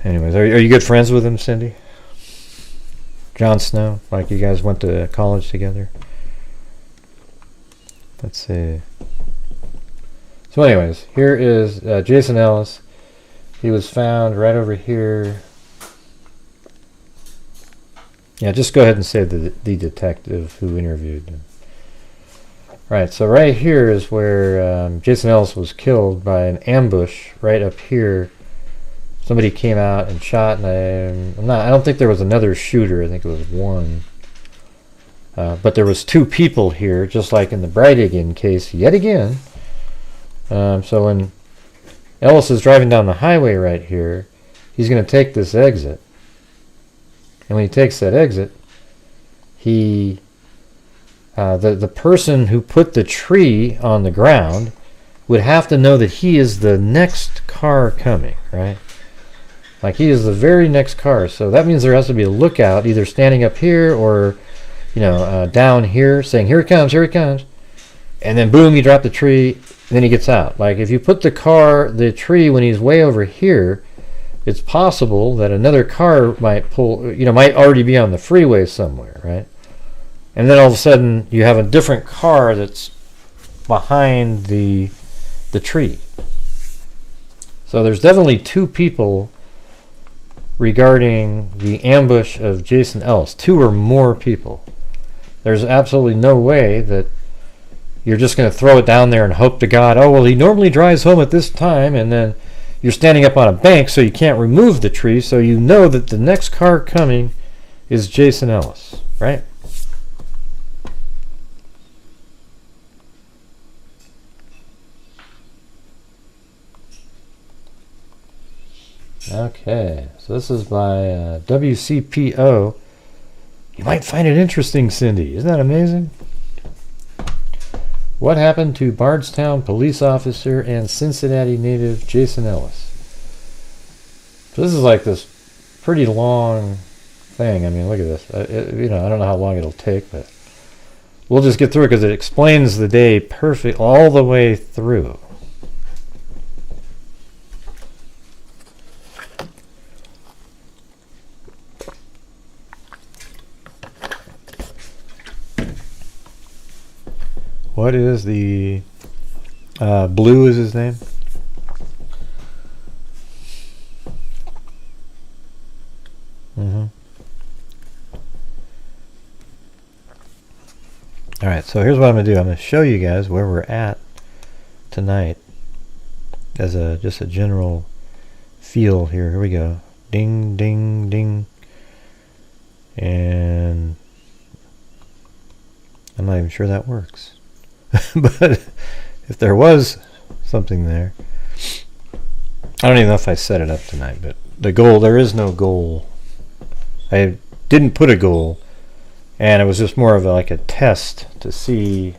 Speaker 1: Anyways, are you good friends with him, Cindy? Jon Snow, like you guys went to college together? Let's see. So anyways, here is Jason Ellis. He was found right over here. Yeah, just go ahead and say the detective who interviewed him. Right, so right here is where Jason Ellis was killed by an ambush right up here. Somebody came out and shot, and I don't think there was another shooter. I think it was one. But there was two people here, just like in the Breitigan case yet again. So when Ellis is driving down the highway right here, he's going to take this exit. And when he takes that exit, the person who put the tree on the ground would have to know that he is the next car coming, right? Like he is the very next car. So that means there has to be a lookout either standing up here or, down here saying, here it comes, here it comes. And then boom, you drop the tree, and then he gets out. Like if you put the tree when he's way over here, it's possible that another car might might already be on the freeway somewhere, right? And then all of a sudden you have a different car that's behind the tree. So there's definitely two people regarding the ambush of Jason Ellis. Two or more people. There's absolutely no way that you're just going to throw it down there and hope to God, oh, well, he normally drives home at this time, and then you're standing up on a bank so you can't remove the tree, so you know that the next car coming is Jason Ellis, right? Okay, so this is by WCPO. You might find it interesting, Cindy. Isn't that amazing? What happened to Bardstown police officer and Cincinnati native Jason Ellis? So this is like this pretty long thing. I mean, look at this. I don't know how long it'll take, but we'll just get through it because it explains the day perfect all the way through. What is the Blue is his name? Alright, so here's what I'm going to do. I'm going to show you guys where we're at tonight as just a general feel here. Here we go. Ding, ding, ding. And I'm not even sure that works. But if there was something there, I don't even know if I set it up tonight, but the goal, there is no goal. I didn't put a goal, and it was just more of like a test to see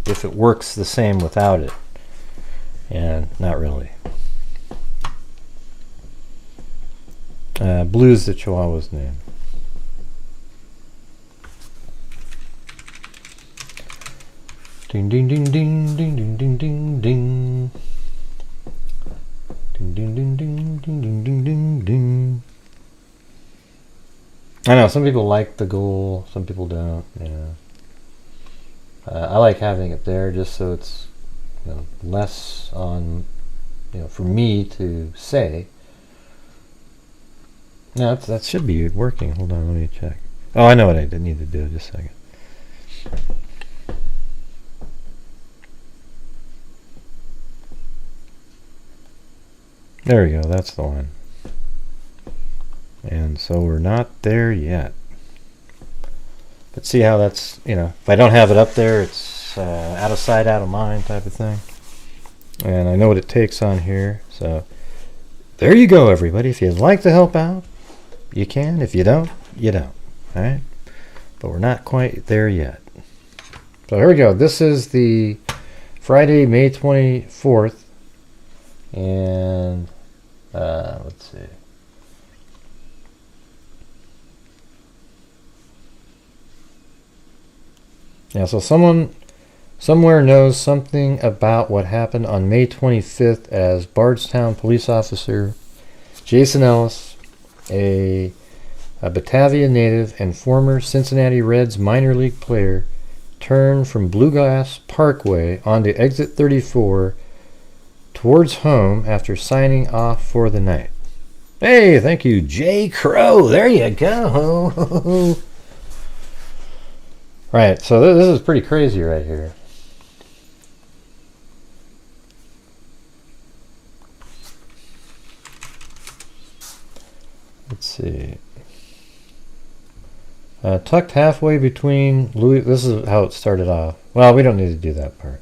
Speaker 1: if it works the same without it, and not really. Blue's the Chihuahua's name. Ding ding ding ding ding ding ding ding ding. Ding ding ding ding ding ding ding ding ding. I know some people like the goal, some people don't. I like having it there just so it's less on, for me to say. No, that should be working. Hold on, let me check. Oh, I know what I need to do. Just a second. There we go. That's the one. And so we're not there yet. But see how that's, if I don't have it up there, it's out of sight, out of mind type of thing. And I know what it takes on here. So there you go, everybody. If you'd like to help out, you can. If you don't, you don't. All right? But we're not quite there yet. So here we go. This is the Friday, May 24th. And let's see. Yeah, so someone somewhere knows something about what happened on May 25th as Bardstown police officer Jason Ellis, a Batavia native and former Cincinnati Reds minor league player, turned from Bluegrass Parkway onto exit 34 towards home after signing off for the night. Hey, thank you, Jay Crow. There you go. Right, so this is pretty crazy right here. Let's see. Tucked halfway between Louis. This is how it started off. Well, we don't need to do that part.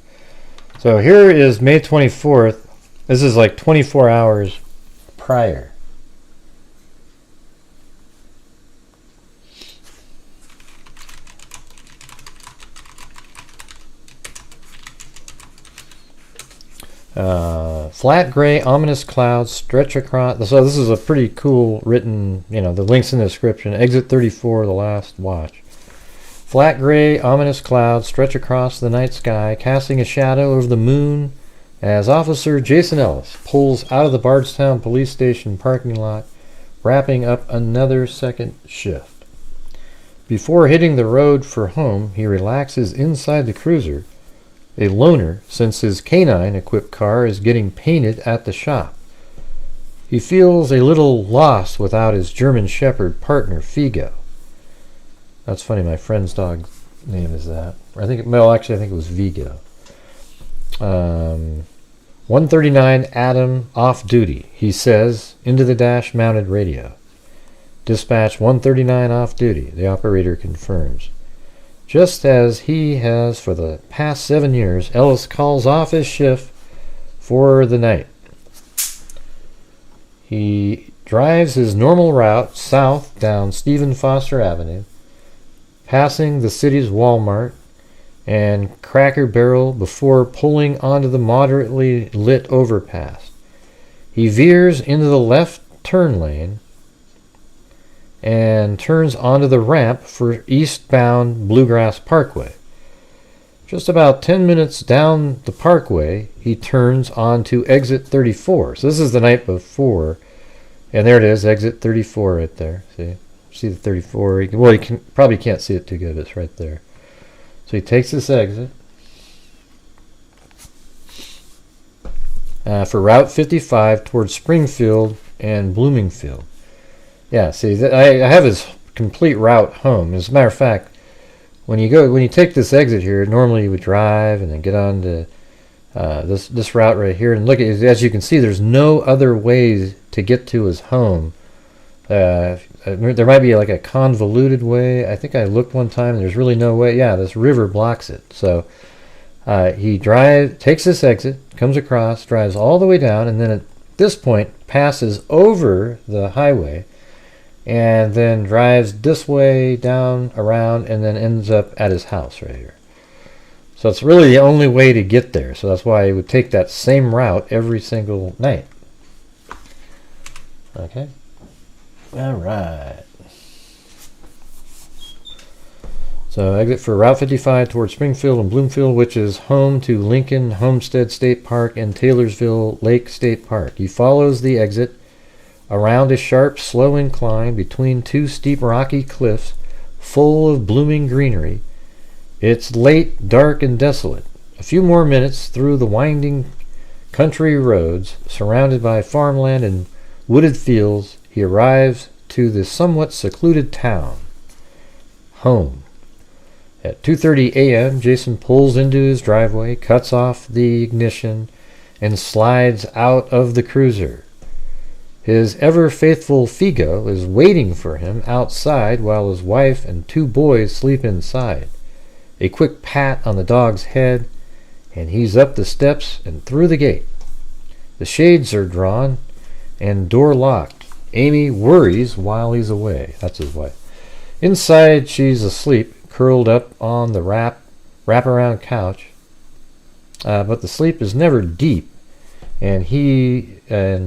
Speaker 1: So here is May 24th. This is like 24 hours prior. Flat gray ominous clouds stretch across. So this is a pretty cool written, the link's in the description. Exit 34, the last watch. Flat gray ominous clouds stretch across the night sky, casting a shadow over the moon as Officer Jason Ellis pulls out of the Bardstown police station parking lot, wrapping up another second shift. Before hitting the road for home, he relaxes inside the cruiser, a loner since his canine-equipped car is getting painted at the shop. He feels a little lost without his German Shepherd partner, Figo. That's funny, my friend's dog's name is that. I think it was Vigo. 139 Adam off duty, he says, into the dash-mounted radio. Dispatch 139 off duty, the operator confirms. Just as he has for the past 7 years, Ellis calls off his shift for the night. He drives his normal route south down Stephen Foster Avenue, passing the city's Walmart and Cracker Barrel before pulling onto the moderately lit overpass. He veers into the left turn lane and turns onto the ramp for eastbound Bluegrass Parkway. Just about 10 minutes down the parkway, he turns onto exit 34. So this is the night before, and there it is, exit 34 right there. See the 34? You probably can't see it too good, but it's right there. So he takes this exit for Route 55 towards Springfield and Bloomingfield. Yeah, see, I have his complete route home. As a matter of fact, when you take this exit here, normally you would drive and then get on to this route right here. And look, as you can see, there's no other way to get to his home. There might be like a convoluted way. I think I looked one time and there's really no way. Yeah, this river blocks it. So he takes this exit, comes across, drives all the way down, and then at this point passes over the highway and then drives this way down, around, and then ends up at his house right here. So it's really the only way to get there. So that's why he would take that same route every single night. Okay. All right. So exit for Route 55 towards Springfield and Bloomfield, which is home to Lincoln Homestead State Park and Taylorsville Lake State Park. He follows the exit around a sharp, slow incline between two steep rocky cliffs full of blooming greenery. It's late, dark, and desolate, A few more minutes through the winding country roads, surrounded by farmland and wooded fields, he arrives to the somewhat secluded town. Home. At 2:30 a.m., Jason pulls into his driveway, cuts off the ignition, and slides out of the cruiser. His ever-faithful Figo is waiting for him outside while his wife and 2 boys sleep inside. A quick pat on the dog's head, and he's up the steps and through the gate. The shades are drawn and door locked. Amy worries while he's away. That's his wife. Inside, she's asleep, curled up on the wraparound couch. But the sleep is never deep, and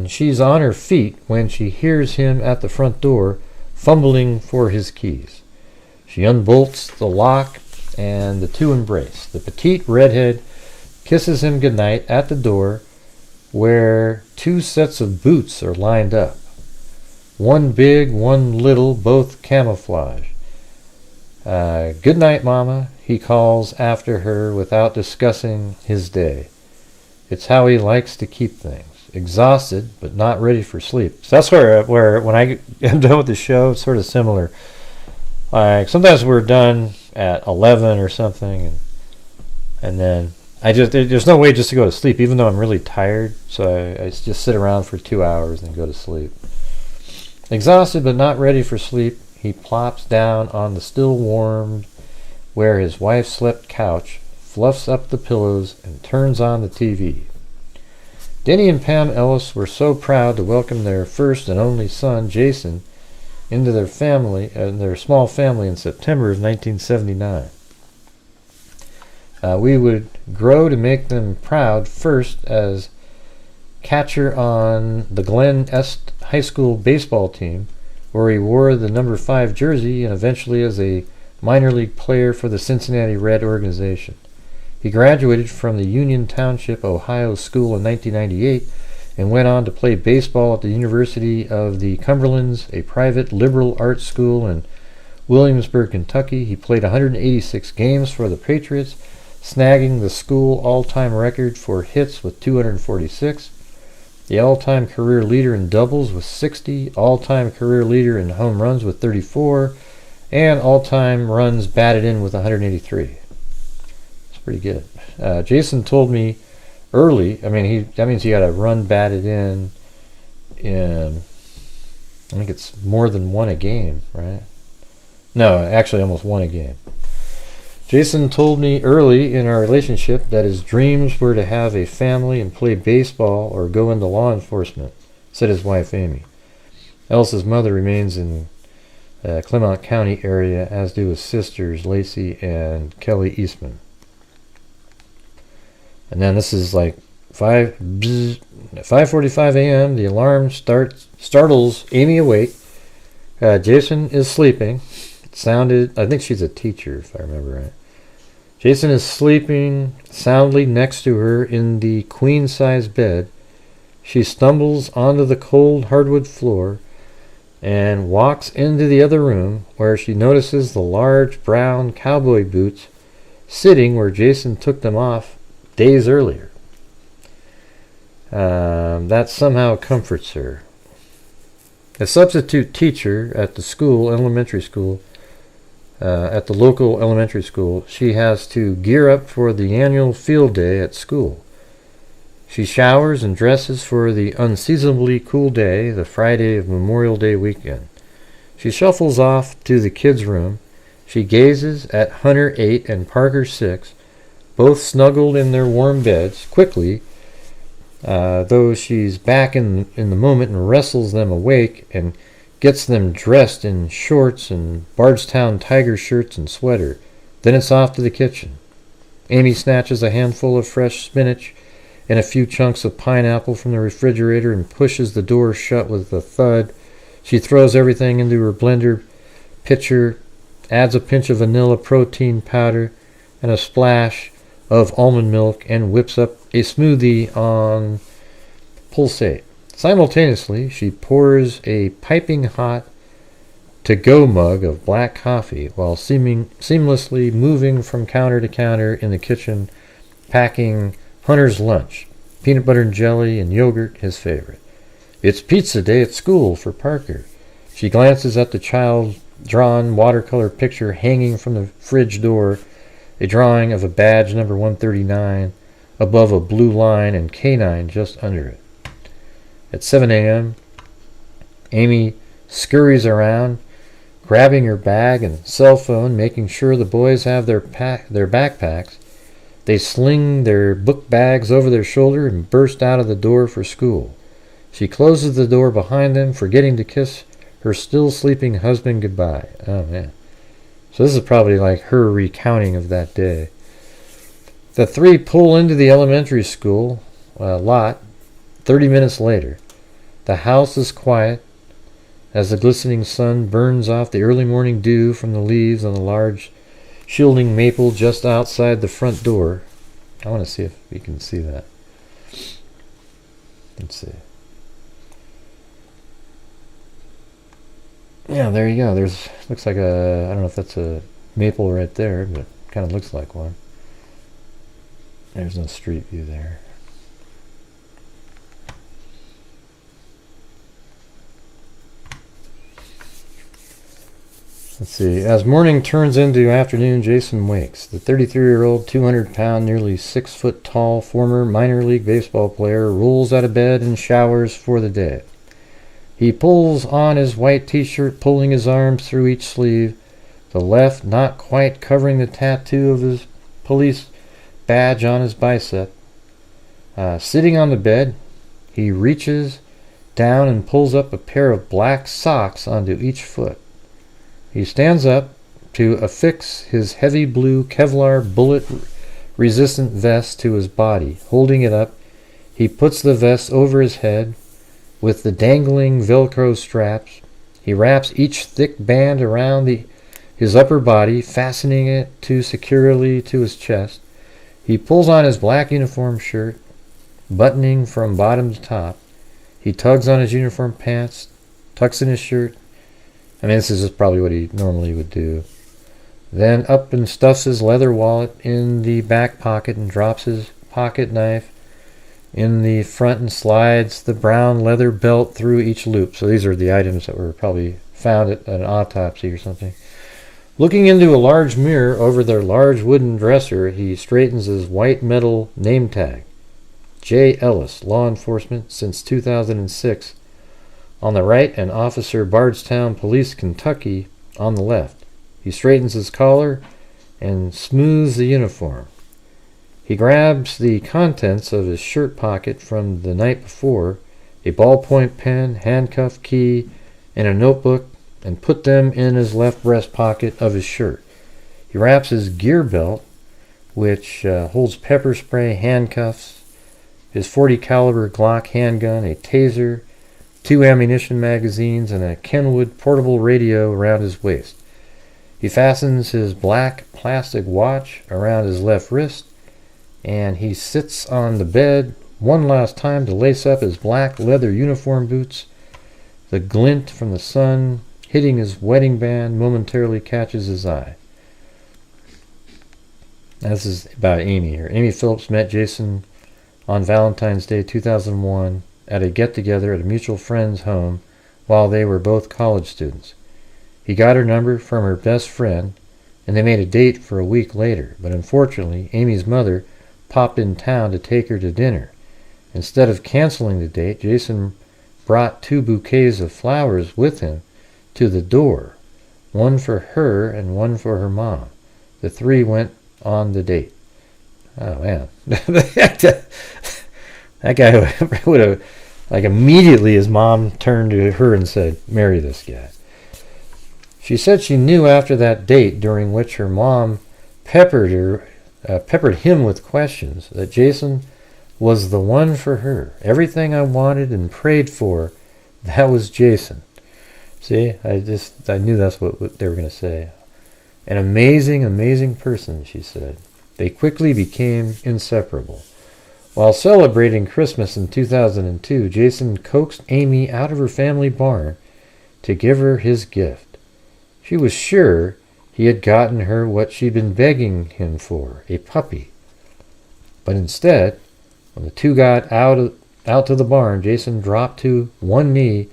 Speaker 1: she's on her feet when she hears him at the front door, fumbling for his keys. She unbolts the lock, and the two embrace. The petite redhead kisses him goodnight at the door, where 2 sets of boots are lined up. One big, one little, both camouflage. Good night, Mama, he calls after her without discussing his day. It's how he likes to keep things. Exhausted, but not ready for sleep. So that's where when I am done with the show, it's sort of similar. Like sometimes we're done at 11 or something, and then there's no way just to go to sleep, even though I'm really tired. So I just sit around for 2 hours and go to sleep. Exhausted but not ready for sleep, he plops down on the still warmed where his wife slept couch, fluffs up the pillows, and turns on the TV. Denny and Pam Ellis were so proud to welcome their first and only son, Jason, into their family, their small family, in September of 1979. We would grow to make them proud, first as catcher on the Glen Est High School baseball team, where he wore the number 5 jersey, and eventually as a minor league player for the Cincinnati Red organization. He graduated from the Union Township, Ohio school in 1998 and went on to play baseball at the University of the Cumberlands, a private liberal arts school in Williamsburg, Kentucky. He played 186 games for the Patriots, snagging the school all-time record for hits with 246, the all-time career leader in doubles with 60, all-time career leader in home runs with 34, and all-time runs batted in with 183. It's pretty good. Jason told me early, that means he got a run batted in, I think it's more than 1 a game, right? No, actually almost 1 a game. Jason told me early in our relationship that his dreams were to have a family and play baseball or go into law enforcement, said his wife Amy. Ellis's mother remains in Clermont County area, as do his sisters Lacey and Kelly Eastman. And then this is like 5:45 a.m. The alarm startles Amy awake. Jason is sleeping. It sounded, I think she's a teacher if I remember right. Jason is sleeping soundly next to her in the queen-size bed. She stumbles onto the cold hardwood floor and walks into the other room, where she notices the large brown cowboy boots sitting where Jason took them off days earlier. That somehow comforts her. A substitute teacher at the school, elementary school, at the local elementary school, she has to gear up for the annual field day at school. She showers and dresses for the unseasonably cool day, the Friday of Memorial Day weekend. She shuffles off to the kids' room. She gazes at Hunter 8 and Parker 6, both snuggled in their warm beds, quickly, though she's back in the moment, and wrestles them awake and gets them dressed in shorts and Bardstown tiger shirts and sweater. Then it's off to the kitchen. Amy snatches a handful of fresh spinach and a few chunks of pineapple from the refrigerator and pushes the door shut with a thud. She throws everything into her blender pitcher, adds a pinch of vanilla protein powder and a splash of almond milk, and whips up a smoothie on Pulsate. Simultaneously, she pours a piping hot to-go mug of black coffee while seamlessly moving from counter to counter in the kitchen packing Hunter's lunch, peanut butter and jelly and yogurt, his favorite. It's pizza day at school for Parker. She glances at the child-drawn watercolor picture hanging from the fridge door, a drawing of a badge number 139 above a blue line and K9 just under it. At 7 a.m., Amy scurries around, grabbing her bag and cell phone, making sure the boys have their backpacks. They sling their book bags over their shoulder and burst out of the door for school. She closes the door behind them, forgetting to kiss her still sleeping husband goodbye. Oh, man. So this is probably like her recounting of that day. The three pull into the elementary school lot 30 minutes later. The house is quiet as the glistening sun burns off the early morning dew from the leaves on the large shielding maple just outside the front door. I want to see if we can see that. Let's see. Yeah, there you go. There's looks like a, I don't know if that's a maple right there, but it kind of looks like one. There's no street view there. Let's see. As morning turns into afternoon, Jason wakes. The 33-year-old, 200-pound, nearly 6-foot-tall former minor league baseball player rolls out of bed and showers for the day. He pulls on his white t-shirt, pulling his arms through each sleeve, the left not quite covering the tattoo of his police badge on his bicep. Sitting on the bed, he reaches down and pulls up a pair of black socks onto each foot. He stands up to affix his heavy blue Kevlar bullet-resistant vest to his body. Holding it up, he puts the vest over his head with the dangling Velcro straps. He wraps each thick band around his upper body, fastening it securely to his chest. He pulls on his black uniform shirt, buttoning from bottom to top. He tugs on his uniform pants, tucks in his shirt. I mean, this is just probably what he normally would do. Then up and stuffs his leather wallet in the back pocket and drops his pocket knife in the front and slides the brown leather belt through each loop. So these are the items that were probably found at an autopsy or something. Looking into a large mirror over their large wooden dresser, he straightens his white metal name tag. J. Ellis, law enforcement since 2006. On the right, and Officer Bardstown Police, Kentucky, on the left. He straightens his collar and smooths the uniform. He grabs the contents of his shirt pocket from the night before, a ballpoint pen, handcuff key, and a notebook, and put them in his left breast pocket of his shirt. He wraps his gear belt, which holds pepper spray, handcuffs, his .40 caliber Glock handgun, a taser, 2 ammunition magazines, and a Kenwood portable radio around his waist. He fastens his black plastic watch around his left wrist, and he sits on the bed one last time to lace up his black leather uniform boots. The glint from the sun hitting his wedding band momentarily catches his eye. Now, this is about Amy here. Amy Phillips met Jason on Valentine's Day 2001 at a get-together at a mutual friend's home while they were both college students. He got her number from her best friend, and they made a date for a week later, but unfortunately, Amy's mother popped in town to take her to dinner. Instead of canceling the date, Jason brought 2 bouquets of flowers with him to the door, one for her and one for her mom. The three went on the date. Oh, man. That guy would have, like, immediately his mom turned to her and said, marry this guy. She said she knew after that date, during which her mom peppered him with questions, that Jason was the one for her. Everything I wanted and prayed for, that was Jason. See, I knew that's what they were going to say. An amazing, amazing person, she said. They quickly became inseparable. While celebrating Christmas in 2002, Jason coaxed Amy out of her family barn to give her his gift. She was sure he had gotten her what she'd been begging him for, a puppy. But instead, when the two got out to the barn, Jason dropped to one knee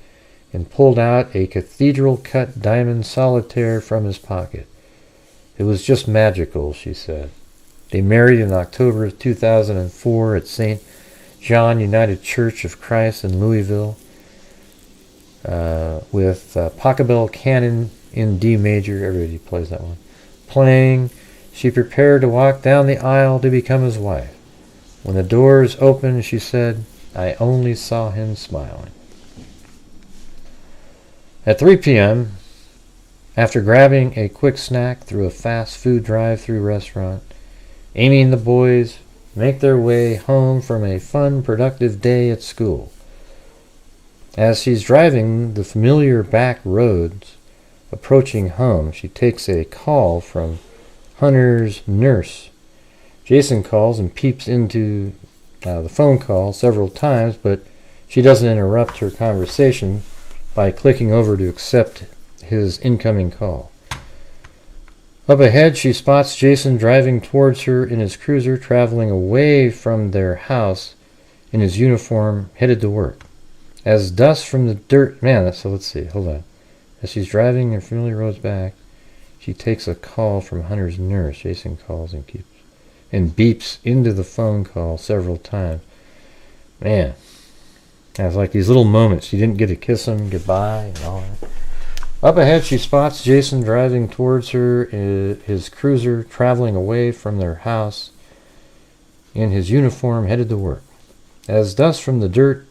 Speaker 1: and pulled out a cathedral-cut diamond solitaire from his pocket. It was just magical, she said. They married in October of 2004 at St. John United Church of Christ in Louisville with Pachelbel Canon in D major. Everybody plays that one. Playing, she prepared to walk down the aisle to become his wife. When the doors opened, she said, I only saw him smiling. At 3 p.m., after grabbing a quick snack through a fast food drive-through restaurant, Amy and the boys make their way home from a fun, productive day at school. As she's driving the familiar back roads, approaching home, she takes a call from Hunter's nurse. Jason calls and peeps into the phone call several times, but she doesn't interrupt her conversation by clicking over to accept his incoming call. Up ahead, she spots Jason driving towards her in his cruiser, traveling away from their house in his uniform, headed to work. As dust from the dirt... so let's see, hold on. As she's driving her familiar roads back, she takes a call from Hunter's nurse. Jason calls and beeps into the phone call several times. Man, it's like these little moments. She didn't get to kiss him goodbye and all that. Up ahead, she spots Jason driving towards her, his cruiser, traveling away from their house in his uniform, headed to work. As dust from the dirt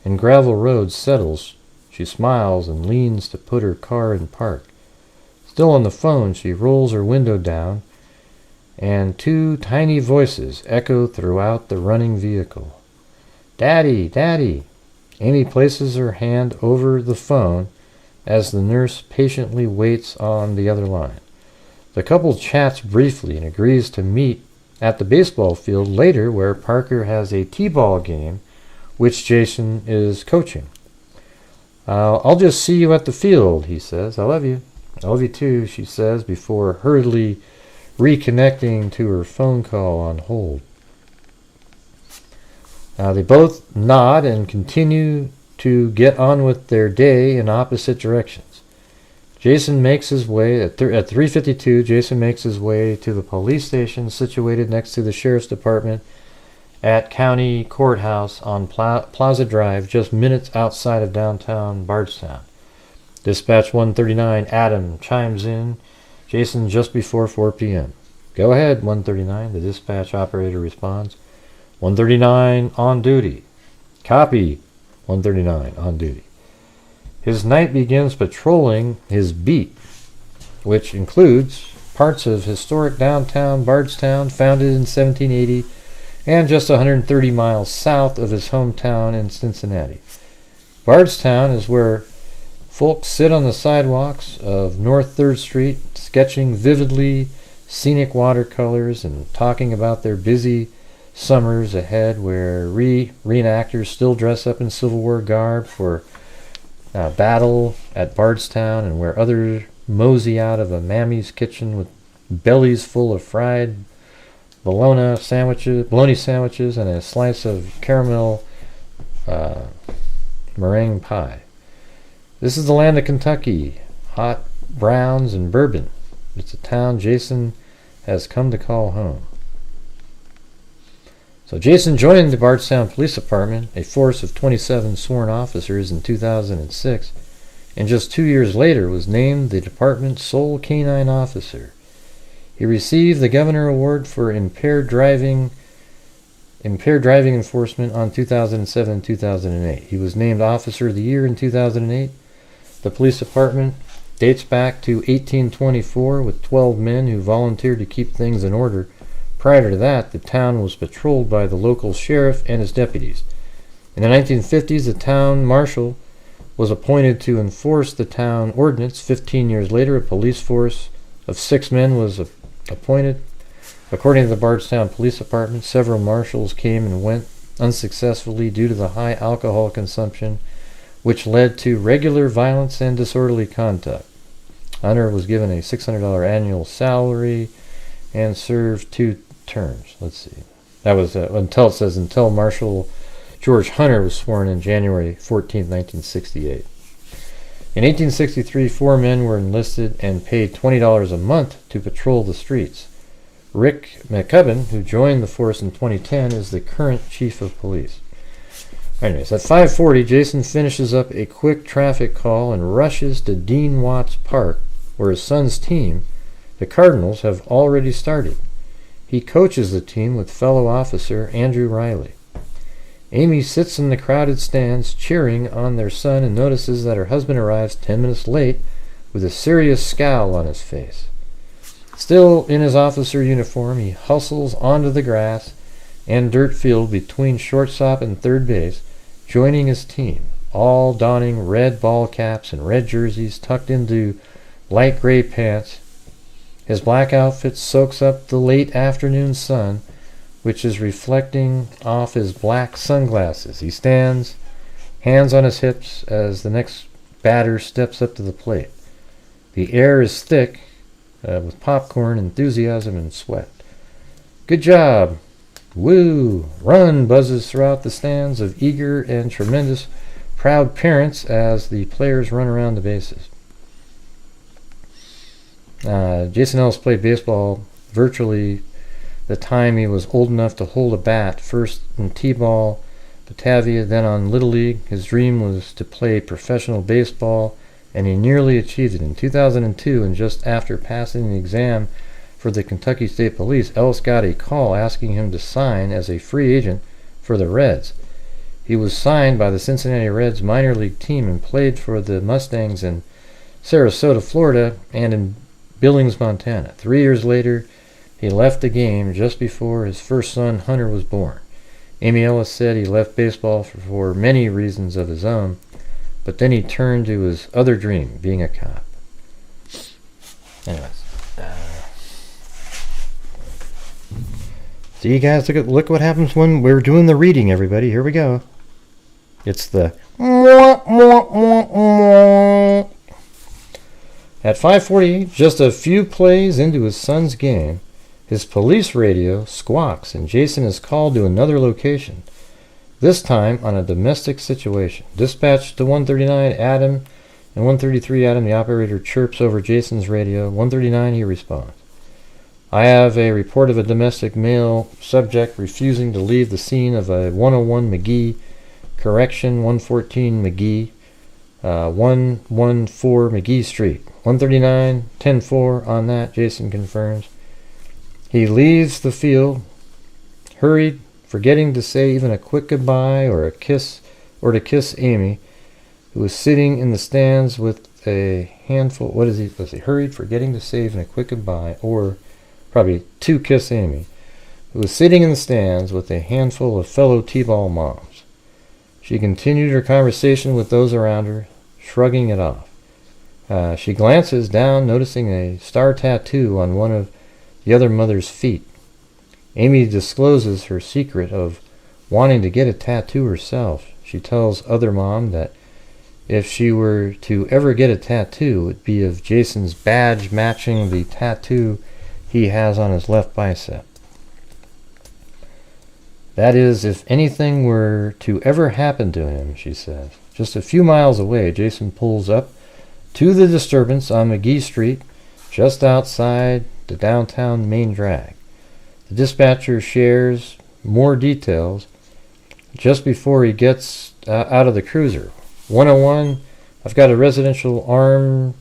Speaker 1: and gravel roads settles, she smiles and leans to put her car in park. Still on the phone, she rolls her window down, and two tiny voices echo throughout the running vehicle. Daddy, Daddy! Amy places her hand over the phone as the nurse patiently waits on the other line. The couple chats briefly and agrees to meet at the baseball field later, where Parker has a t-ball game which Jason is coaching. I'll just see you at the field, he says. I love you. I love you too, she says, before hurriedly reconnecting to her phone call on hold. They both nod and continue to get on with their day in opposite directions. Jason makes his way at 3:52. Jason makes his way to the police station situated next to the sheriff's department at County Courthouse on Plaza Drive, just minutes outside of downtown Bardstown. Dispatch 139, Adam, chimes in. Jason just before 4 p.m. Go ahead, 139. The dispatch operator responds. 139 on duty. Copy. 139 on duty. His night begins patrolling his beat, which includes parts of historic downtown Bardstown, founded in 1780, and just 130 miles south of his hometown in Cincinnati. Bardstown is where folks sit on the sidewalks of North 3rd Street, sketching vividly scenic watercolors and talking about their busy summers ahead, where reenactors still dress up in Civil War garb for battle at Bardstown, and where others mosey out of a mammy's kitchen with bellies full of fried bologna sandwiches and a slice of caramel meringue pie. This is the land of Kentucky, hot browns and bourbon. It's a town Jason has come to call home. So Jason joined the Bardstown Police Department, a force of 27 sworn officers, in 2006, and just 2 years later was named the department's sole canine officer. He received the Governor Award for impaired driving enforcement on 2007-2008. He was named Officer of the Year in 2008. The police department dates back to 1824 with 12 men who volunteered to keep things in order. Prior to that, the town was patrolled by the local sheriff and his deputies. In the 1950s, the town marshal was appointed to enforce the town ordinance. 15 years later, a police force of 6 men was appointed. According to the Bardstown Police Department, several marshals came and went unsuccessfully due to the high alcohol consumption, which led to regular violence and disorderly conduct. Hunter was given a $600 annual salary and served 2 terms. Let's see. That was until Marshal George Hunter was sworn in January 14, 1968. In 1863, 4 men were enlisted and paid $20 a month to patrol the streets. Rick McCubbin, who joined the force in 2010, is the current chief of police. Anyways, at 5:40, Jason finishes up a quick traffic call and rushes to Dean Watts Park, where his son's team, the Cardinals, have already started. He coaches the team with fellow officer Andrew Riley. Amy sits in the crowded stands cheering on their son and notices that her husband arrives 10 minutes late with a serious scowl on his face. Still in his officer uniform, he hustles onto the grass and dirt field between shortstop and third base, joining his team, all donning red ball caps and red jerseys tucked into light gray pants. His black outfit soaks up the late afternoon sun, which is reflecting off his black sunglasses. He stands, hands on his hips, as the next batter steps up to the plate. The air is thick with popcorn, enthusiasm, and sweat. Good job! Woo! Run! Buzzes throughout the stands of eager and tremendous proud parents as the players run around the bases. Jason Ellis played baseball virtually the time he was old enough to hold a bat, first in T-ball, Batavia, then on Little League. His dream was to play professional baseball, and he nearly achieved it. In 2002, and just after passing the exam for the Kentucky State Police, Ellis got a call asking him to sign as a free agent for the Reds. He was signed by the Cincinnati Reds minor league team and played for the Mustangs in Sarasota, Florida, and in Billings, Montana. 3 years later, he left the game just before his first son, Hunter, was born. Amy Ellis said he left baseball for many reasons of his own, but then he turned to his other dream, being a cop. Anyways. So you guys, look what happens when we're doing the reading, everybody. Here we go. It's the... At 5:48, just a few plays into his son's game, his police radio squawks and Jason is called to another location, this time on a domestic situation. Dispatched to 139 Adam and 133 Adam, the operator chirps over Jason's radio. 139, he responds. I have a report of a domestic male subject refusing to leave the scene of a 101 McGee, correction 114 McGee, 114 McGee Street. 139, 10-4 on that, Jason confirms. He leaves the field, hurried, forgetting to say even a quick goodbye or to kiss Amy, who was sitting in the stands with a handful. Was he hurried, forgetting to say even a quick goodbye, or probably to kiss Amy, who was sitting in the stands with a handful of fellow T-ball moms. She continued her conversation with those around her, shrugging it off. She glances down, noticing a star tattoo on one of the other mother's feet. Amy discloses her secret of wanting to get a tattoo herself. She tells other mom that if she were to ever get a tattoo, it would be of Jason's badge matching the tattoo he has on his left bicep. That is, if anything were to ever happen to him, she says. Just a few miles away, Jason pulls up to the disturbance on McGee Street, just outside the downtown main drag. The dispatcher shares more details just before he gets out of the cruiser. 101, I've got a residential armed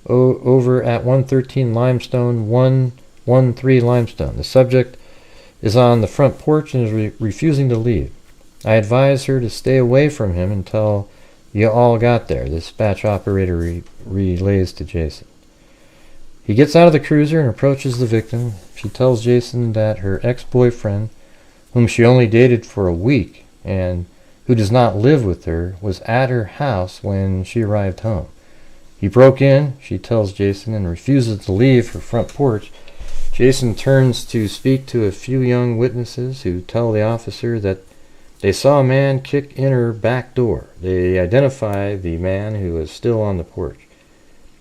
Speaker 1: over at 113 Limestone, 113 Limestone. The subject is on the front porch and is refusing to leave. I advise her to stay away from him until you all got there, the dispatch operator relays to Jason. He gets out of the cruiser and approaches the victim. She tells Jason that her ex-boyfriend, whom she only dated for a week and who does not live with her, was at her house when she arrived home. He broke in, she tells Jason, and refuses to leave her front porch. Jason turns to speak to a few young witnesses who tell the officer that they saw a man kick in her back door. They identify the man who is still on the porch.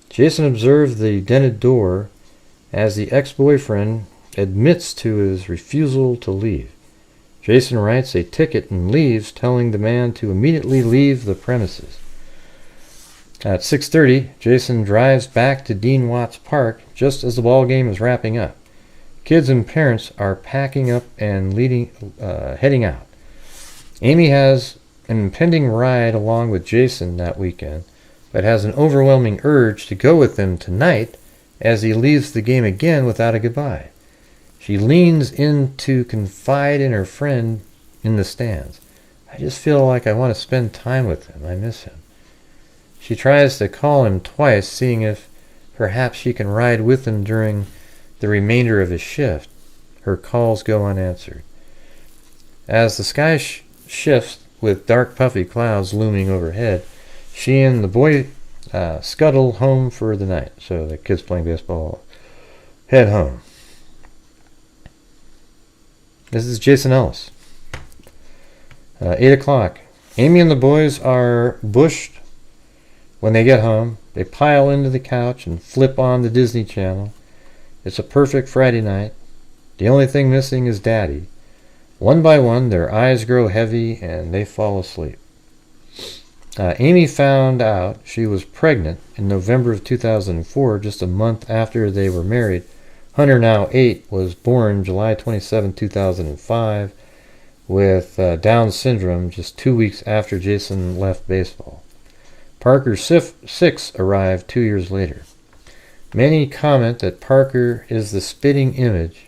Speaker 1: Jason observed the dented door as the ex-boyfriend admits to his refusal to leave. Jason writes a ticket and leaves, telling the man to immediately leave the premises. At 6:30, Jason drives back to Dean Watts Park just as the ball game is wrapping up. Kids and parents are packing up and heading out. Amy has an impending ride along with Jason that weekend, but has an overwhelming urge to go with him tonight as he leaves the game again without a goodbye. She leans in to confide in her friend in the stands. I just feel like I want to spend time with him. I miss him. She tries to call him twice, seeing if perhaps she can ride with him during the remainder of his shift. Her calls go unanswered. As the sky shifts with dark puffy clouds looming overhead, she and the boy scuttle home for the night. So the kids playing baseball head home. This is Jason Ellis. 8 o'clock. Amy and the boys are bushed when they get home. They pile into the couch and flip on the Disney Channel. It's a perfect Friday night. The only thing missing is Daddy. One by one, their eyes grow heavy and they fall asleep. Amy found out she was pregnant in November of 2004, just a month after they were married. Hunter, now 8, was born July 27, 2005, with Down syndrome just 2 weeks after Jason left baseball. Parker 6 arrived 2 years later. Many comment that Parker is the spitting image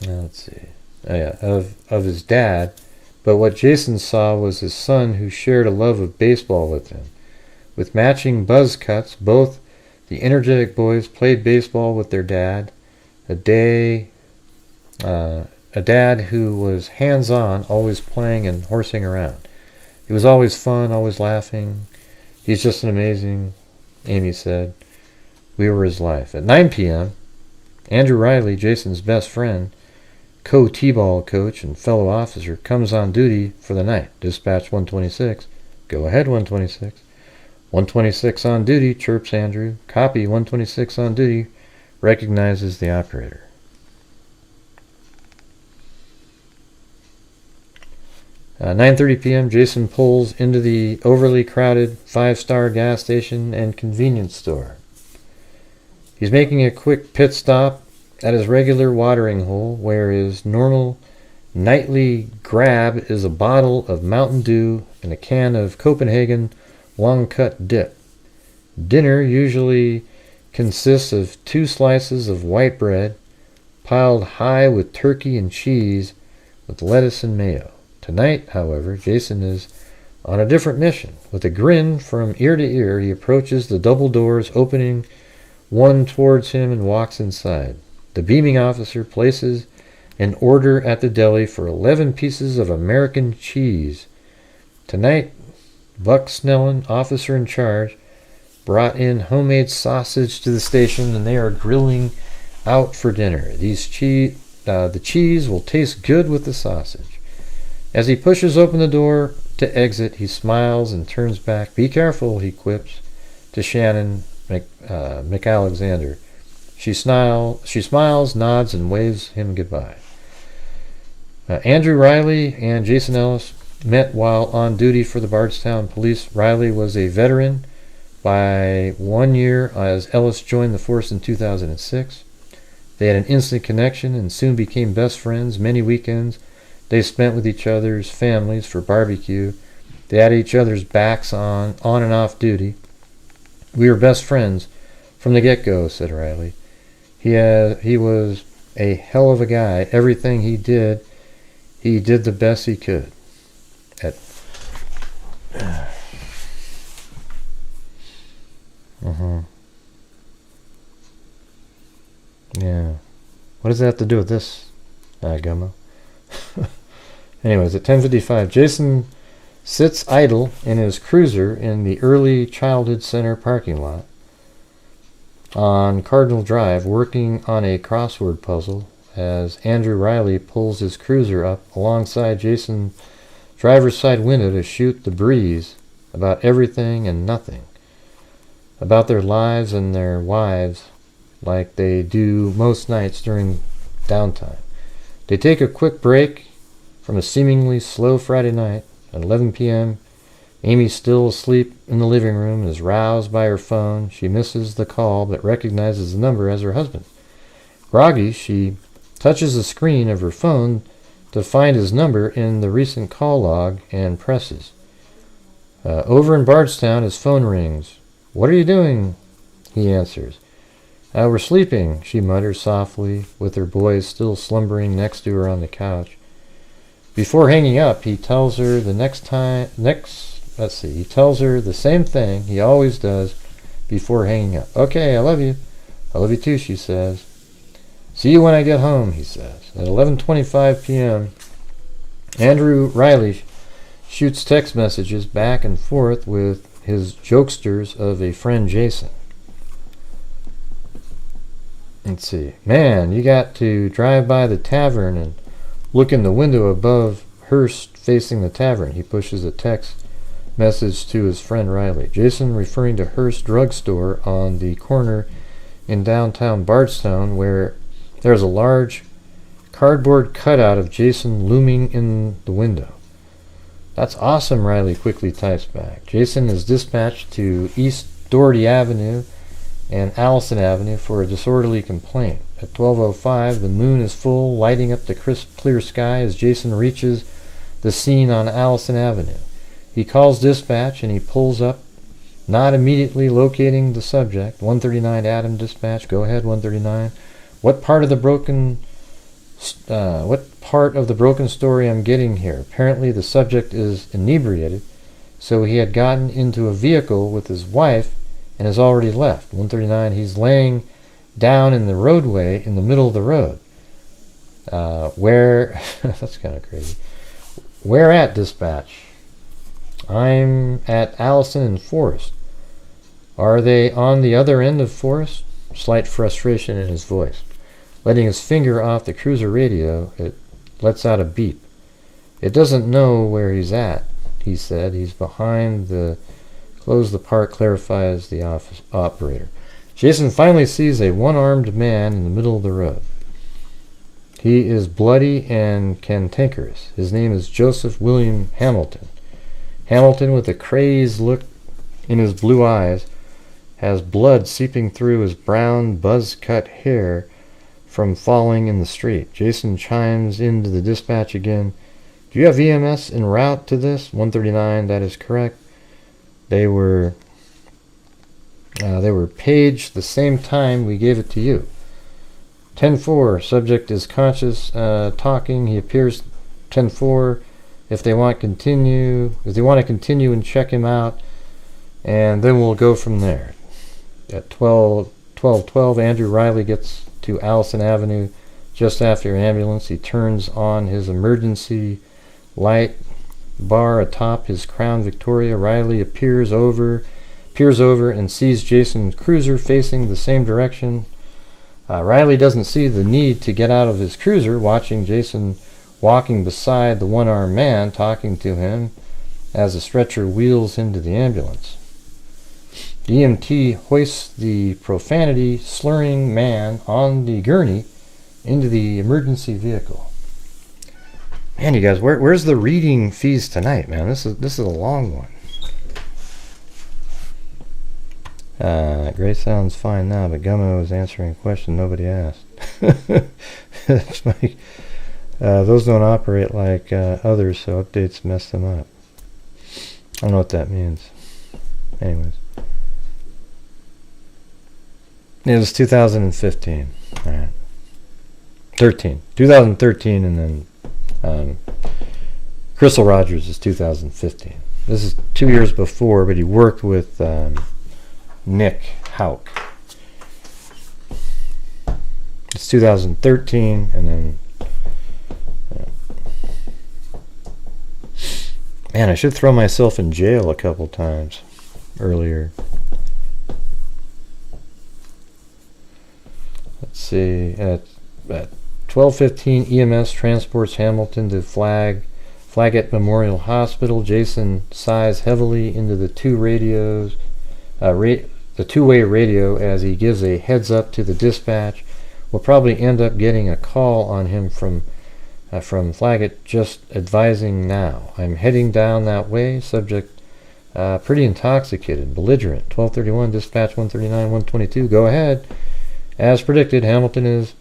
Speaker 1: of his dad, but what Jason saw was his son, who shared a love of baseball with him. With matching buzz cuts, both the energetic boys played baseball with their dad, a dad who was hands-on, always playing and horsing around. He was always fun, always laughing. He's just an amazing, Amy said. We were his life. At 9 p.m., Andrew Riley, Jason's best friend, co-T-ball coach and fellow officer, comes on duty for the night. Dispatch 126. Go ahead, 126. 126 on duty, chirps Andrew. Copy, 126 on duty, recognizes the operator. 9:30 p.m., Jason pulls into the overly crowded 5-star gas station and convenience store. He's making a quick pit stop at his regular watering hole, where his normal nightly grab is a bottle of Mountain Dew and a can of Copenhagen long-cut dip. Dinner usually consists of 2 slices of white bread, piled high with turkey and cheese with lettuce and mayo. Tonight, however, Jason is on a different mission. With a grin from ear to ear, he approaches the double doors, opening one towards him, and walks inside. The beaming officer places an order at the deli for 11 pieces of American cheese. Tonight, Buck Snellen, officer in charge, brought in homemade sausage to the station, and they are grilling out for dinner. The cheese will taste good with the sausage. As he pushes open the door to exit, he smiles and turns back. Be careful, he quips to Shannon McAlexander. She smiles, nods, and waves him goodbye. Andrew Riley and Jason Ellis met while on duty for the Bardstown Police. Riley was a veteran by 1 year, as Ellis joined the force in 2006. They had an instant connection and soon became best friends. Many weekends they spent with each other's families for barbecue. They had each other's backs on and off duty. We were best friends from the get-go, said Riley. He was a hell of a guy. Everything he did the best he could. Yeah. What does that have to do with this, Gummo? Anyways, at 10:55, Jason sits idle in his cruiser in the early childhood center parking lot on Cardinal Drive, working on a crossword puzzle as Andrew Riley pulls his cruiser up alongside Jason's driver's side window to shoot the breeze about everything and nothing, about their lives and their wives, like they do most nights during downtime. They take a quick break from a seemingly slow Friday night. At 11 p.m., Amy's still asleep in the living room and is roused by her phone. She misses the call but recognizes the number as her husband. Groggy, she touches the screen of her phone to find his number in the recent call log and presses. Over in Bardstown, his phone rings. "What are you doing?" he answers. "We're sleeping," she mutters softly, with her boys still slumbering next to her on the couch. Before hanging up, he tells her he tells her the same thing he always does before hanging up. "Okay, I love you." "I love you too," she says. "See you when I get home," he says. At 11:25 p.m., Andrew Riley shoots text messages back and forth with his jokesters of a friend Jason. Let's see. "Man, you got to drive by the tavern and look in the window above Hearst facing the tavern." He pushes a text message to his friend Riley. Jason, referring to Hearst drugstore on the corner in downtown Bardstown, where there's a large cardboard cutout of Jason looming in the window. "That's awesome," Riley quickly types back. Jason is dispatched to East Doherty Avenue and Allison Avenue for a disorderly complaint. At 12:05, the moon is full, lighting up the crisp, clear sky as Jason reaches the scene on Allison Avenue. He calls dispatch and he pulls up, not immediately locating the subject. 139 Adam dispatch. "Go ahead, 139. What part of the broken story I'm getting here?" Apparently the subject is inebriated, so he had gotten into a vehicle with his wife and has already left. 139, he's laying down in the roadway in the middle of the road. Where? That's kind of crazy. "Where at, dispatch?" "I'm at Allison and Forest." "Are they on the other end of Forest?" Slight frustration in his voice. Letting his finger off the cruiser radio, it lets out a beep. "It doesn't know where he's at," he said. "He's behind the... Close the park," clarifies the office operator. Jason finally sees a one-armed man in the middle of the road. He is bloody and cantankerous. His name is Joseph William Hamilton. Hamilton, with a crazed look in his blue eyes, has blood seeping through his brown, buzz-cut hair from falling in the street. Jason chimes into the dispatch again. "Do you have EMS en route to this?" 139, that is correct. They were paged the same time we gave it to you. 10-4, subject is conscious, talking. He appears 10-4. If they want to continue and check him out, and then we'll go from there. At 12:12, Andrew Riley gets to Allison Avenue just after an ambulance. He turns on his emergency light bar atop his Crown Victoria. Riley peers over and sees Jason's cruiser facing the same direction. Riley doesn't see the need to get out of his cruiser, watching Jason walking beside the one-armed man, talking to him as the stretcher wheels into the ambulance. The EMT hoists the profanity-slurring man on the gurney into the emergency vehicle. Man, you guys, where's the reading fees tonight, man? This is a long one. Gray sounds fine now, but Gummo is answering a question nobody asked. That's funny. Those don't operate like others, so updates mess them up. I don't know what that means. Anyways. It was 2015. All right. 2013, and then Crystal Rogers is 2015. This is 2 years before, but he worked with Nick Hauk. It's 2013, and then man, I should throw myself in jail a couple times earlier. Let's see. At 12:15, EMS transports Hamilton to Flaggett Memorial Hospital. Jason sighs heavily into the two-way radio as he gives a heads up to the dispatch. We'll probably end up getting a call on him from from Flaggett, just advising now. I'm heading down that way. Subject pretty intoxicated, belligerent. 1231, dispatch 139, 122. Go ahead. As predicted, Hamilton is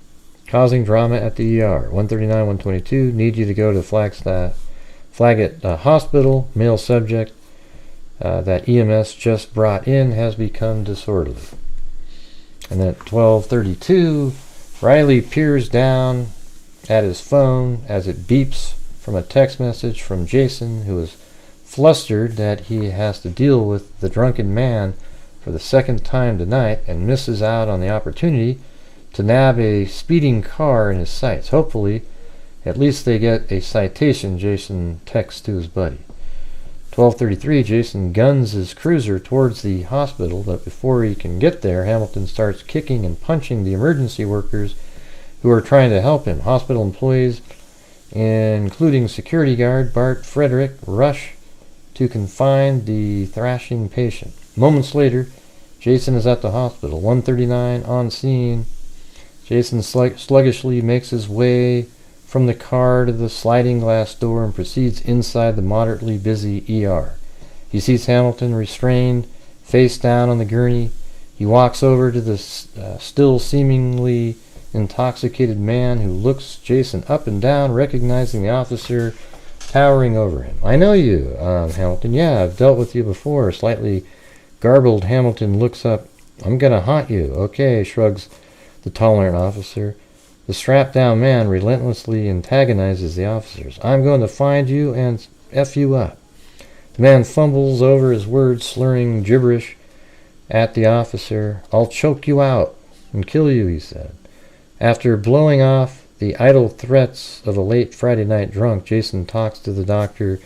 Speaker 1: causing drama at the ER. 139, 122. Need you to go to Flaggett Hospital. Male subject that EMS just brought in has become disorderly. And at 1232, Riley peers down at his phone as it beeps from a text message from Jason, who is flustered that he has to deal with the drunken man for the second time tonight and misses out on the opportunity to nab a speeding car in his sights. Hopefully, at least they get a citation, Jason texts to his buddy. 1233, Jason guns his cruiser towards the hospital, but before he can get there, Hamilton starts kicking and punching the emergency workers who are trying to help him. Hospital employees, including security guard Bart Frederick, rush to confine the thrashing patient. Moments later, Jason is at the hospital. 139 on scene. Jason sluggishly makes his way from the car to the sliding glass door and proceeds inside the moderately busy ER. He sees Hamilton restrained, face down on the gurney. He walks over to the still seemingly intoxicated man, who looks Jason up and down, recognizing the officer towering over him. I know you, Hamilton. Yeah, I've dealt with you before. Slightly garbled, Hamilton looks up. I'm gonna haunt you. Okay, shrugs the tolerant officer. The strapped-down man relentlessly antagonizes the officers. I'm going to find you and F you up. The man fumbles over his words, slurring gibberish at the officer. I'll choke you out and kill you, he said. After blowing off the idle threats of a late Friday night drunk, Jason talks to the doctor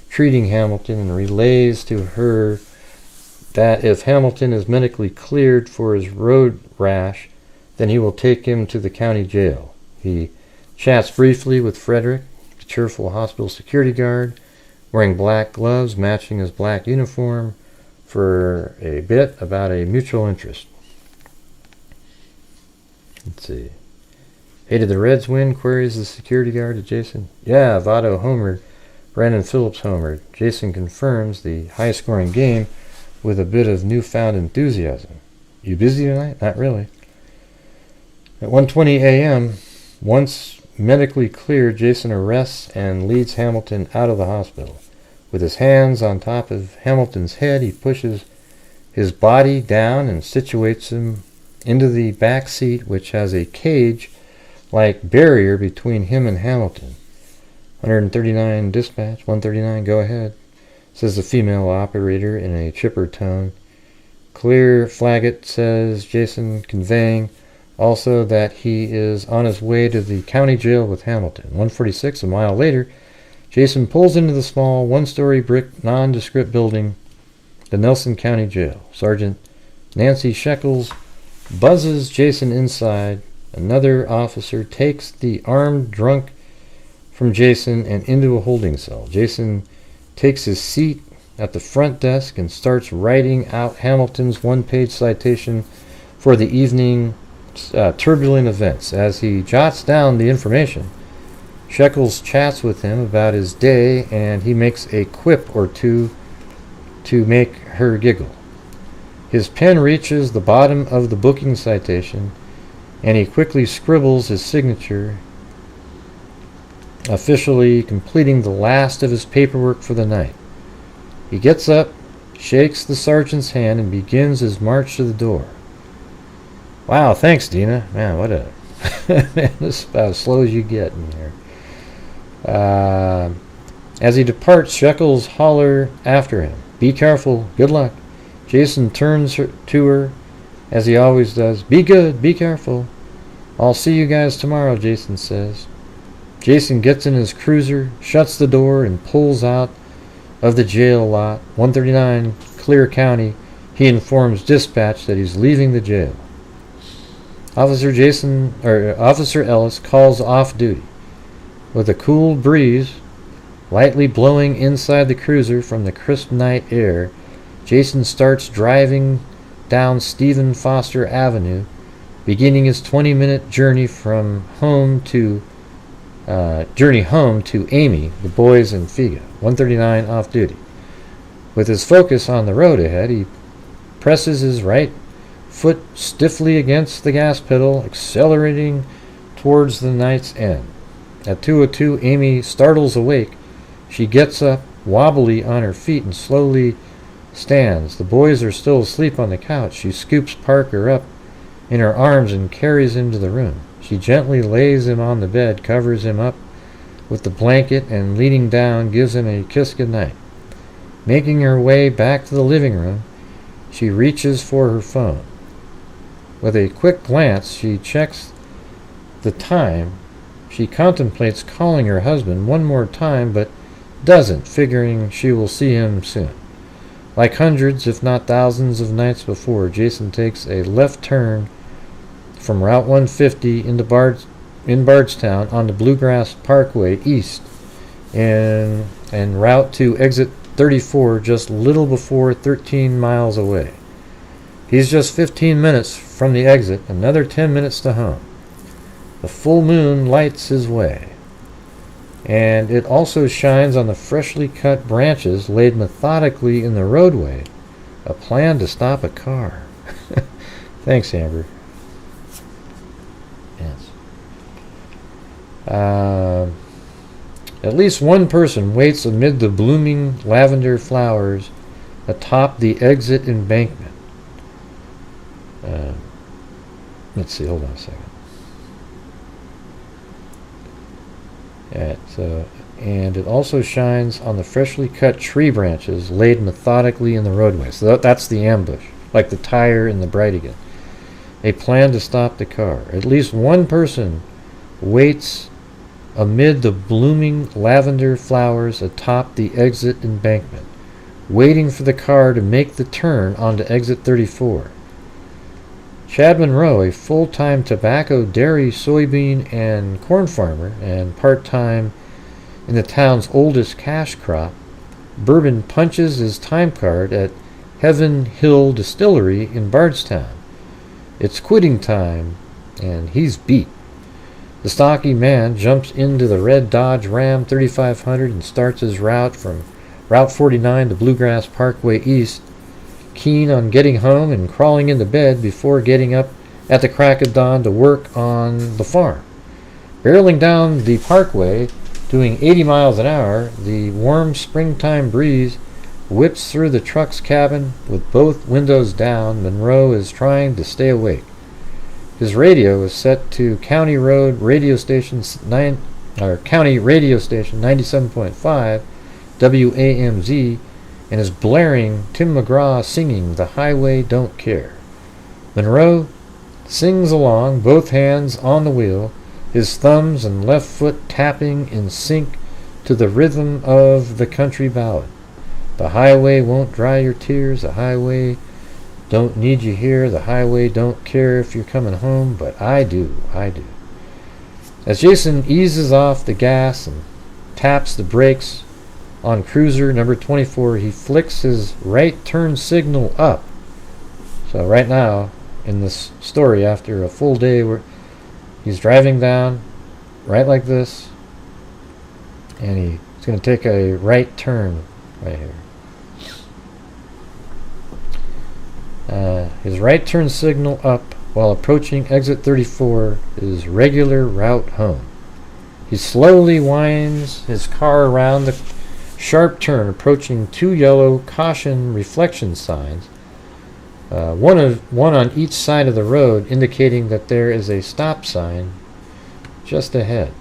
Speaker 1: treating Hamilton and relays to her that if Hamilton is medically cleared for his road rash, then he will take him to the county jail. He chats briefly with Frederick, the cheerful hospital security guard, wearing black gloves matching his black uniform, for a bit about a mutual interest. Let's see. Hey, did the Reds win? Queries the security guard to Jason. Yeah, Votto homered. Brandon Phillips homered. Jason confirms the high-scoring game with a bit of newfound enthusiasm. You busy tonight? Not really. At 1:20 a.m., once medically cleared, Jason arrests and leads Hamilton out of the hospital. With his hands on top of Hamilton's head, he pushes his body down and situates him into the back seat, which has a cage-like barrier between him and Hamilton. 139 dispatch, 139, go ahead, says the female operator in a chipper tone. Clear, Flaggett, says Jason, conveying also that he is on his way to the county jail with Hamilton. 146, a mile later, Jason pulls into the small one-story brick nondescript building, the Nelson County Jail. Sergeant Nancy Shekels buzzes Jason inside. Another officer takes the armed drunk from Jason and into a holding cell. Jason takes his seat at the front desk and starts writing out Hamilton's one-page citation for the evening turbulent events. As he jots down the information, Shekels chats with him about his day, and he makes a quip or two to make her giggle. His pen reaches the bottom of the booking citation, and he quickly scribbles his signature, officially completing the last of his paperwork for the night. He gets up, shakes the sergeant's hand, and begins his march to the door. Wow, thanks, Dina. Man, what a... this is about as slow as you get in here. As he departs, Shekels holler after him. Be careful. Good luck. Jason turns to her, as he always does. Be good. Be careful. I'll see you guys tomorrow, Jason says. Jason gets in his cruiser, shuts the door, and pulls out of the jail lot. 139, Clear County. He informs dispatch that he's leaving the jail. Officer Ellis calls off duty. With a cool breeze lightly blowing inside the cruiser from the crisp night air, Jason starts driving down Stephen Foster Avenue, beginning his 20-minute journey from home to journey home to Amy, the boys, and Figa. 139 off duty. With his focus on the road ahead, he presses his right foot stiffly against the gas pedal, accelerating towards the night's end. At 2:02, Amy startles awake. She gets up, wobbly on her feet, and slowly stands. The boys are still asleep on the couch. She scoops Parker up in her arms and carries him to the room. She gently lays him on the bed, covers him up with the blanket, and leaning down, gives him a kiss goodnight. Making her way back to the living room, she reaches for her phone. With a quick glance, she checks the time. She contemplates calling her husband one more time, but doesn't, figuring she will see him soon. Like hundreds, if not thousands of nights before, Jason takes a left turn from Route 150 in Bardstown onto Bluegrass Parkway East and route to exit 34 just little before 13 miles away. He's just 15 minutes from the exit, another 10 minutes to home. The full moon lights his way, and it also shines on the freshly cut branches laid methodically in the roadway, a plan to stop a car. Thanks, Amber. Yes. At least one person waits amid the blooming lavender flowers atop the exit embankment. Let's see, hold on a second. And it also shines on the freshly cut tree branches laid methodically in the roadway. So that's the ambush, like the tire in the Brightigan. A plan to stop the car. At least one person waits amid the blooming lavender flowers atop the exit embankment, waiting for the car to make the turn onto exit 34. Chad Monroe, a full-time tobacco, dairy, soybean, and corn farmer, and part-time in the town's oldest cash crop, Bourbon punches his time card at Heaven Hill Distillery in Bardstown. It's quitting time, and he's beat. The stocky man jumps into the red Dodge Ram 3500 and starts his route from Route 49 to Bluegrass Parkway East, keen on getting home and crawling into bed before getting up at the crack of dawn to work on the farm. Barreling down the parkway, doing 80 miles an hour, the warm springtime breeze whips through the truck's cabin with both windows down. Monroe is trying to stay awake. His radio is set to County Radio Station 97.5 WAMZ, and is blaring Tim McGraw singing The Highway Don't Care. Monroe sings along, both hands on the wheel, his thumbs and left foot tapping in sync to the rhythm of the country ballad. The highway won't dry your tears, the highway don't need you here, the highway don't care if you're coming home, but I do. As Jason eases off the gas and taps the brakes on cruiser number 24, he flicks his right turn signal up. So right now, in this story, after a full day where he's driving down right like this, and he's going to take a right turn right here. His right turn signal up while approaching exit 34 is regular route home. He slowly winds his car around the sharp turn, approaching two yellow caution reflection signs, one on each side of the road, indicating that there is a stop sign just ahead.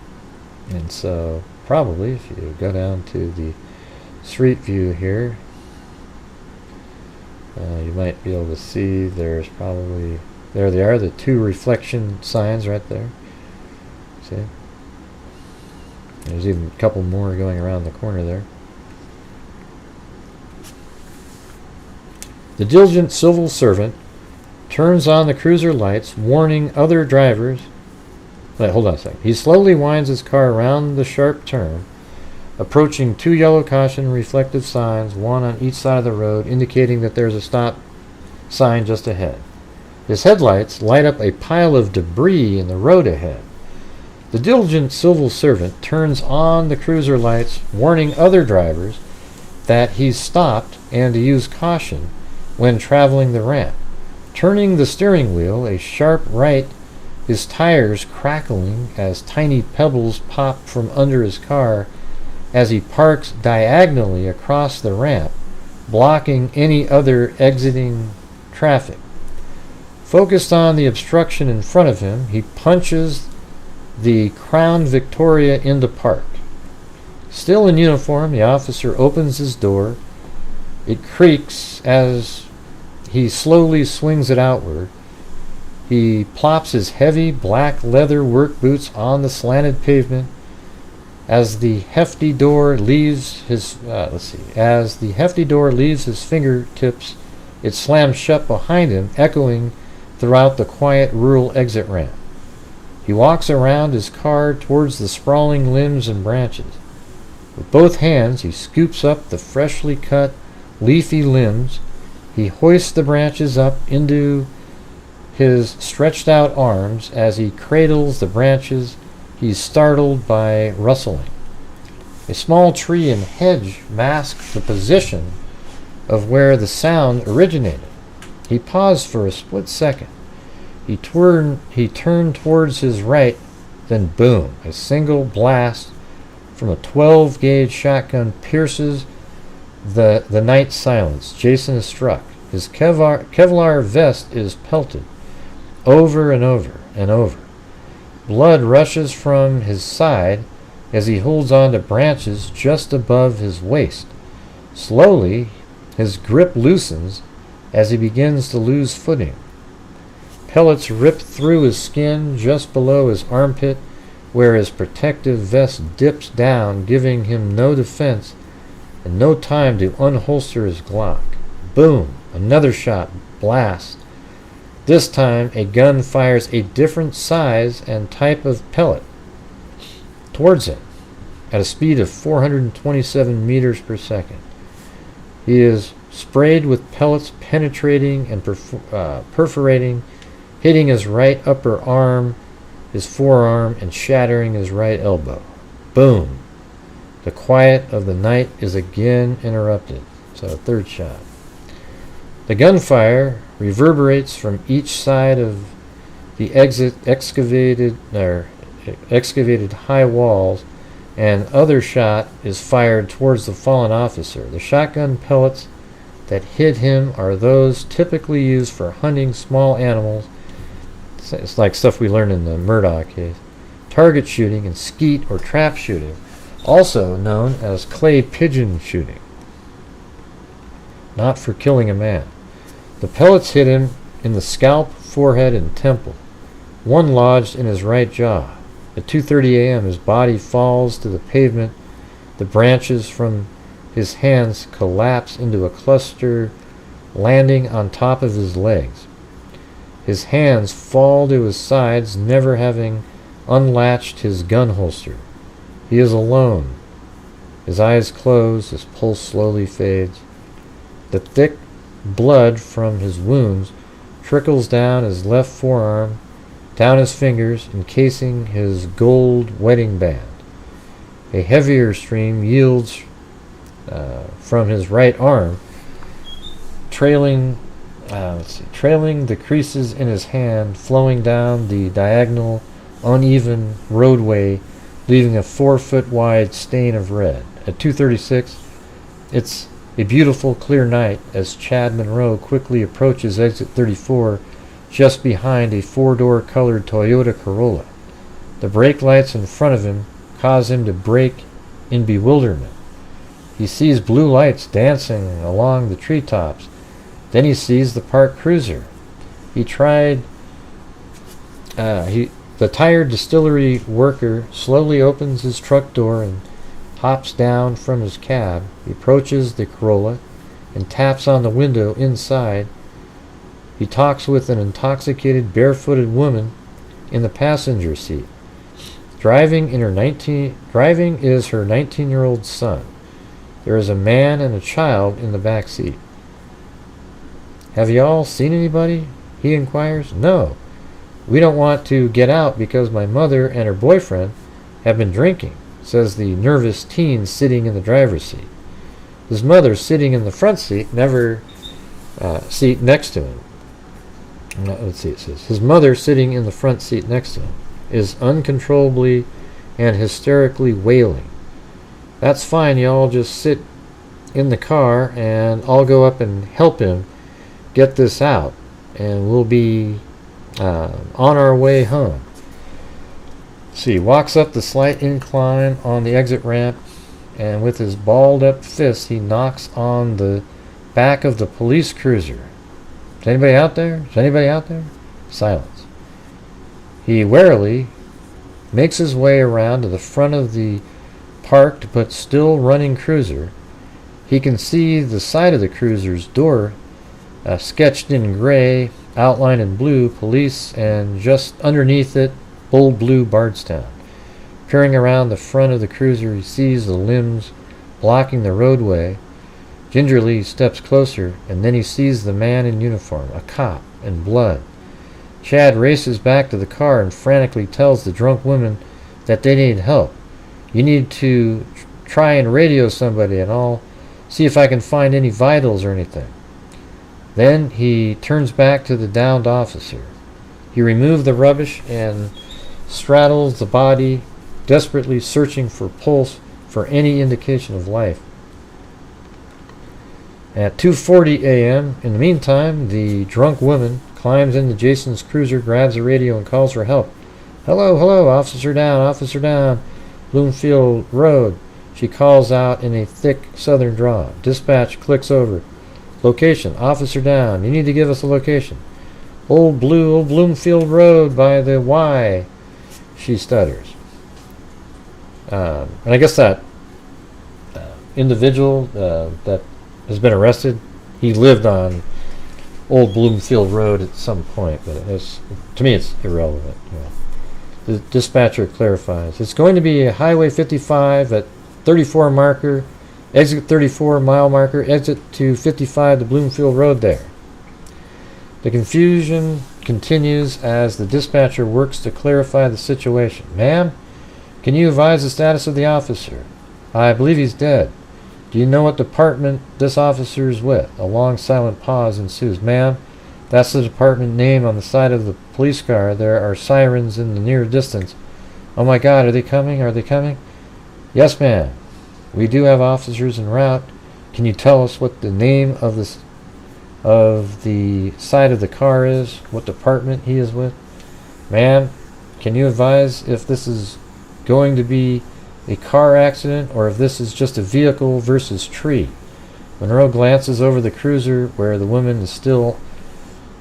Speaker 1: And so probably if you go down to the street view here, you might be able to see there's probably, there they are, the two reflection signs right there. See? There's even a couple more going around the corner there. The diligent civil servant turns on the cruiser lights, warning other drivers. Wait, hold on a second. He slowly winds his car around the sharp turn, approaching two yellow caution reflective signs, one on each side of the road, indicating that there's a stop sign just ahead. His headlights light up a pile of debris in the road ahead. The diligent civil servant turns on the cruiser lights, warning other drivers that he's stopped and to use caution when traveling the ramp. Turning the steering wheel a sharp right, his tires crackling as tiny pebbles pop from under his car as he parks diagonally across the ramp, blocking any other exiting traffic. Focused on the obstruction in front of him, he punches the Crown Victoria into park. Still in uniform, the officer opens his door. It creaks as he slowly swings it outward. He plops his heavy black leather work boots on the slanted pavement. As the hefty door leaves his fingertips, it slams shut behind him, echoing throughout the quiet rural exit ramp. He walks around his car towards the sprawling limbs and branches. With both hands, he scoops up the freshly cut, leafy limbs. He hoists the branches up into his stretched out arms. As he cradles the branches, he's startled by rustling. A small tree and hedge mask the position of where the sound originated. He paused for a split second. He turned towards his right, then boom, a single blast from a 12-gauge shotgun pierces the night silence. Jason is struck. His Kevlar vest is pelted over and over and over. Blood rushes from his side as he holds on to branches just above his waist. Slowly, his grip loosens as he begins to lose footing. Pellets rip through his skin just below his armpit, where his protective vest dips down, giving him no defense and no time to unholster his Glock. Boom! Another shot blasts. This time, a gun fires a different size and type of pellet towards him at a speed of 427 meters per second. He is sprayed with pellets penetrating and perforating, hitting his right upper arm, his forearm, and shattering his right elbow. Boom! The quiet of the night is again interrupted. So, third shot. The gunfire reverberates from each side of the excavated high walls, and other shot is fired towards the fallen officer. The shotgun pellets that hit him are those typically used for hunting small animals. It's like stuff we learned in the Murdoch case. Target shooting and skeet or trap shooting, also known as clay pigeon shooting. Not for killing a man. The pellets hit him in the scalp, forehead, and temple. One lodged in his right jaw. At 2:30 a.m., his body falls to the pavement. The branches from his hands collapse into a cluster, landing on top of his legs. His hands fall to his sides, never having unlatched his gun holster. He is alone. His eyes close, his pulse slowly fades. The thick blood from his wounds trickles down his left forearm, down his fingers, encasing his gold wedding band. A heavier stream yields from his right arm, trailing the creases in his hand, flowing down the diagonal, uneven roadway, leaving a 4-foot wide stain of red. At 2:36, it's a beautiful, clear night as Chad Monroe quickly approaches exit 34, just behind a 4-door colored Toyota Corolla. The brake lights in front of him cause him to brake in bewilderment. He sees blue lights dancing along the treetops. Then he sees the parked cruiser. The tired distillery worker slowly opens his truck door and hops down from his cab. He approaches the Corolla and taps on the window inside. He talks with an intoxicated, barefooted woman in the passenger seat. Driving is her 19-year-old son. There is a man and a child in the back seat. "Have you all seen anybody?" he inquires. "No. We don't want to get out because my mother and her boyfriend have been drinking, says the nervous teen sitting in the driver's seat. His mother, sitting in the front seat, seat next to him. Let's see, it says, his mother, sitting in the front seat next to him, is uncontrollably and hysterically wailing. That's fine, y'all just sit in the car and I'll go up and help him get this out, and we'll be on our way home. See, walks up the slight incline on the exit ramp, and with his balled up fist he knocks on the back of the police cruiser. Is anybody out there? Is anybody out there? Silence. He warily makes his way around to the front of the parked but still running cruiser. He can see the side of the cruiser's door sketched in gray, outlined in blue, police, and just underneath it, bold blue Bardstown. Peering around the front of the cruiser, he sees the limbs blocking the roadway. Gingerly he steps closer, and then he sees the man in uniform, a cop, in blood. Chad races back to the car and frantically tells the drunk women that they need help. You need to try and radio somebody, and I'll see if I can find any vitals or anything. Then he turns back to the downed officer. He removed the rubbish and straddles the body, desperately searching for pulse, for any indication of life. At 2:40 a.m., in the meantime, the drunk woman climbs into Jason's cruiser, grabs the radio, and calls for help. Hello, hello, officer down, Bloomfield Road. She calls out in a thick southern drawl. Dispatch clicks over. Location, officer down. You need to give us a location. Old Bloomfield Road by the Y, she stutters. And I guess that individual that has been arrested, he lived on Old Bloomfield Road at some point, but to me it's irrelevant. The dispatcher clarifies. It's going to be Highway 55 at 34 marker, exit 34 mile marker, exit to 55 to Bloomfield Road there. The confusion continues as the dispatcher works to clarify the situation. Ma'am, can you advise the status of the officer? I believe he's dead. Do you know what department this officer is with? A long silent pause ensues. Ma'am, that's the department name on the side of the police car. There are sirens in the near distance. Oh my God, are they coming? Are they coming? Yes, ma'am. We do have officers en route. Can you tell us what the name of the side of the car is? What department he is with? Ma'am, can you advise if this is going to be a car accident or if this is just a vehicle versus tree? Monroe glances over the cruiser where the woman is still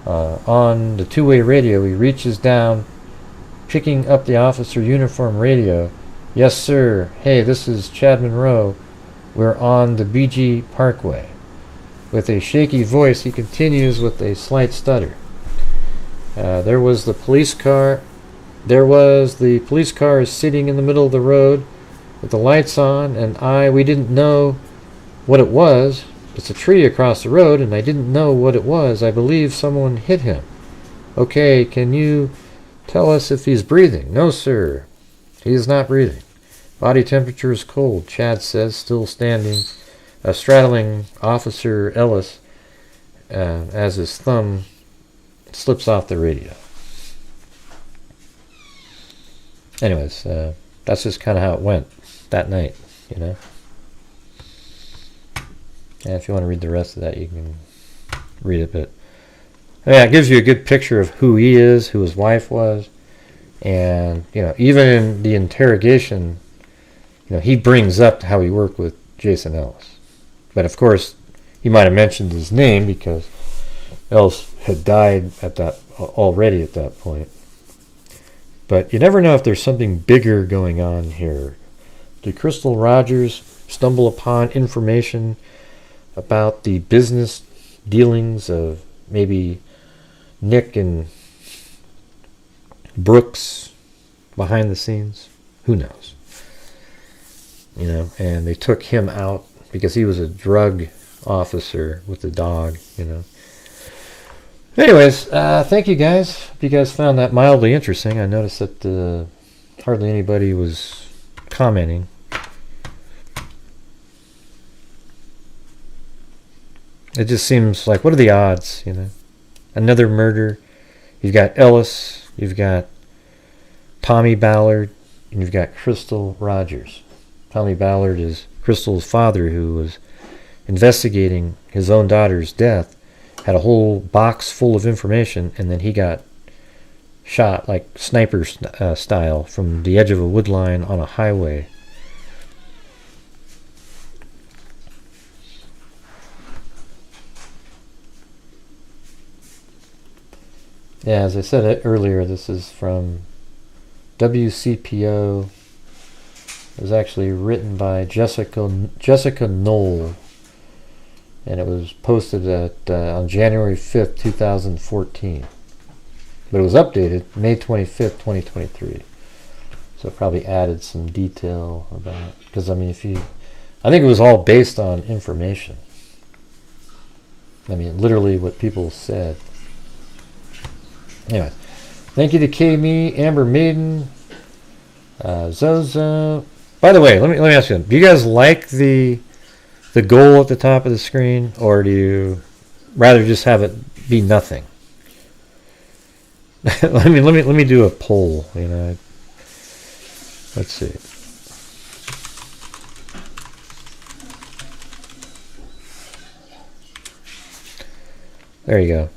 Speaker 1: on the two-way radio. He reaches down, picking up the officer uniform radio. Yes, sir. Hey, this is Chad Monroe. We're on the BG Parkway. With a shaky voice, he continues with a slight stutter. There was the police car sitting in the middle of the road with the lights on, and we didn't know what it was. It's a tree across the road, and I didn't know what it was. I believe someone hit him. Okay, can you tell us if he's breathing? No, sir. He is not breathing. Body temperature is cold, Chad says, still standing, straddling Officer Ellis as his thumb slips off the radio. Anyways, that's just kind of how it went that night, you know. And if you want to read the rest of that, you can read it. But yeah, it gives you a good picture of who he is, who his wife was, and even in the interrogation, he brings up how he worked with Jason Ellis. But of course, he might have mentioned his name because Ellis had died already at that point. But you never know if there's something bigger going on here. Did Crystal Rogers stumble upon information about the business dealings of maybe Nick and Brooks behind the scenes? Who knows? And they took him out because he was a drug officer with the dog, Anyways, thank you guys. Hope you guys found that mildly interesting. I noticed that hardly anybody was commenting. It just seems like, what are the odds, you know? Another murder. You've got Ellis, you've got Tommy Ballard, and you've got Crystal Rogers. Tommy Ballard is Crystal's father, who was investigating his own daughter's death, had a whole box full of information, and then he got shot like sniper style from the edge of a wood line on a highway. Yeah, as I said earlier, this is from WCPO. It was actually written by Jessica Knoll, and it was posted on January 5th, 2014. But it was updated May 25th, 2023. So it probably added some detail about it. Because, I mean, I think it was all based on information. I mean, literally what people said. Anyway, thank you to K-Me, Amber Maiden, Zozo. By the way, let me ask you, do you guys like the goal at the top of the screen, or do you rather just have it be nothing? let me do a poll. You know, let's see. There you go.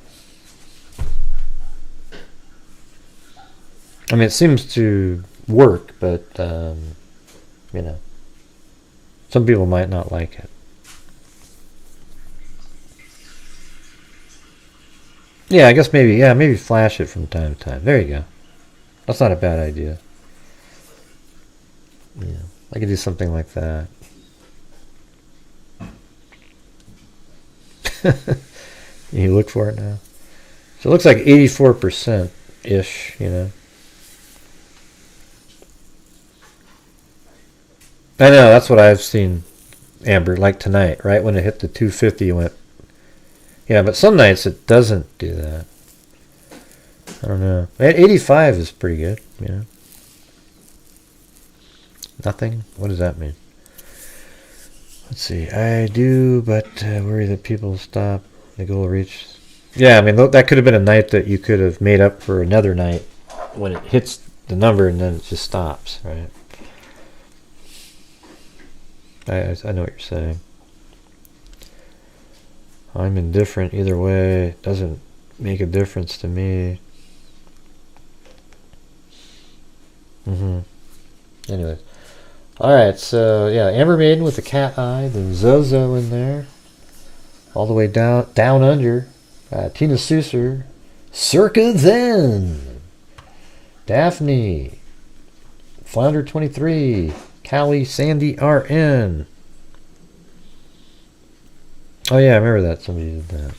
Speaker 1: I mean, it seems to work, but, you know, some people might not like it. Yeah, I guess maybe flash it from time to time. There you go. That's not a bad idea. Yeah, I could do something like that. You look for it now. So it looks like 84%-ish, you know. I know, that's what I've seen, Amber, like tonight, right? When it hit the 250, it went... Yeah, but some nights it doesn't do that. I don't know. 85 is pretty good, you know. Nothing? What does that mean? Let's see. I do, but worry that people stop. The goal reached. Yeah, I mean, that could have been a night that you could have made up for another night when it hits the number and then it just stops, right? I know what you're saying. I'm indifferent either way. It doesn't make a difference to me. Anyway. Alright, so yeah, Amber Maiden with the cat eye, then Zozo in there. All the way down under. Tina Susser. Circa Zen. Daphne. Flounder 23. Callie Sandy RN. Oh yeah, I remember that. Somebody did that.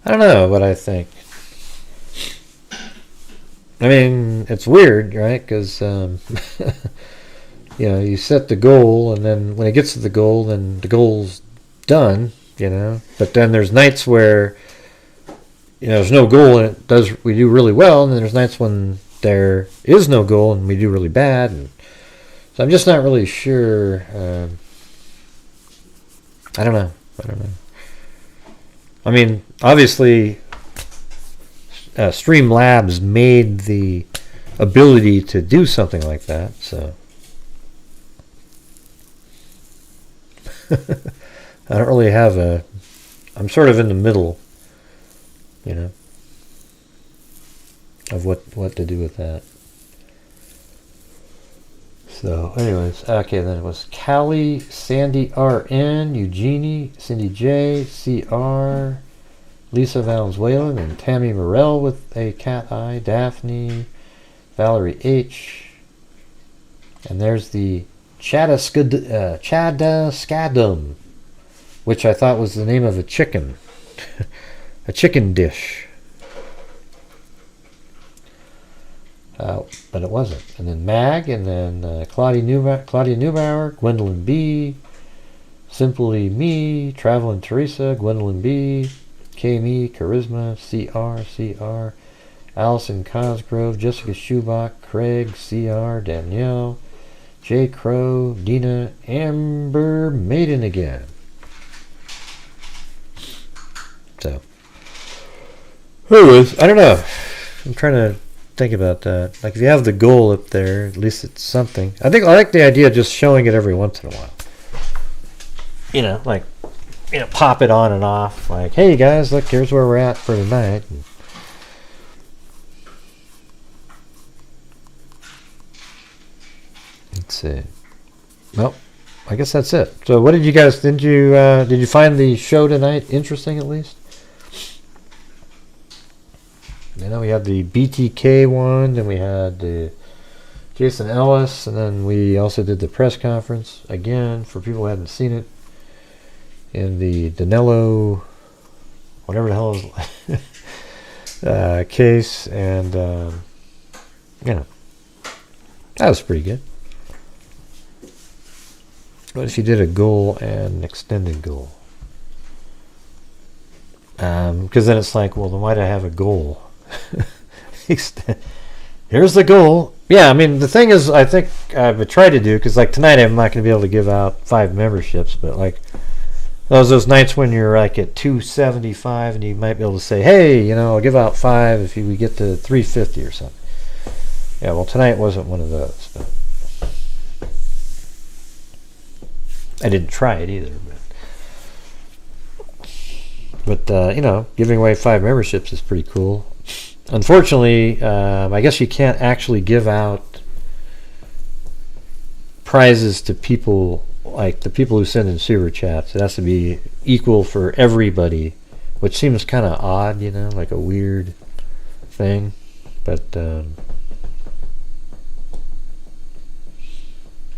Speaker 1: I don't know what I think. I mean, it's weird, right? Because, you know, you set the goal, and then when it gets to the goal, then the goal's done, you know. But then there's nights where, you know, there's no goal and we do really well, and then there's nights when there is no goal and we do really bad. And so I'm just not really sure. I don't know. I mean, obviously, Streamlabs made the ability to do something like that, so I don't really have I'm sort of in the middle, you know, of what to do with that. So, anyways, okay, then it was Callie, Sandy RN, Eugenie, Cindy J, CR, Lisa Valenzuela, and Tammy Morell with a cat eye, Daphne, Valerie H, and there's the Chadaskadum, which I thought was the name of a chicken, a chicken dish. but it wasn't. And then Mag, and then Claudia Neubauer, Gwendolyn B, Simply Me, Traveling Teresa, Gwendolyn B, KME, Charisma, CR, Allison Cosgrove, Jessica Schubach, Craig, CR, Danielle, J. Crow, Dina, Amber, Maiden again. So, anyways, I don't know. I'm trying to think about that. Like, if you have the goal up there, at least it's something. I like the idea of just showing it every once in a while. You know, like, pop it on and off. Like, hey guys, look, here's where we're at for tonight. And let's see. Well, I guess that's it. So, what did you guys? Did you find the show tonight interesting at least? You know, we had the BTK one, and we had the Jason Ellis, and then we also did the press conference again for people who hadn't seen it. In the Danelo, whatever the hell is case, and you know, that was pretty good. What if you did a goal and an extended goal? Because then it's like, well, then why do I have a goal? Here's the goal. Yeah, I mean, the thing is, I think I've tried to do, because like tonight I'm not going to be able to give out 5 memberships, but like those nights when you're like at 275 and you might be able to say, hey, you know, I'll give out 5 if we get to 350 or something. Yeah, well, tonight wasn't one of those, but I didn't try it either. But you know, giving away 5 memberships is pretty cool. Unfortunately, I guess you can't actually give out prizes to people, like the people who send in super chats. It has to be equal for everybody, which seems kind of odd, you know, like a weird thing. But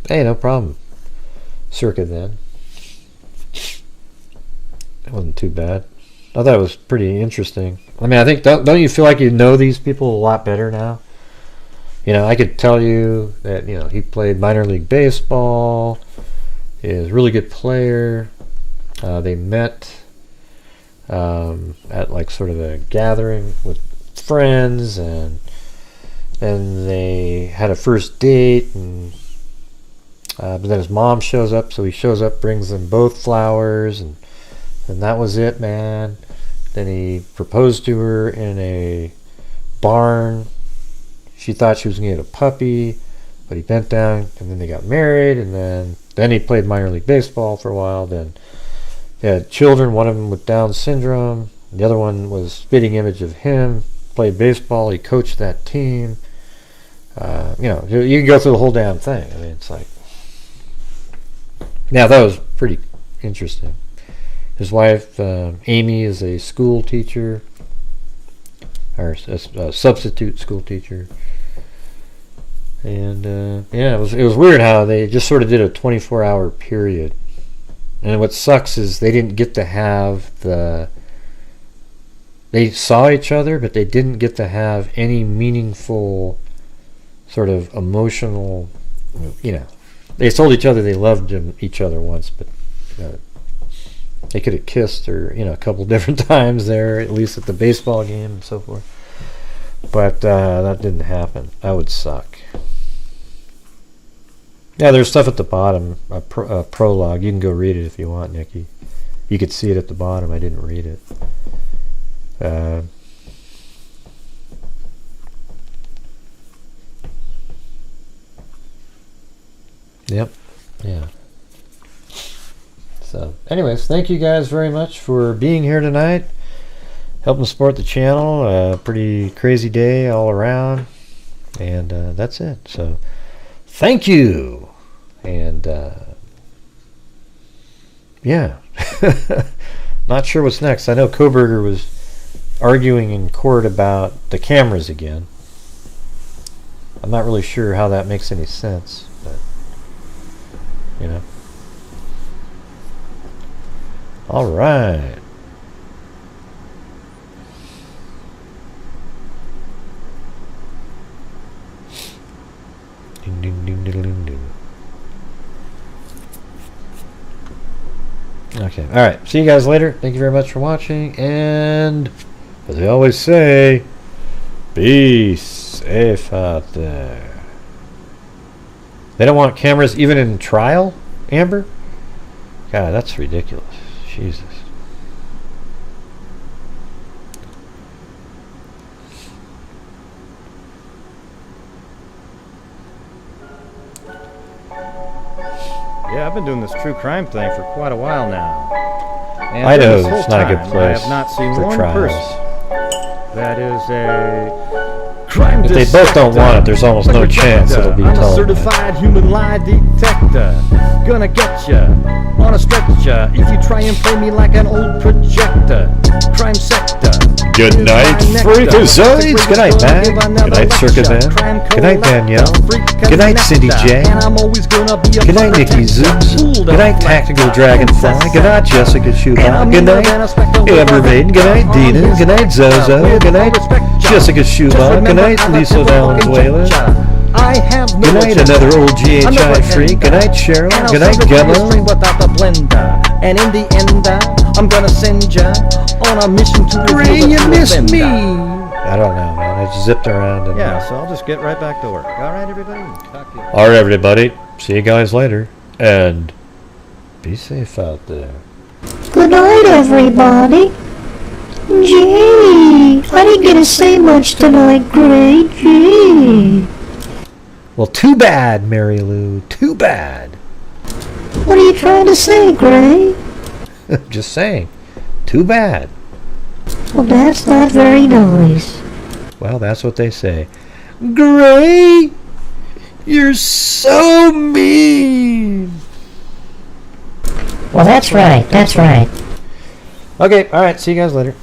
Speaker 1: hey, no problem. Circa then. It wasn't too bad. I thought it was pretty interesting. I mean, I think, don't you feel like you know these people a lot better now? You know, I could tell you that, you know, he played minor league baseball. He is a really good player. They met at like sort of a gathering with friends, and then they had a first date, and but then his mom shows up, so he shows up, brings them both flowers, and that was it, man. Then he proposed to her in a barn. She thought she was going to get a puppy, but he bent down, and then they got married, and then he played minor league baseball for a while. Then they had children, one of them with Down syndrome. The other one was a spitting image of him. Played baseball. He coached that team. You know, you can go through the whole damn thing. I mean, it's like... Now, that was pretty interesting. His wife, Amy, is a school teacher, or a substitute school teacher. And yeah, it was weird how they just sort of did a 24-hour period. And what sucks is they didn't get to have they saw each other, but they didn't get to have any meaningful sort of emotional, you know. They told each other they loved each other once, but they could have kissed, or, you know, a couple different times there, at least at the baseball game and so forth. But that didn't happen. That would suck. Yeah, there's stuff at the bottom, a prologue. You can go read it if you want, Nikki. You could see it at the bottom. I didn't read it. Yep. Yeah. So, anyways, thank you guys very much for being here tonight, helping support the channel. Pretty crazy day all around, and that's it. So, thank you, and yeah, not sure what's next. I know Koberger was arguing in court about the cameras again. I'm not really sure how that makes any sense, but you know. All right. Okay. All right. See you guys later. Thank you very much for watching. And as I always say, be safe out there. They don't want cameras even in trial, Amber? God, that's ridiculous. Jesus.
Speaker 21: Yeah, I've been doing this true crime thing for quite a while now. And
Speaker 1: I know
Speaker 21: this whole
Speaker 1: it's not a good
Speaker 21: time,
Speaker 1: place
Speaker 21: I have not seen
Speaker 1: for
Speaker 21: one
Speaker 1: trials.
Speaker 21: person that is a crime
Speaker 1: If they both don't want it, there's almost no chance it'll be
Speaker 21: I'm a
Speaker 1: televised.
Speaker 21: certified human lie detector. Gonna get ya on a stretcher if you try and play me like an old projector. Crime sector.
Speaker 1: Good night, Freakazoids. Good night, Matt. Good night, Circa Van. Good night, Danielle. Good night, Cindy J. Good night, Nikki Zooms. Good night, Tactical Dragonfly. Good night, Jessica Schubaugh. Good night, Amber Maiden. Good night, Dina. Good night, Zozo. Good night, Jessica Schubaugh. Good night, Lisa Valenzuela. Good night, another old GHI freak. Good night, Cheryl. Good night, Gemma.
Speaker 21: And in the end, I'm gonna send ya on a mission to
Speaker 1: Gray,
Speaker 21: reveal the
Speaker 1: you
Speaker 21: true
Speaker 1: missed
Speaker 21: offender.
Speaker 1: me. I don't know, man. I just zipped around. And,
Speaker 21: Yeah, so I'll just get right back to work. All right, everybody. Talk to you.
Speaker 1: All right, everybody. See you guys later. And be safe out there.
Speaker 22: Good night, everybody. Gee, I didn't get to say much tonight, Gray. Gee.
Speaker 1: Well, too bad, Mary Lou. Too bad.
Speaker 22: What are you trying to say, Gray?
Speaker 1: Just saying. Too bad.
Speaker 22: Well, that's not very nice.
Speaker 1: Well, that's what they say. Gray, you're so mean.
Speaker 22: Well, that's right. That's right.
Speaker 1: Okay, all right. See you guys later.